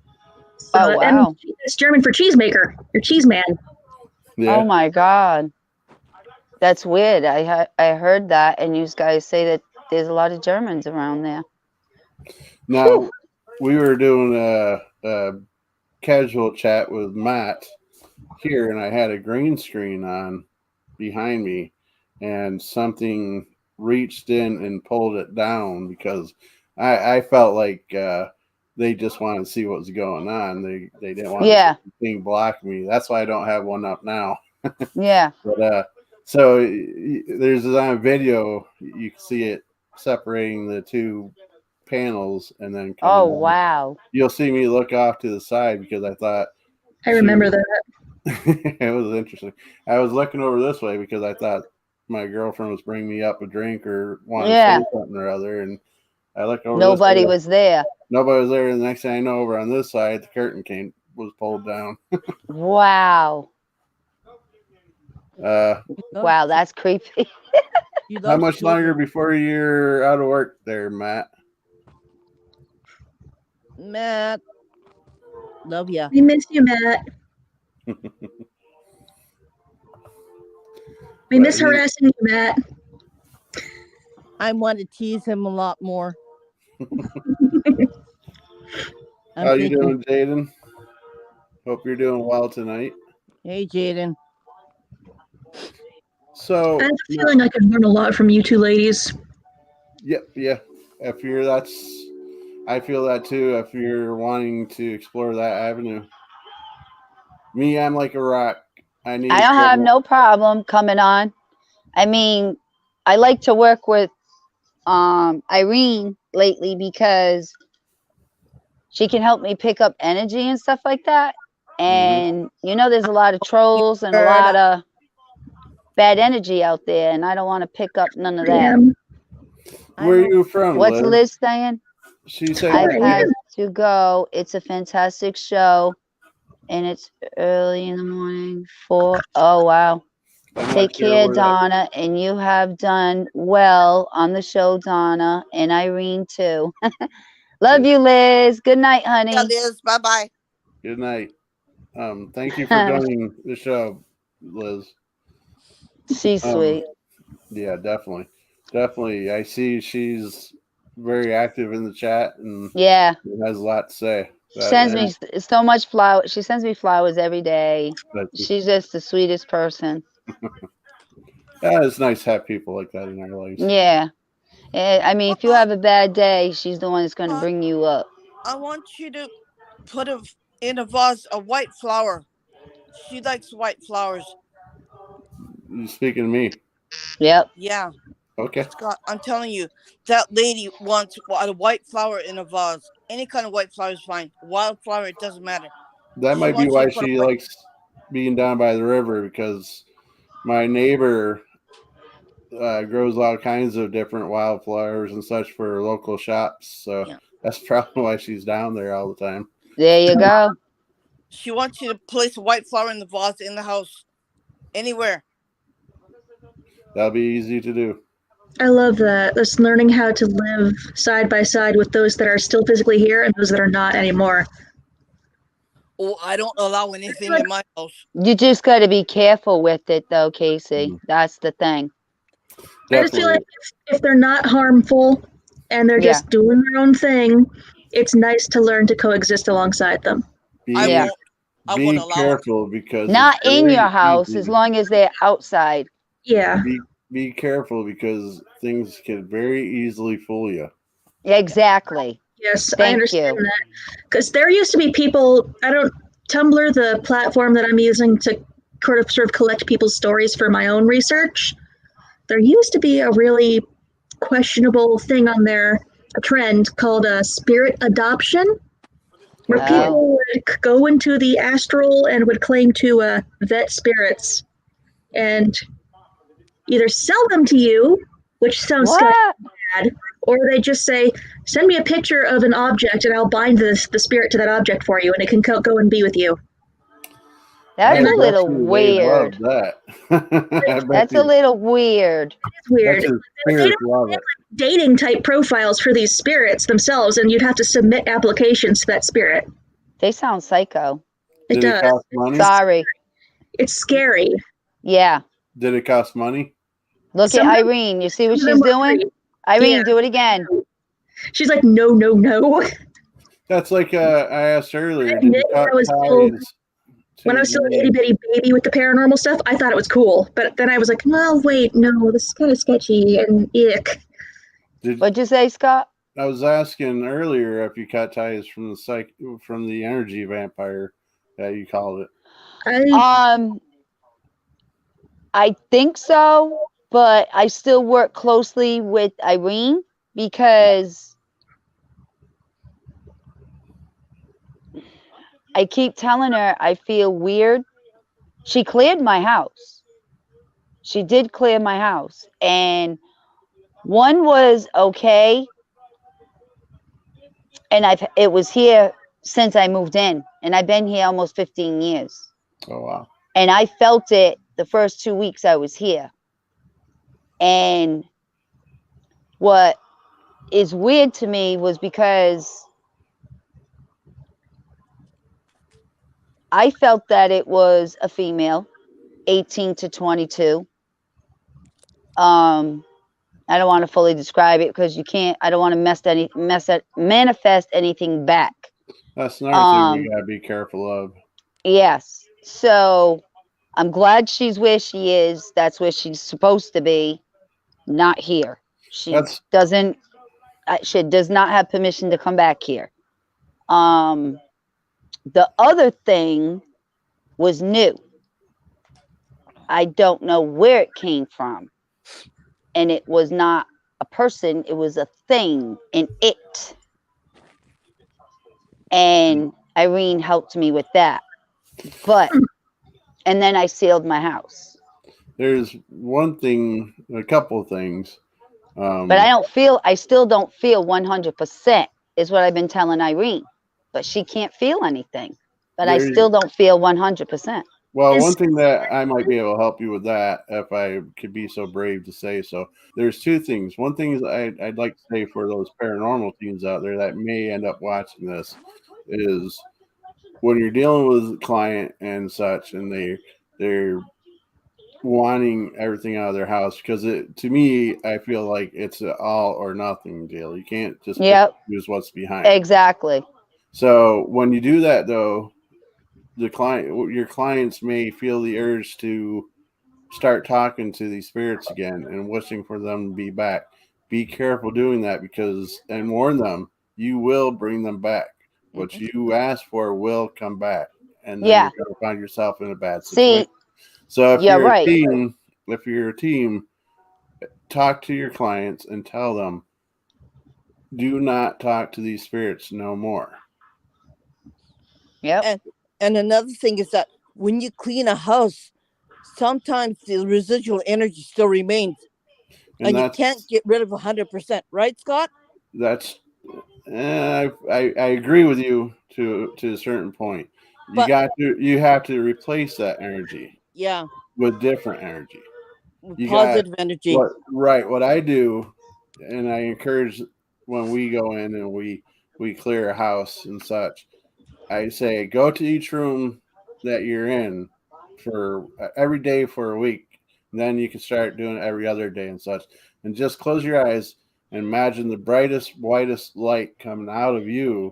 So Oh, I mean, wow. it's German for cheesemaker or cheeseman. Oh, Yeah. my God. That's weird. I heard that, and you guys say that there's a lot of Germans around there. Now we were doing a casual chat with Matt here, and I had a green screen on behind me, and something reached in and pulled it down because I felt like they just wanted to see what was going on. They didn't want Yeah, the thing block me. That's why I don't have one up now. yeah. But so there's on video you can see it separating the two panels and then Oh, coming down. wow. You'll see me look off to the side because I thought I she remember was. that. It was interesting. I was looking over this way because I thought my girlfriend was bringing me up a drink or wanted to Yeah. say something or other, and I looked over this Nobody way. was there. Nobody was there. And the next thing I know, over on this side, the curtain was pulled down. Wow. Wow, that's creepy. How much longer before you're out of work there, Matt? Matt, love ya. We miss you, Matt. We miss harassing you, Matt. I want to tease him a lot more. How you doing, Jaden? Hope you're doing well tonight. Hey, Jaden. So I have a feeling I could learn a lot from you two ladies. Yep, yeah. If you're I feel that too. If you're wanting to explore that avenue, me, I'm like a rock. I need. I don't have no problem coming on. I mean, I like to work with Irene lately because she can help me pick up energy and stuff like that. And there's a lot of trolls and a lot of bad energy out there, and I don't want to pick up none of that. Where are you from, What's Liz? Liz saying? She said I had to go. It's a fantastic show, and it's early in the morning. Oh wow! Take care, Donna, and you have done well on the show, Donna, and Irene too. Love you, Liz. Good night, honey. Yeah, Liz. Bye bye. Good night. Thank you for joining the show, Liz. She's sweet. Yeah, definitely. I see she's very active in the chat and has a lot to say. She sends me so much flowers. She sends me flowers every day. She's just the sweetest person. Yeah, it's nice to have people like that in our lives. Yeah. I mean, if you have a bad day, she's the one that's going to bring you up. I want you to put in a vase a white flower. She likes white flowers. You speaking to me? Yep. Yeah. Okay. Scott, I'm telling you, that lady wants a white flower in a vase. Any kind of white flower is fine. Wildflower, it doesn't matter. That might be why she likes being down by the river, because my neighbor grows all kinds of different wildflowers and such for local shops. So that's probably why she's down there all the time. There you go. She wants you to place a white flower in the vase in the house. Anywhere. That'll be easy to do. I love that. Just learning how to live side by side with those that are still physically here and those that are not anymore. Oh, I don't allow anything in my house. You just got to be careful with it, though, Casey. That's the thing. Definitely. I just feel like if they're not harmful and they're just doing their own thing, it's nice to learn to coexist alongside them. Be careful because not in your house as long as they're outside. Yeah. Be careful because things can very easily fool you. Exactly. Yes, I understand that. Because there used to be people, Tumblr, the platform that I'm using to sort of collect people's stories for my own research, there used to be a really questionable thing on there, a trend called spirit adoption, where Oh. people would go into the astral and would claim to vet spirits and either sell them to you, which sounds What? bad, or they just say, send me a picture of an object and I'll bind the spirit to that object for you and it can go and be with you. That's I a little bet you they love weird. that. I bet That's a you, little weird. It's weird. bet your They spirits don't love have it. dating type profiles for these spirits themselves, and you'd have to submit applications to that spirit. They sound psycho. It Did it does. cost money? Sorry. It's scary. Yeah. Did it cost money? Look Some at of them- Irene. You see what some of she's them were doing? free. Irene, Yeah. do it again. She's like, no, no, no. That's like I asked earlier. Did admit you cut when I was still- ties? When I was still an itty bitty baby with the paranormal stuff, I thought it was cool. But then I was like, well, wait, no, this is kind of sketchy and ick. What'd you say, Scott? I was asking earlier if you cut ties from the energy vampire that you called it. I think so, but I still work closely with Irene because I keep telling her I feel weird. She cleared my house. She did clear my house. And one was okay. And it was here since I moved in. And I've been here almost 15 years. Oh, wow. And I felt it the first 2 weeks I was here. And what is weird to me was because I felt that it was a female, 18 to 22. I don't want to fully describe it because you can't. I don't want to manifest anything back. That's another thing we gotta be careful of. Yes. So I'm glad she's where she is. That's where she's supposed to be, not here. She does not have permission to come back here. The other thing was new. I don't know where it came from. And it was not a person, it was a thing, an it. And Irene helped me with that. And then I sealed my house. There's a couple of things. But I still don't feel 100%, is what I've been telling Irene. But she can't feel anything. But I still don't feel 100%. Well, one thing that I might be able to help you with that, if I could be so brave to say so, there's two things. One thing is I'd like to say for those paranormal teens out there that may end up watching this is when you're dealing with a client and such, and they're wanting everything out of their house, because to me, I feel like it's an all or nothing deal. You can't just use what's behind. Exactly. So when you do that, though, your clients may feel the urge to start talking to these spirits again and wishing for them to be back. Be careful doing that and warn them, you will bring them back. What you ask for will come back, and then you're going to find yourself in a bad situation. So if you're a team, talk to your clients and tell them, do not talk to these spirits no more. Yep. And another thing is that when you clean a house, sometimes the residual energy still remains. And you can't get rid of 100%. Right, Scott? That's I agree with you to a certain point. You have to replace that energy. Yeah. With different energy. Positive energy. What I do, and I encourage when we go in and we clear a house and such, I say go to each room that you're in for every day for a week. And then you can start doing it every other day and such. And just close your eyes and imagine the brightest, whitest light coming out of you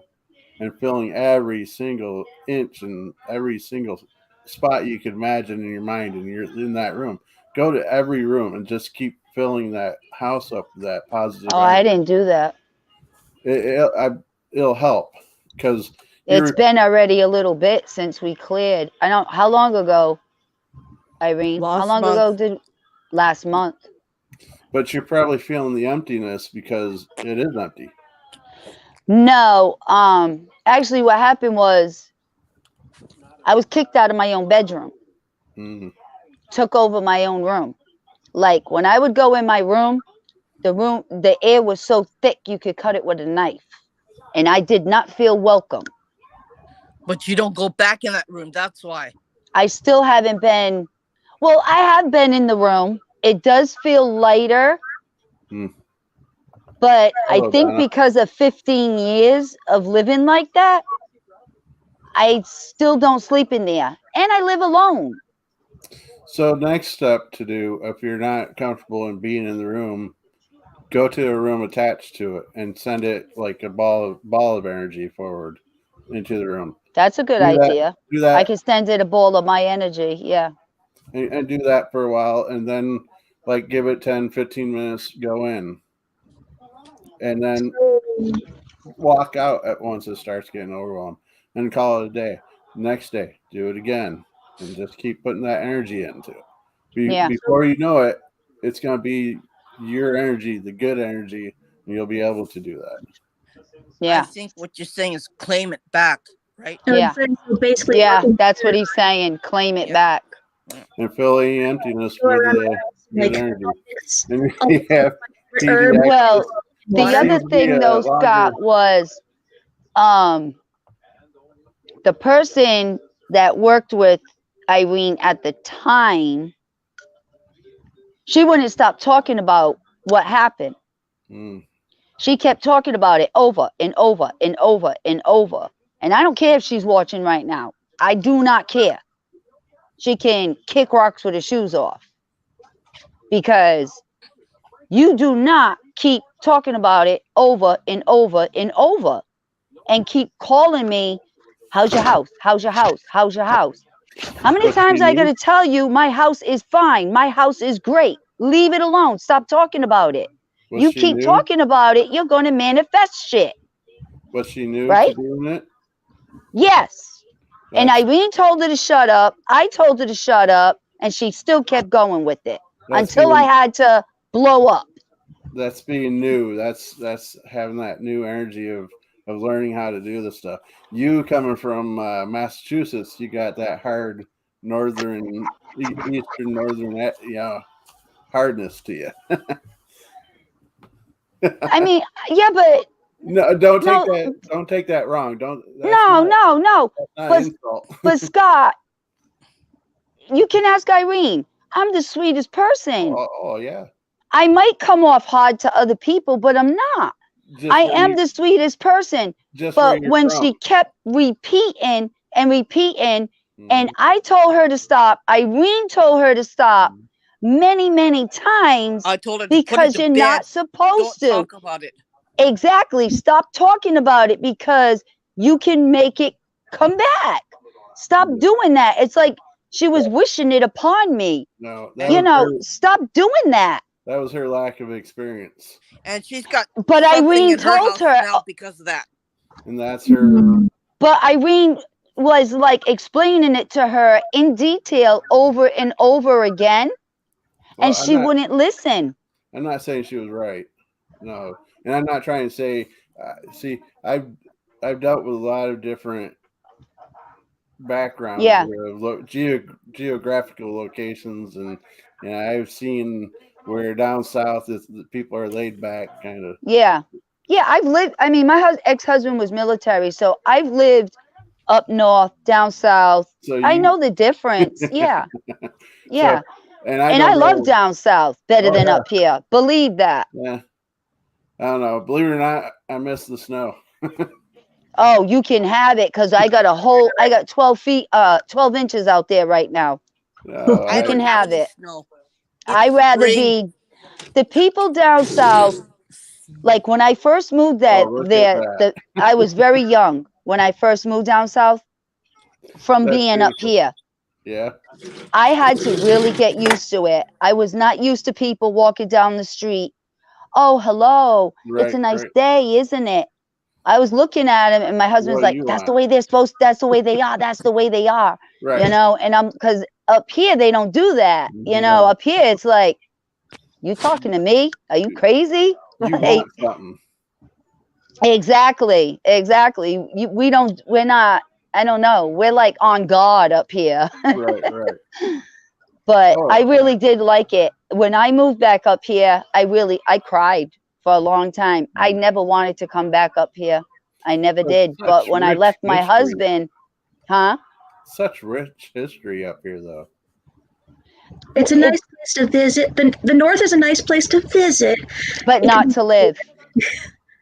and filling every single inch and every single spot you could imagine in your mind, and you're in that room. Go to every room and just keep filling that house up with that positive energy. I didn't do that. It'll help because it's been already a little bit since we cleared. I don't. How long ago, Irene? How long ago did last month? But you're probably feeling the emptiness because it is empty. No, actually what happened was I was kicked out of my own bedroom, took over my own room. Like when I would go in my room, the air was so thick you could cut it with a knife. And I did not feel welcome. But you don't go back in that room. That's why. I still haven't been. Well, I have been in the room. It does feel lighter. But I think because of 15 years of living like that, I still don't sleep in there. And I live alone. So next step to do, if you're not comfortable in being in the room, go to a room attached to it and send it like a ball of energy forward into the room. That's a good idea. Do that. I can send it a ball of my energy. Yeah. And do that for a while, and then like give it 10, 15 minutes, go in. And then walk out at once it starts getting overwhelmed and call it a day. Next day, do it again and just keep putting that energy into it. Before you know it, it's going to be your energy, the good energy, and you'll be able to do that. Yeah. I think what you're saying is claim it back, right? Yeah. Basically, yeah, that's what he's saying. Claim it back. And fill any emptiness with good energy. And well, the other thing though, Scott, was the person that worked with Irene at the time, she wouldn't stop talking about what happened. She kept talking about it over and over and over and over. And I don't care if she's watching right now. I do not care. She can kick rocks with her shoes off. Because you do not keep talking about it over and over and over. And keep calling me, how's your house? How's your house? How's your house? How many times I got to tell you my house is fine? My house is great. Leave it alone. Stop talking about it. You keep talking about it, you're going to manifest shit. Was she new to doing it? Yes. And Irene told her to shut up. I told her to shut up. And she still kept going with it until I had to blow up. That's being new. That's having that new energy of learning how to do this stuff. You coming from Massachusetts, you got that hard eastern northern hardness to you. I mean, yeah, but no, don't take that wrong. No. But Scott, you can ask Irene. I'm the sweetest person. Oh yeah. I might come off hard to other people, but I'm not. I am the sweetest person. But when she kept repeating and repeating, and I told her to stop, Irene told her to stop many, many times. I told her because you're not supposed to talk about it. Exactly. Stop talking about it because you can make it come back. Stop doing that. It's like she was wishing it upon me. No, stop doing that. That was her lack of experience. And she's got but Irene told her now because of that. And that's her. But Irene was like explaining it to her in detail over and over again. Well, and she wouldn't listen. I'm not saying she was right. No. And I'm not trying to say, see, I've dealt with a lot of different backgrounds, geographical locations, and I've seen where down south the people are laid back, kind of. Yeah, I've lived. I mean, my ex-husband was military, so I've lived up north, down south. So I know the difference. Yeah. So, and I love down south better than up here. Believe that. Yeah. I don't know. Believe it or not, I miss the snow. Oh, you can have it because I got 12 inches out there right now. No, you can have it. I'd rather be the people down south. Like when I first moved I was very young when I first moved down south from being up here. Yeah. I had to really get used to it. I was not used to people walking down the street. Oh, hello. It's a nice day, isn't it? I was looking at him and my husband's like, that's the way they're supposed to, that's the way they are. That's the way they are. Right. And because up here, they don't do that. Up here, it's like, You talking to me? Are you crazy? You Like, want something. exactly. We're not, I don't know. We're like on guard up here. Right. But I Oh, really did like it. When I moved back up here, I cried for a long time. I never wanted to come back up here. I never that's did. But such when I rich left my history. husband, huh? Such rich history up here, though. It's a nice place to visit. The North is a nice place to visit. But not to live.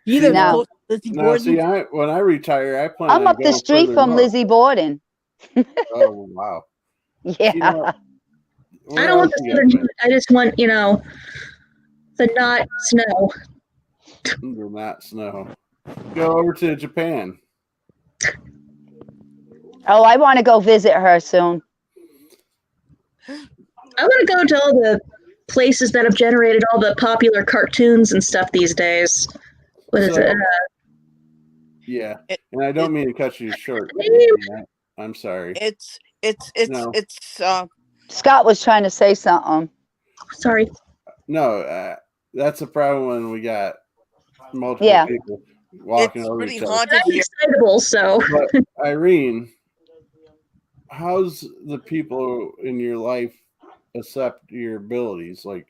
You live No. close to Lizzie Now, Borden. see, when I retire, I plan I'm on up the going street further from north. Lizzie Borden. Oh, wow. Yeah. You know, I where don't want else the you got southern been? heat. I just want, the not snow. Do not snow. Go over to Japan. Oh, I want to go visit her soon. I want to go to all the places that have generated all the popular cartoons and stuff these days. What is it? Yeah, It, and I don't it, mean to cut you short. I'm sorry. it's No, Scott was trying to say something. Sorry. no, that's a problem when we got multiple people walking over really each other. haunted I'm here. excitable, so. But Irene, how's the people in your life accept your abilities, like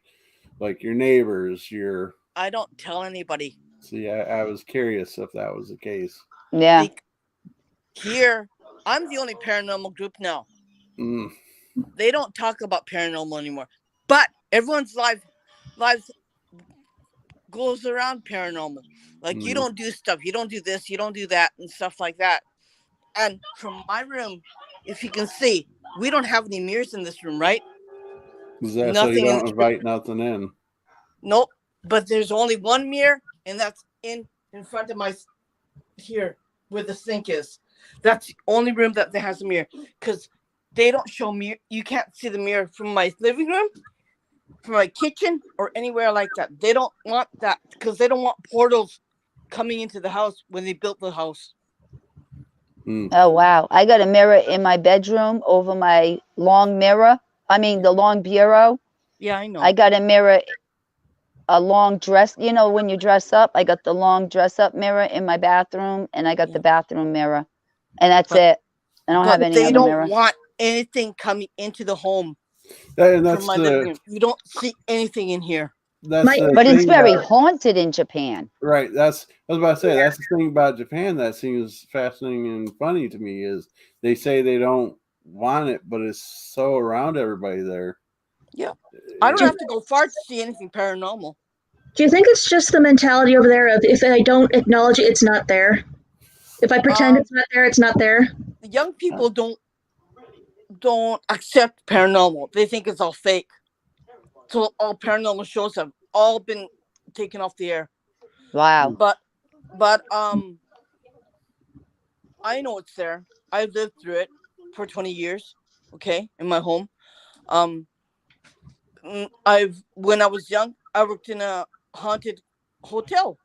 your neighbors, your? I don't tell anybody. See, I was curious if that was the case. Yeah. Here, I'm the only paranormal group now. Mm. They don't talk about paranormal anymore. But everyone's lives goes around paranormal. Like you don't do stuff, you don't do this, you don't do that, and stuff like that. And from my room, if you can see, we don't have any mirrors in this room, right? Is that so Nothing you in don't this room. invite nothing in? Nope. But there's only one mirror, and that's in front of my here where the sink is. That's the only room that has a mirror, because they don't show mirror. You can't see the mirror from my living room, from my kitchen, or anywhere like that. They don't want that because they don't want portals coming into the house when they built the house. Oh, wow. I got a mirror in my bedroom over my long mirror. I mean, the long bureau. Yeah, I know. I got a mirror, a long dress. You know, when you dress up, I got the long dress up mirror in my bathroom, and I got the bathroom mirror. And that's it. I don't have any They other don't mirror. want anything coming into the home And that's from my living room. You don't see anything in here. That's the But it's thing very about- haunted in Japan. Right. I was about to say that's the thing about Japan that seems fascinating and funny to me is they say they don't want it, but it's so around everybody there. Yeah. I don't have to go far to see anything paranormal. Do you think it's just the mentality over there of if I don't acknowledge it, it's not there? If I pretend it's not there, it's not there? The young people don't accept paranormal. They think it's all fake. So all paranormal shows have all been taken off the air. Wow. But I know it's there. I've lived through it for 20 years, okay, in my home. When I was young, I worked in a haunted hotel.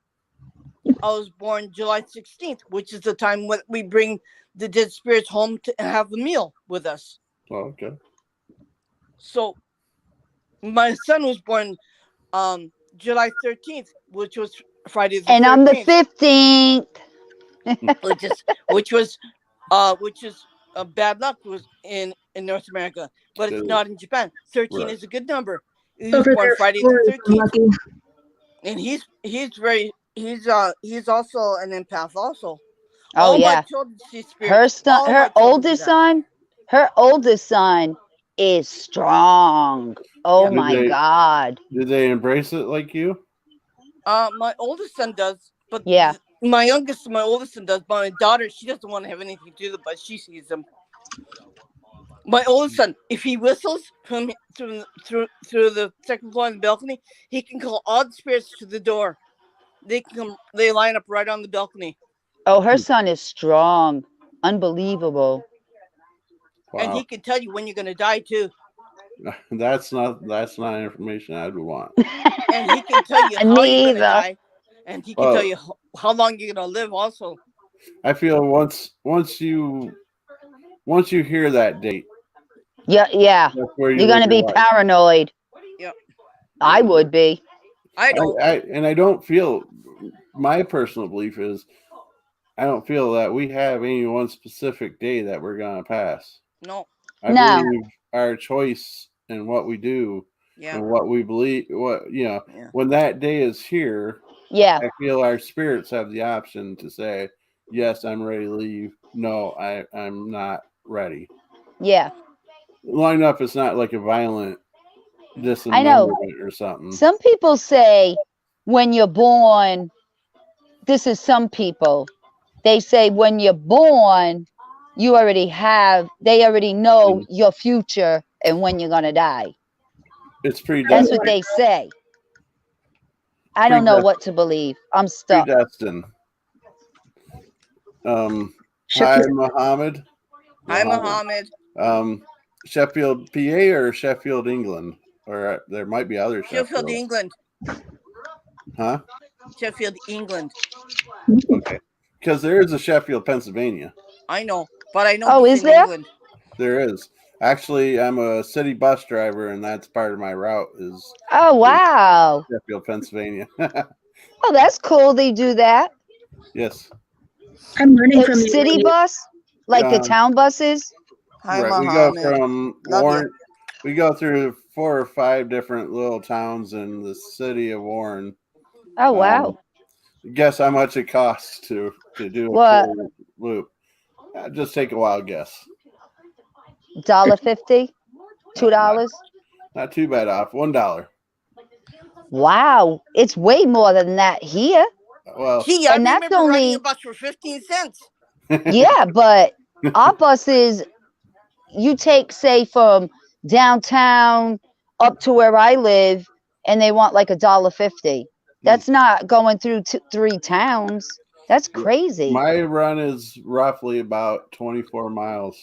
I was born July 16th, which is the time when we bring the dead spirits home to have a meal with us. Oh, okay. So my son was born July 13th, which was Friday the 13th. And I'm the 15th. which is bad luck was in North America, but it's not in Japan. 13 is a good number. He was born Friday the 13th. And he's also an empath also. Oh, all yeah. my children see spirits. Her oldest son is strong. Oh, my God. Did they embrace it like you? My oldest son does, but yeah, my oldest son does. But my daughter, she doesn't want to have anything to do with it, but she sees them. My oldest son, if he whistles from through the second floor on the balcony, he can call all the spirits to the door. They can come. They line up right on the balcony. Oh, her son is strong. Unbelievable. Wow. And he can tell you when you're going to die too. That's not information I'd want. And he can tell you how you're going to die, and he can tell you how long you're going to live. Also, I feel once you hear that date, yeah, you're going to be paranoid. Yep. I would be. I don't. And I don't feel. My personal belief is I don't feel that we have any one specific day that we're gonna pass. No. I No. believe our choice and what we do Yeah. and what we believe, Yeah. when that day is here, Yeah. I feel our spirits have the option to say, yes, I'm ready to leave. No, I'm not ready. Yeah. Long enough, it's not like a violent I know. dismemberment or something. Some people say when you're born, this is some people. They say when you're born, they already know your future and when you're going to die. It's That's what they say. I don't know what to believe. I'm stuck. predestined. Hi, Muhammad. Hi, Muhammad. Sheffield, PA, or Sheffield, England, or there might be other Sheffield, England. Huh? Sheffield, England. Okay, because there is a Sheffield, Pennsylvania. I know, but I know. Oh, is there? England. There is. Actually, I'm a city bus driver, and that's part of my route. Oh, wow. Sheffield, Pennsylvania. Oh, that's cool. They do that. Yes. I'm learning from you. City bus, like the town buses. Hi, right. We Muhammad. go from Warren. We go through 4 or 5 different little towns in the city of Warren. Oh, wow. Guess how much it costs to do a full loop? Just take a wild guess. $1.50? $2? Not too bad off. $1. Wow, it's way more than that here. Well, gee, I remember riding a bus for 15 cents. Yeah, but our buses, you take, say, from downtown up to where I live, and they want like $1.50. That's not going through 3 towns. That's crazy. My run is roughly about 24 miles.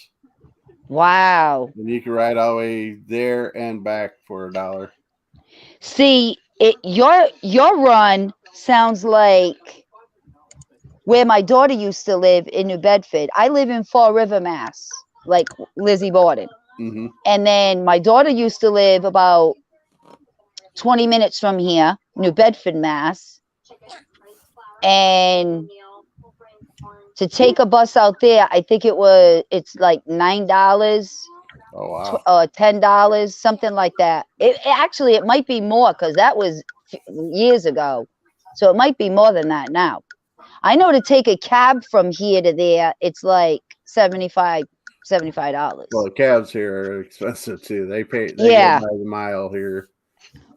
Wow. And you can ride all the way there and back for $1. See, your run sounds like where my daughter used to live in New Bedford. I live in Fall River, Mass, like Lizzie Borden. Mm-hmm. And then my daughter used to live about 20 minutes from here, New Bedford, Mass. And to take a bus out there, I think it's like $9. Oh, wow. $10, something like that. It might be more because that was years ago. So it might be more than that now. I know to take a cab from here to there, it's like $75. Well, the cabs here are expensive too. They go by the mile here.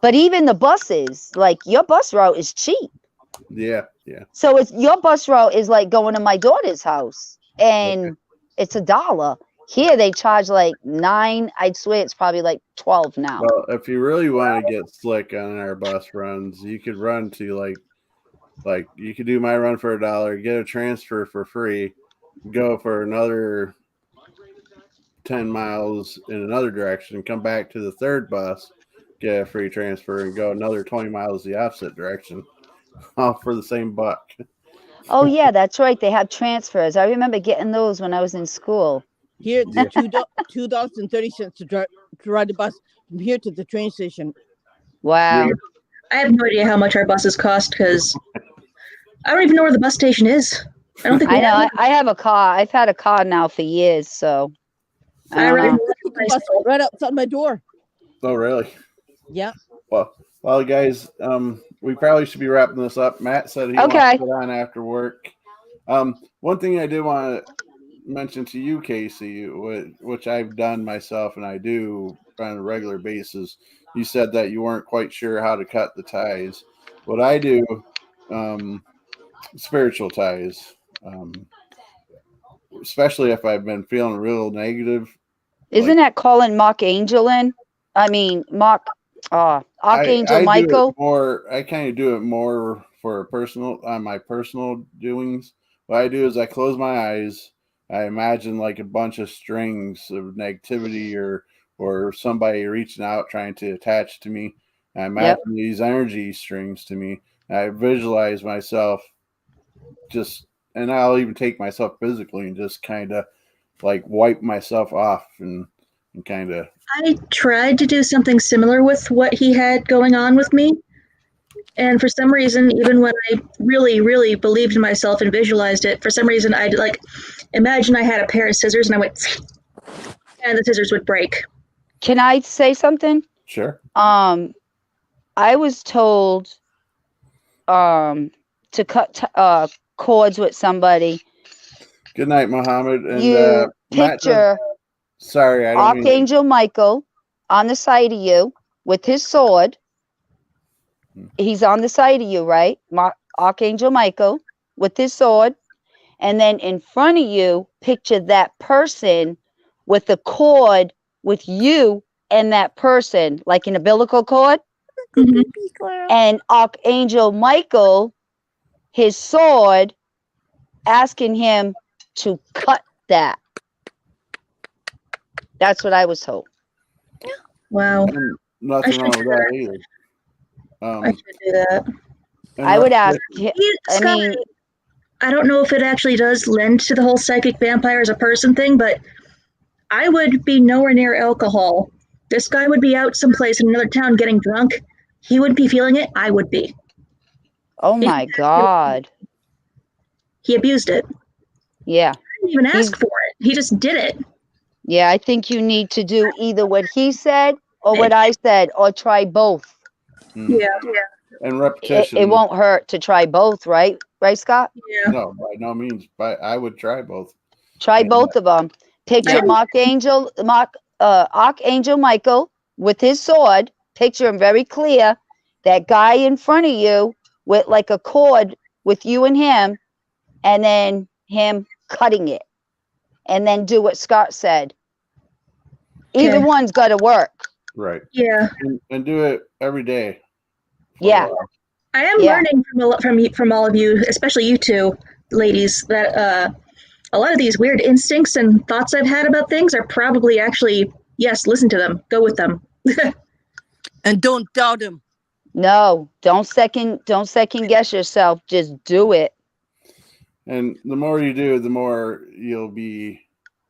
But even the buses, like your bus route is cheap. Yeah. So your bus route is like going to my daughter's house, and it's $1. Here they charge like $9. I'd swear it's probably like $12 now. Well, if you really want to get slick on our bus runs, you could run to like you could do my run for $1, get a transfer for free, go for another 10 miles in another direction, come back to the third bus, get a free transfer, and go another 20 miles the opposite direction, all for the same buck. Oh yeah, that's right. They have transfers. I remember getting those when I was in school. Here, it's $2.30 to ride the bus from here to the train station. Wow. I have no idea how much our buses cost because I don't even know where the bus station is. I don't think I know. I have a car. I've had a car now for years, so I ride the bus right outside my door. Oh, really? Yeah. Well, guys, we probably should be wrapping this up. Matt said he wants to get on after work. One thing I did want to mention to you, Casey, which I've done myself and I do on a regular basis. You said that you weren't quite sure how to cut the ties. What I do, spiritual ties, especially if I've been feeling real negative. Isn't that calling Mark Angel in? I mean, Archangel Michael. I kind of do it more for my personal doings. What I do is I close my eyes. I imagine like a bunch of strings of negativity or somebody reaching out trying to attach to me. I imagine these energy strings to me. I visualize myself and I'll even take myself physically and just kind of like wipe myself off and kind of I tried to do something similar with what he had going on with me. And for some reason, even when I really, really believed in myself and visualized it, for some reason, I'd like imagine I had a pair of scissors and I went, and the scissors would break. Can I say something? Sure. I was told to cut cords with somebody. Good night, Mohammed. And You Matt picture sorry, I don't mean. Archangel Michael on the side of you with his sword. He's on the side of you, right? Archangel Michael with his sword. And then in front of you, picture that person with the cord with you and that person, like an umbilical cord. Mhm. And Archangel Michael, his sword, asking him to cut that. That's what I was told. Wow. And nothing wrong with that either. I should do that. I would ask. I Scott, mean, I don't know if it actually does lend to the whole psychic vampire as a person thing, but I would be nowhere near alcohol. This guy would be out someplace in another town getting drunk. He would be feeling it. I would be. oh my God. He abused it. Yeah. I didn't even ask for it. He just did it. Yeah, I think you need to do either what he said or what I said, or try both. Yeah. And repetition. It won't hurt to try both, right? Right, Scott? Yeah. No, by no means. But I would try both. Try both of them. Picture Archangel Michael with his sword. Picture him very clear. That guy in front of you with like a cord with you and him, and then him cutting it. And then do what Scott said. Either one's got to work. Right. Yeah. And do it every day. Yeah. I am learning from all of you, especially you two ladies, that a lot of these weird instincts and thoughts I've had about things are probably actually, yes, listen to them, go with them. And don't doubt them. No, don't second guess yourself. Just do it. And the more you do, the more you'll be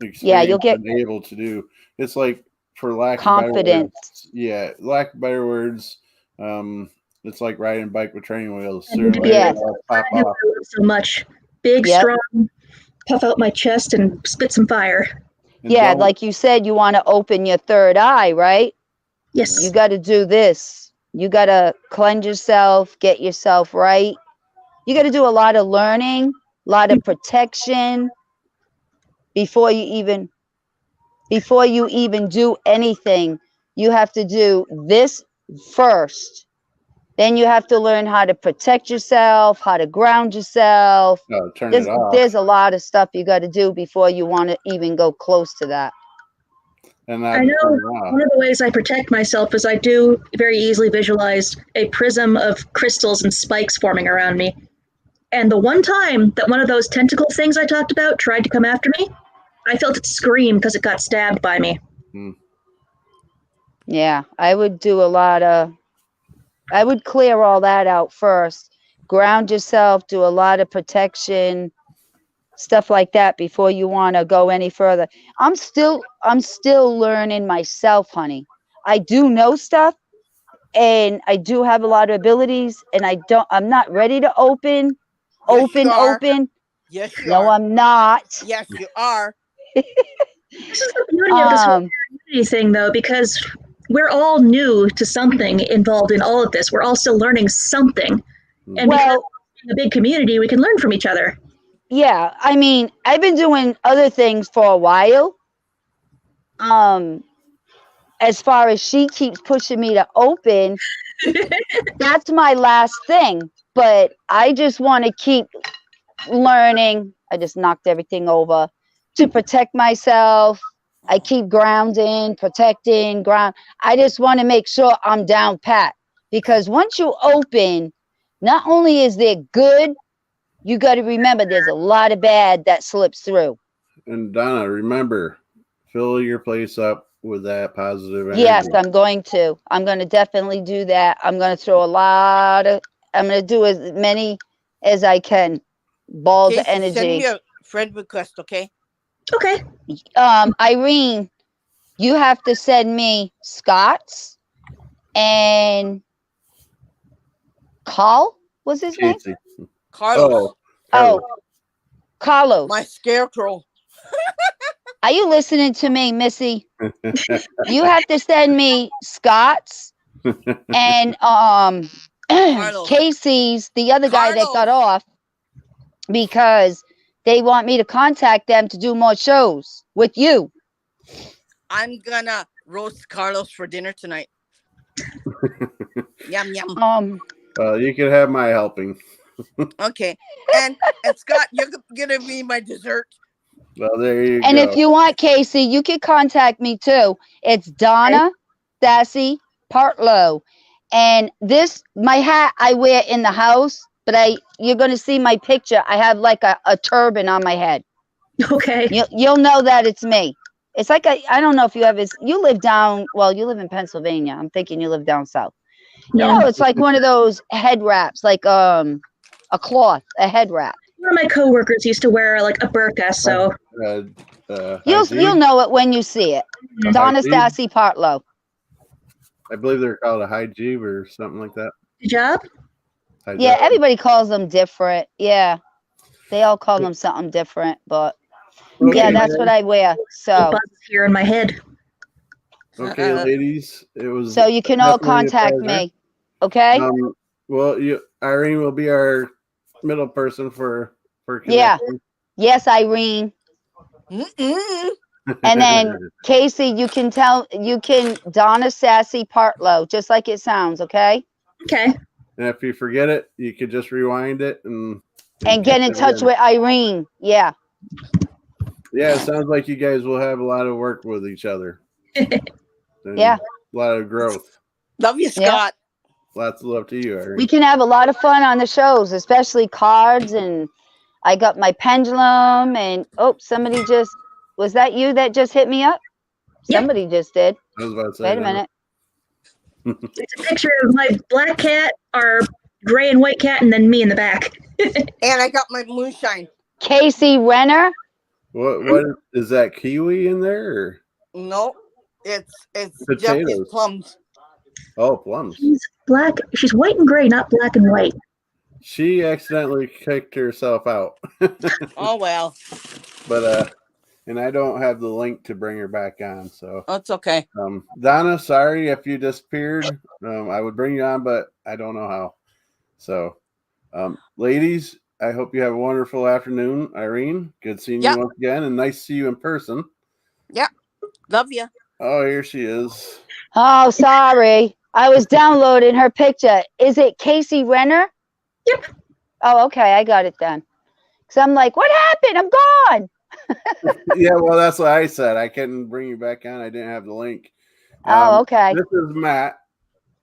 you'll get able to do. It's like, for lack confidence. of better words, lack of better words, it's like riding a bike with training wheels. Yes. Pop off. So much. Big, strong, puff out my chest and spit some fire. And yeah, like you said, you want to open your third eye, right? Yes. You got to do this. You got to cleanse yourself, get yourself right. You got to do a lot of learning, a lot of protection before you even do anything. You have to do this first. Then you have to learn how to protect yourself, how to ground yourself. There's a lot of stuff you got to do before you want to even go close to that. And I know one of the ways I protect myself is I do very easily visualize a prism of crystals and spikes forming around me. And the one time that one of those tentacle things I talked about tried to come after me, I felt it scream because it got stabbed by me. Yeah, I would do I would clear all that out first. Ground yourself, do a lot of protection, stuff like that before you want to go any further. I'm still learning myself, honey. I do know stuff and I do have a lot of abilities, and I'm not ready to open. Yes, you no, are. I'm not. Yes, you are. This is the beauty of this whole community thing, though, because we're all new to something involved in all of this. We're all still learning something. And because we're in a big community, we can learn from each other. Yeah, I mean, I've been doing other things for a while. As far as she keeps pushing me to open, that's my last thing. But I just want to keep learning. I just knocked everything over to protect myself. I keep grounding, protecting, ground. I just want to make sure I'm down pat, because once you open, not only is there good, you got to remember there's a lot of bad that slips through. And Donna, remember, fill your place up with that positive energy. Yes, I'm going to definitely do that. I'm going to I'm going to do as many as I can. Balls of energy. Send me a friend request, okay? Okay. Irene, you have to send me Scott's and Carl was his name? Casey. Carlos, Oh, Carlos. my scarecrow. Are you listening to me, Missy? You have to send me Scott's and Carlos. Casey's, the other guy that got Carlos. off, because they want me to contact them to do more shows with you. I'm gonna roast Carlos for dinner tonight. Yum yum. You can have my helping. Okay, and Scott, you're gonna be my dessert. Well, there you And go. if you want, Casey, you can contact me too. It's Donna Sassy Partlow. And this, my hat I wear in the house, but you're going to see my picture. I have like a turban on my head. Okay. You'll know that it's me. It's like, I don't know if you you live down, well, you live in Pennsylvania. I'm thinking you live down south. No. You know, it's like one of those head wraps, like a cloth, a head wrap. One of my coworkers used to wear like a burqa, so You'll know it when you see it. Donna Sassy Partlow. I believe they're called a high jeeb or something like that. Good job. Yeah, everybody calls them different. Yeah, they all call them something different, but yeah, that's what I wear. So here in my head. Okay, ladies, it was. So you can all contact me. Okay. Well, Irene will be our middle person for yeah. Yes, Irene. And then Casey, you can Donna Sassy Partlow, just like it sounds, okay? Okay. And if you forget it, you could just rewind it and get in touch with Irene. Yeah. Yeah, it sounds like you guys will have a lot of work with each other. Yeah. A lot of growth. Love you, Scott. Yeah. Lots of love to you, Irene. We can have a lot of fun on the shows, especially cards, and I got my pendulum, and somebody just, was that you that just hit me up? Yep. Somebody just did. I was about to say. Wait a minute. It's a picture of my black cat, our gray and white cat, and then me in the back. And I got my moonshine. Casey Renner. What is that, kiwi in there? Or? No, it's potatoes. Japanese plums. Oh, plums. She's white and gray, not black and white. She accidentally kicked herself out. Oh well. But and I don't have the link to bring her back on, so that's okay. Donna, sorry if you disappeared. I would bring you on, but I don't know how. So, ladies, I hope you have a wonderful afternoon. Irene, good seeing you once again, and nice to see you in person. Yeah, love you. Oh, here she is. Oh, sorry. I was downloading her picture. Is it Casey Renner? Yep. Oh, okay. I got it then. So I'm like, what happened? I'm gone. Yeah, well, that's what I said. I couldn't bring you back on. I didn't have the link. Oh, okay. This is Matt.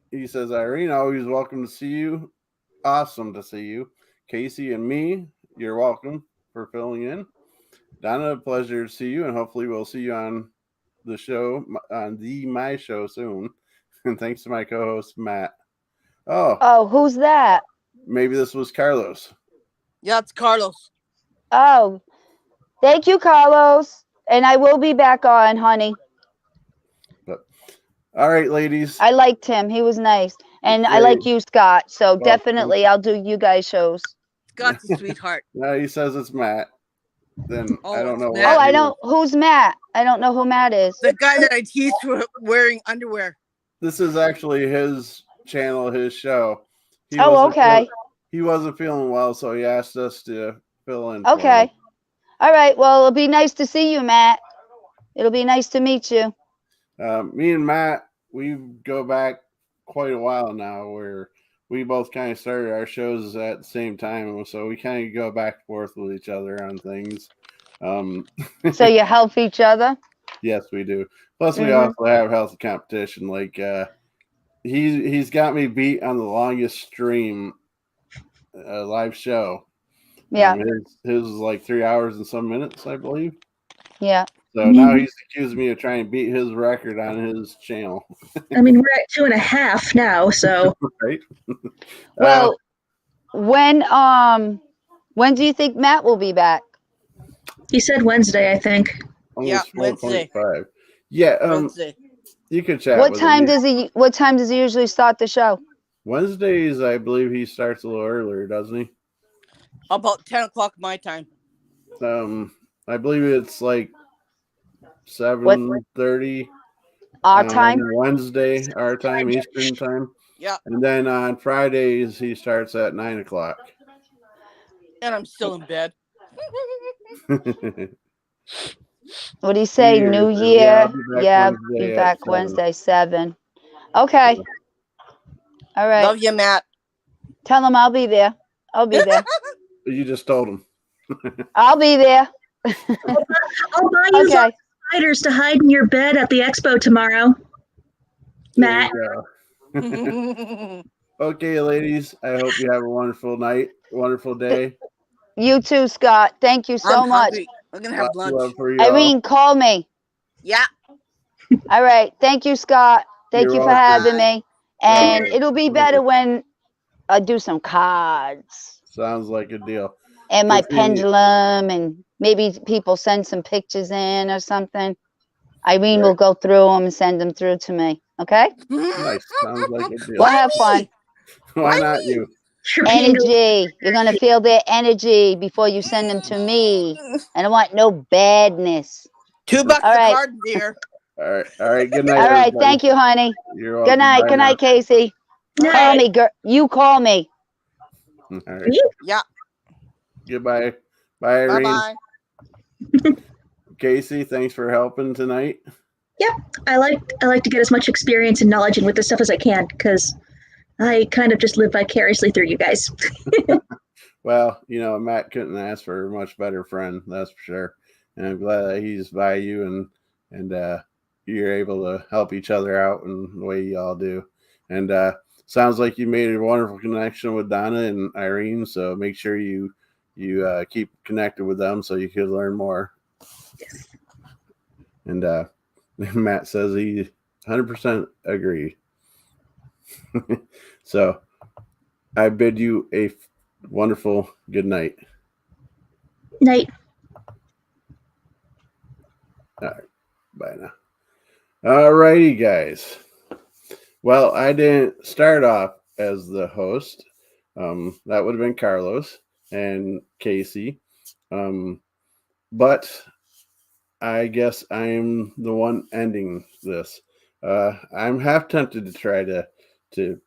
He says, Irene, always welcome to see you. Awesome to see you. Casey and me, you're welcome for filling in. Donna, pleasure to see you, and hopefully we'll see you on the show, on my show soon. And thanks to my co-host, Matt. Oh, who's that? Maybe this was Carlos. Yeah, it's Carlos. Oh, thank you, Carlos. And I will be back on, honey. But all right, ladies. I liked him. He was nice. And I like you, Scott. So definitely I'll do you guys shows. Scott's a sweetheart. No, he says it's Matt. Then I don't know. Oh, I don't. Who's Matt? I don't know who Matt is. The guy that I teased for wearing underwear. This is actually his channel, his show. Okay. He wasn't feeling well, so he asked us to fill in. Okay. All right. Well, it'll be nice to see you, Matt. It'll be nice to meet you. Me and Matt, we go back quite a while now, where we both kind of started our shows at the same time, so we kind of go back and forth with each other on things. So you help each other? Yes, we do. Plus, we also have healthy competition. Like he's got me beat on the longest stream live show. Yeah. His was like 3 hours and some minutes, I believe. Yeah. So now he's accusing me of trying to beat his record on his channel. I mean, we're at 2.5 now, so. Right. Well, when do you think Matt will be back? He said Wednesday, I think. Almost 4.5. Yeah, Wednesday. you could chat What with time him. does he? What time does he usually start the show? Wednesdays, I believe he starts a little earlier, doesn't he? About 10 o'clock my time. I believe it's like What 7:30 our on time? Wednesday, our time, Eastern time. Yeah, And then on Fridays, he starts at 9 o'clock. and I'm still in bed. What do you say? New Yeah, I'll Year? be back Yeah, be Wednesday at back 7. Wednesday 7. Okay. All right. Love you, Matt. Tell him I'll be there. I'll be there. You just told him. I'll be there. I'll buy you Okay. some spiders to hide in your bed at the expo tomorrow. There Matt. you go. Okay, ladies. I hope you have a wonderful night, wonderful day. You too, Scott. Thank you so I'm much. hungry. I'm gonna have Lots of lunch. love for you all. Irene, call me. Yeah. All right. Thank you, Scott. Thank You're you for welcome. having me. And right. it'll be better when I do some cards Sounds like a deal. and my Good seeing you. pendulum, and maybe people send some pictures in or something. Irene Right. will go through them and send them through to me. Okay? Nice. Sounds like a deal. We'll have fun. Why not you? You're being Energy. You're going to feel their energy before you send them to me. And I want no badness. $2 All a right. card, dear. All right. All right. Good night, All right. everybody. Thank you, honey. You're welcome. Good night. Bye Good now. night, Casey. Night. Call me, girl. You call me. All right. Yeah. Goodbye. Bye, Irene. Bye-bye. Casey, thanks for helping tonight. Yeah, I like to get as much experience and knowledge in with this stuff as I can because I kind of just live vicariously through you guys. Well, Matt couldn't ask for a much better friend, that's for sure. And I'm glad that he's by you and you're able to help each other out in the way you all do. And sounds like you made a wonderful connection with Donna and Irene. So make sure you keep connected with them so you could learn more. Yes. And Matt says he 100% agree. So I bid you a wonderful good night. Night. All right. Bye now. All righty, guys. Well, I didn't start off as the host. That would have been Carlos and Casey. But I guess I'm the one ending this. I'm half tempted to try to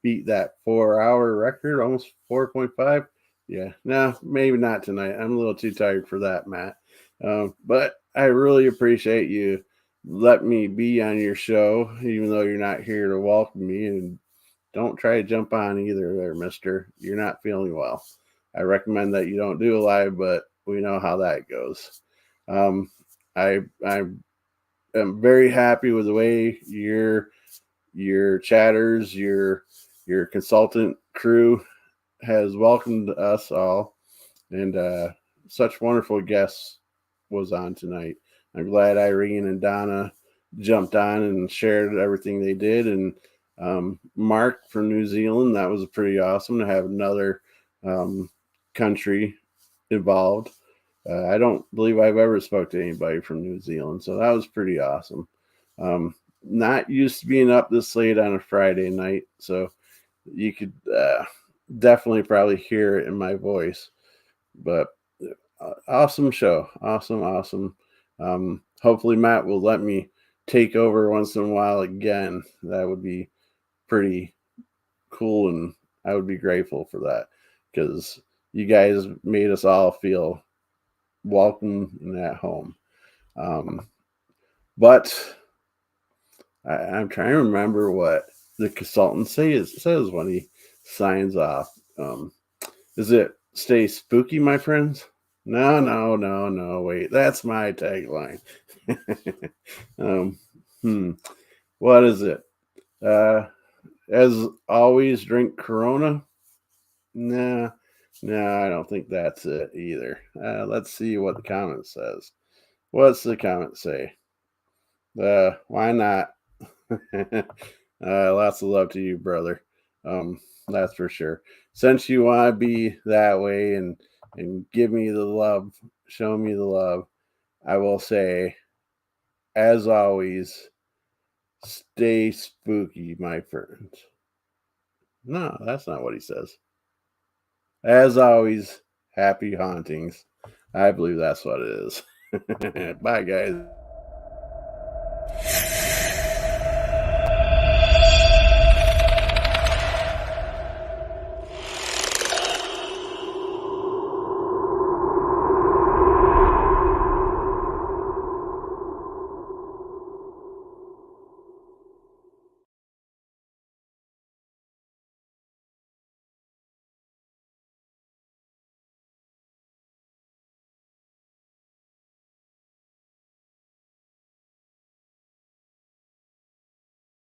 beat that 4-hour record, almost 4.5. Yeah, no, maybe not tonight. I'm a little too tired for that, Matt. But I really appreciate you let me be on your show, even though you're not here to welcome me. And don't try to jump on either there, mister. You're not feeling well. I recommend that you don't do a live, but we know how that goes. I am very happy with the way your chatters, your consultant crew has welcomed us all, and such wonderful guests was on tonight. I'm glad Irene and Donna jumped on and shared everything they did, and Mark from New Zealand, that was pretty awesome to have another country involved. I don't believe I've ever spoke to anybody from New Zealand, so that was pretty awesome. Not used to being up this late on a Friday night, so you could definitely probably hear it in my voice. But awesome show, awesome. Hopefully Matt will let me take over once in a while again. That would be pretty cool, and I would be grateful for that because you guys made us all feel welcome and at home. But I'm trying to remember what the consultant says when he signs off. Is it stay spooky, my friends? No. Wait, that's my tagline. What is it? As always, drink Corona. Nah, I don't think that's it either. Let's see what the comment says. What's the comment say? Why not? Lots of love to you, brother. That's for sure. Since you want to be that way and give me the love, show me the love, I will say, as always, Stay spooky, my friends. No, that's not what he says. As always, happy hauntings. I believe that's what it is. Bye, guys.